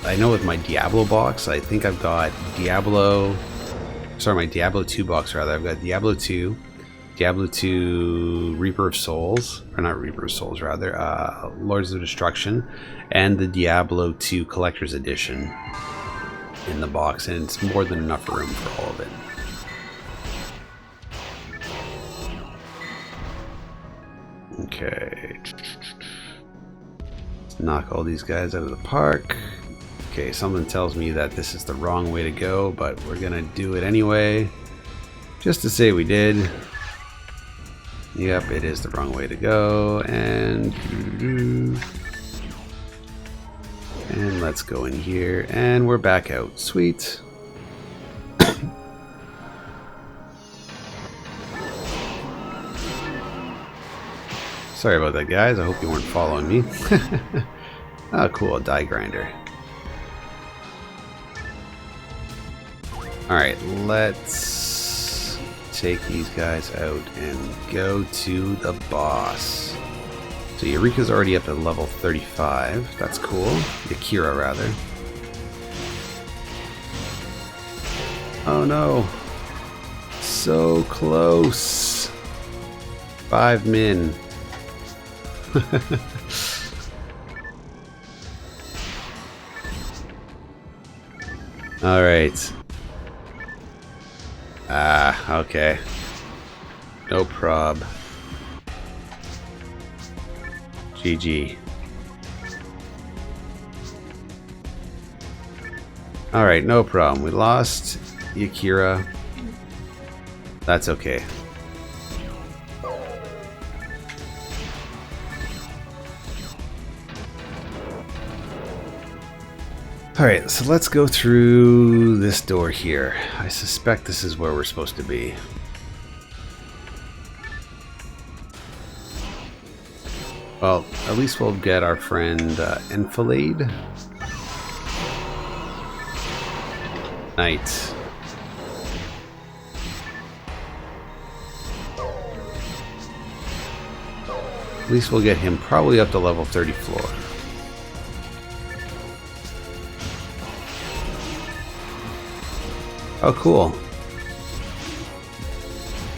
Speaker 1: I know with my Diablo box, I think I've got my Diablo 2 box rather. I've got Diablo 2, Reaper of Souls, or not Reaper of Souls rather, Lords of Destruction, and the Diablo 2 Collector's Edition in the box, and it's more than enough room for all of it. Okay. Let's knock all these guys out of the park. Okay, something tells me that this is the wrong way to go, but we're gonna do it anyway, just to say we did. Yep, it is the wrong way to go, and let's go in here, and we're back out. Sweet. Sorry about that, guys. I hope you weren't following me. Oh, cool, a die grinder. Alright, let's take these guys out and go to the boss. So Eureka's already up to level 35. That's cool. Yakira, rather. Oh no. So close. 5 min. Alright. Ah, okay. No prob. GG. Alright, no problem. We lost Yakira. That's okay. Alright, so let's go through this door here. I suspect this is where we're supposed to be. Well, at least we'll get our friend Enfilade. Knight. At least we'll get him probably up to level 30 floor. Oh, cool.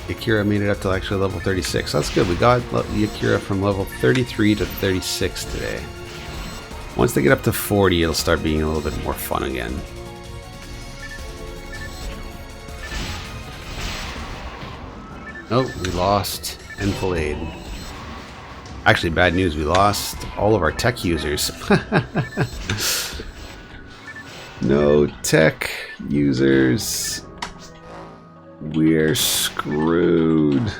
Speaker 1: Yakira made it up to actually level 36. That's good. We got Yakira from level 33 to 36 today. Once they get up to 40, it'll start being a little bit more fun again. Oh, we lost Enfilade. Actually, bad news. We lost all of our tech users. No tech users. We're screwed.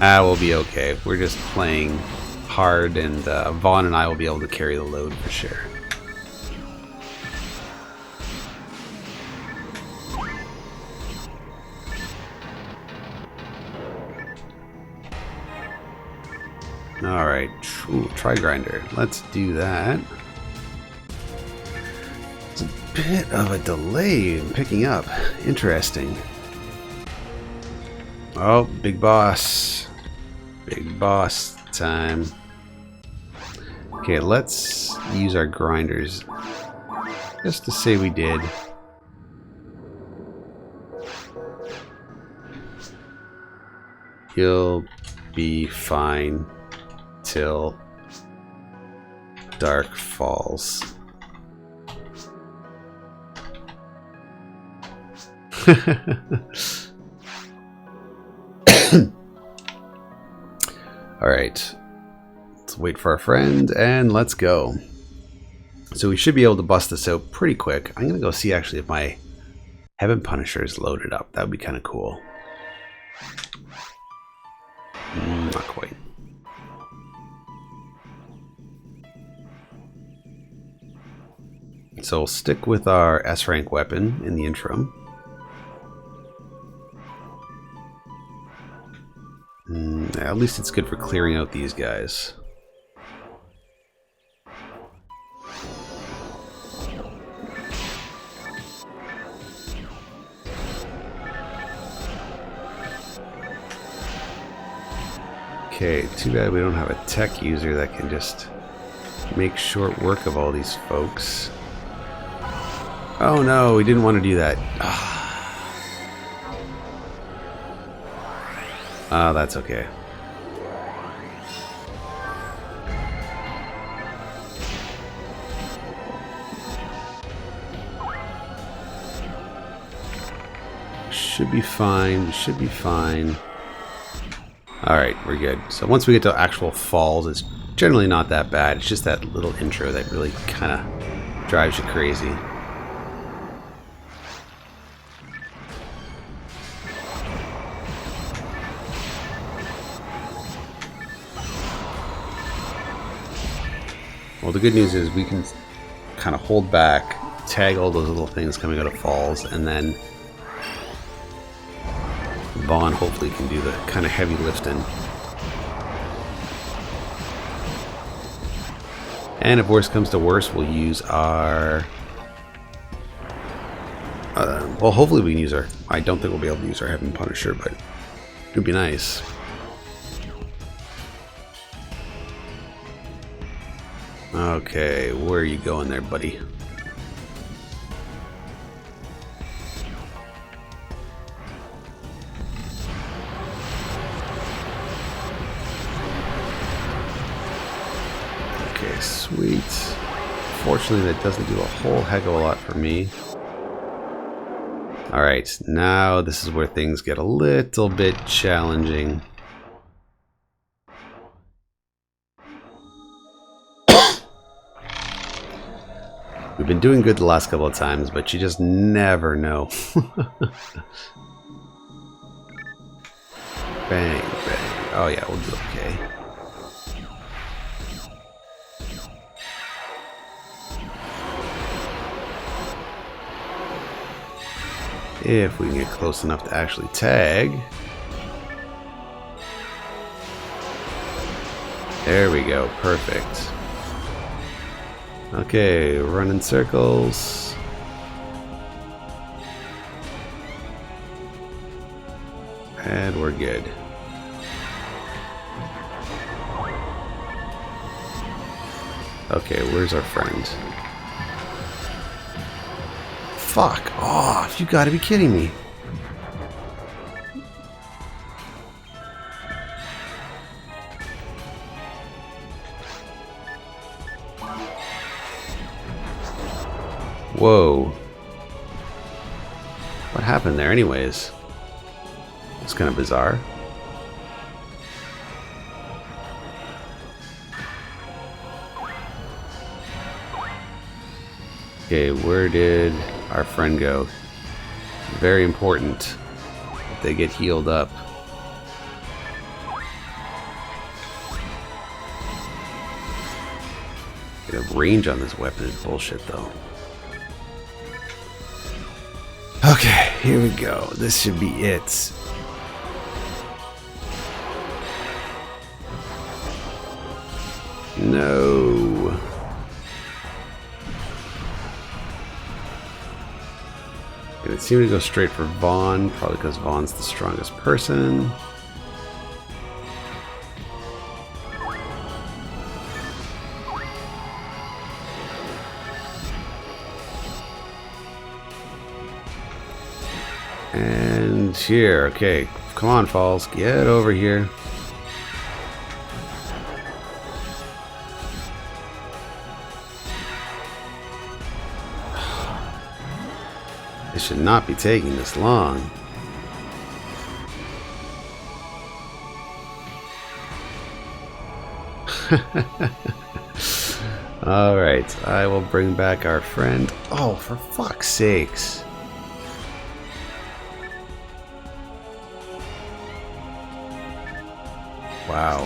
Speaker 1: We'll be okay. We're just playing hard, and Vaughn and I will be able to carry the load for sure. Alright, try grinder. Let's do that. It's a bit of a delay in picking up. Interesting. Oh, big boss. Big boss time. Okay, let's use our grinders just to say we did. You'll be fine till dark falls. All right, let's wait for our friend and let's go. So we should be able to bust this out pretty quick. I'm gonna go see actually if my Heaven Punisher is loaded up. That would be kind of cool. Not quite. So we'll stick with our S rank weapon in the interim. At least it's good for clearing out these guys. Okay, too bad we don't have a tech user that can just make short work of all these folks. Oh no, we didn't want to do that. Ah, that's okay. Should be fine, should be fine. Alright, we're good. So once we get to actual falls, it's generally not that bad. It's just that little intro that really kind of drives you crazy. Well, the good news is we can kind of hold back, tag all those little things coming out of falls, and then Vaughn hopefully can do the kind of heavy lifting. And if worse comes to worse, we'll use our... well, hopefully we can use our... I don't think we'll be able to use our Heaven Punisher, but it would be nice. Okay, where are you going there, buddy? Okay, sweet. Fortunately, that doesn't do a whole heck of a lot for me. Alright, now this is where things get a little bit challenging. We've been doing good the last couple of times, but you just never know. Bang, bang. Oh yeah, we'll do okay. If we can get close enough to actually tag. There we go, perfect. Okay, run in circles. and we're good. Okay, where's our friend? Fuck off! You gotta be kidding me. Whoa. What happened there anyways? It's kind of bizarre. Okay, where did our friend go? Very important that they get healed up. The range on this weapon is bullshit though. Okay, here we go. This should be it. No. It seemed to go straight for Vaughn, probably because Vaughn's the strongest person. And here, okay. Come on, Falls, get over here. It should not be taking this long. Alright, I will bring back our friend. Oh, for fuck's sakes. Wow.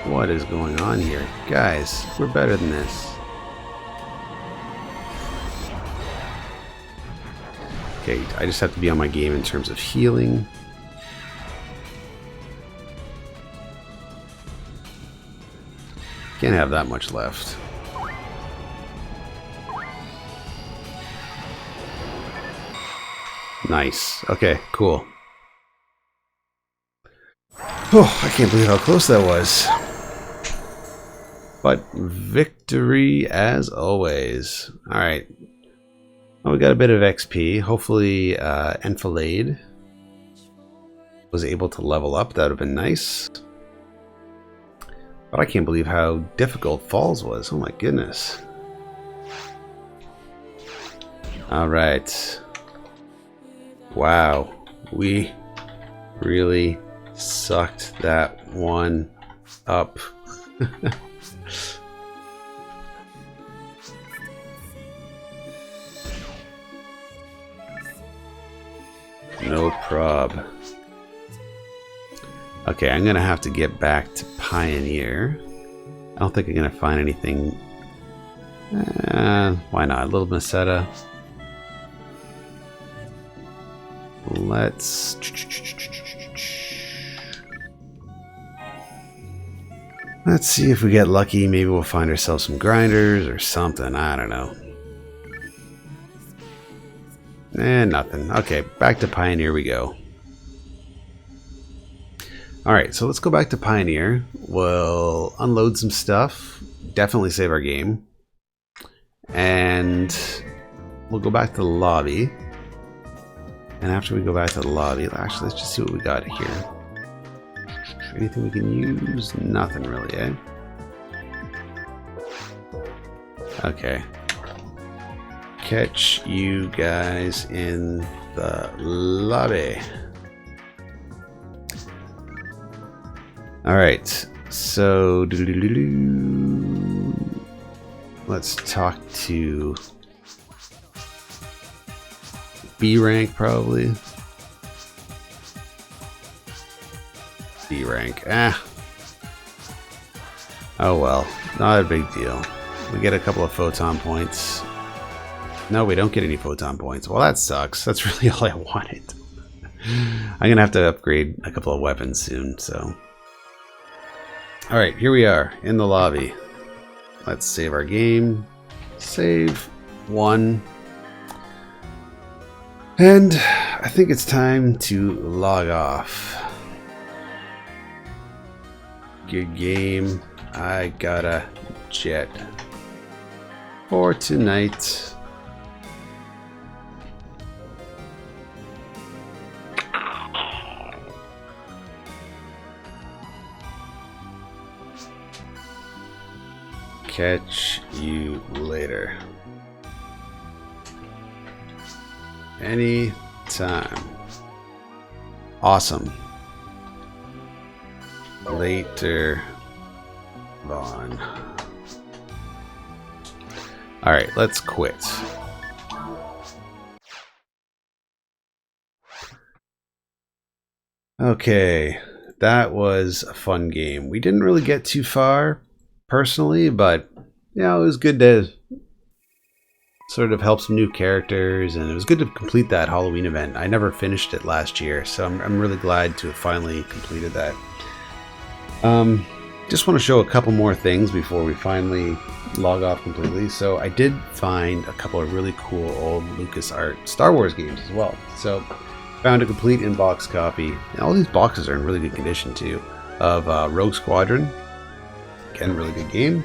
Speaker 1: What is going on here? Guys, we're better than this. Okay, I just have to be on my game in terms of healing. Can't have that much left. Nice. Okay, cool. Oh, I can't believe how close that was. But victory as always. Alright. Well, we got a bit of XP. Hopefully, Enfilade was able to level up. That would have been nice. But I can't believe how difficult Falls was. Oh my goodness. Alright. Wow. We really sucked that one up. No prob. Okay, I'm gonna have to get back to Pioneer. I don't think I'm gonna find anything. Why not? A little Meseta. Let's see if we get lucky. Maybe we'll find ourselves some grinders or something. I don't know. Nothing. Okay, back to Pioneer we go. Alright, so let's go back to Pioneer. We'll unload some stuff. Definitely save our game. And we'll go back to the lobby. And after we go back to the lobby, actually, let's just see what we got here. Anything we can use? Nothing really, eh? Okay. Catch you guys in the lobby. Alright, so let's talk to B rank probably. B rank. Oh well, not a big deal. We get a couple of photon points. No, we don't get any photon points. Well, that sucks. That's really all I wanted. I'm gonna have to upgrade a couple of weapons soon, so. Alright, here we are in the lobby. Let's save our game. Save one. And I think it's time to log off. Good game. I gotta jet for tonight. Catch you later. Anytime. Awesome. Later, Vaughn. All right, let's quit. Okay, that was a fun game. We didn't really get too far personally, but yeah, it was good to sort of help some new characters, and it was good to complete that Halloween event. I never finished it last year, so I'm really glad to have finally completed that. Just want to show a couple more things before we finally log off completely. So I did find a couple of really cool old LucasArts Star Wars games as well. So found a complete in-box copy, and all these boxes are in really good condition too, of Rogue Squadron. Again, really good game.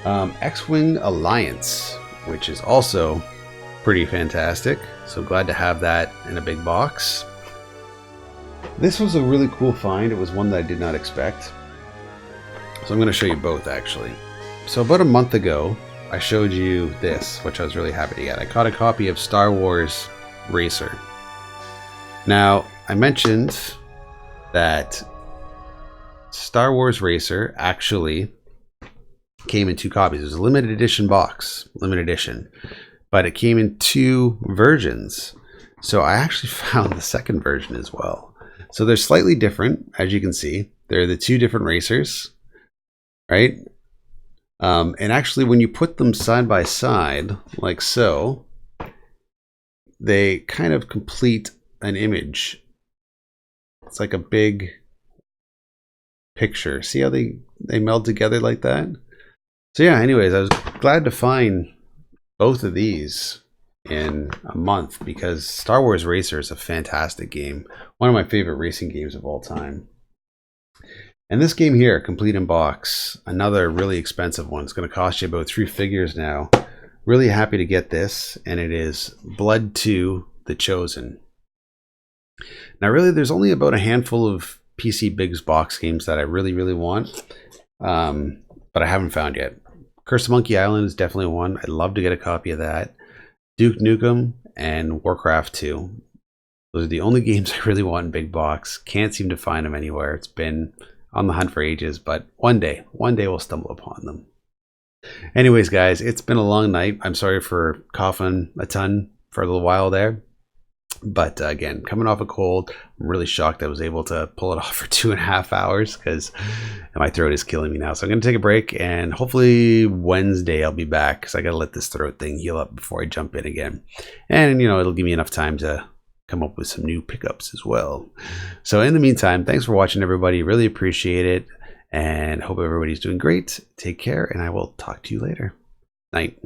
Speaker 1: X-Wing Alliance, which is also pretty fantastic. So glad to have that in a big box. This was a really cool find. It was one that I did not expect. So I'm going to show you both actually. So about a month ago, I showed you this, which I was really happy to get. I caught a copy of Star Wars Racer. Now, I mentioned that Star Wars Racer actually came in two copies. It was a limited edition box, limited edition, but it came in two versions. So I actually found the second version as well. So they're slightly different, as you can see. They're the two different racers, right? And actually, when you put them side by side, like so, they kind of complete an image. It's like a big picture. See how they meld together like that? So yeah, anyways, I was glad to find both of these in a month because Star Wars Racer is a fantastic game. One of my favorite racing games of all time. And this game here, complete in box, another really expensive one. It's going to cost you about 3 figures now. Really happy to get this, and it is Blood 2: The Chosen. Now really, there's only about a handful of PC Bigs box games that I really want, but I haven't found yet. Curse of Monkey Island is definitely one. I'd love to get a copy of that. Duke Nukem and Warcraft 2. Those are the only games I really want in big box. Can't seem to find them anywhere. It's been on the hunt for ages, but one day we'll stumble upon them. Anyways, guys, it's been a long night. I'm sorry for coughing a ton for a little while there. But again, coming off a cold, I'm really shocked I was able to pull it off for 2.5 hours because my throat is killing me now. So I'm going to take a break, and hopefully Wednesday I'll be back because I got to let this throat thing heal up before I jump in again. And, you know, it'll give me enough time to come up with some new pickups as well. So in the meantime, thanks for watching, everybody. Really appreciate it, and hope everybody's doing great. Take care, and I will talk to you later. Night.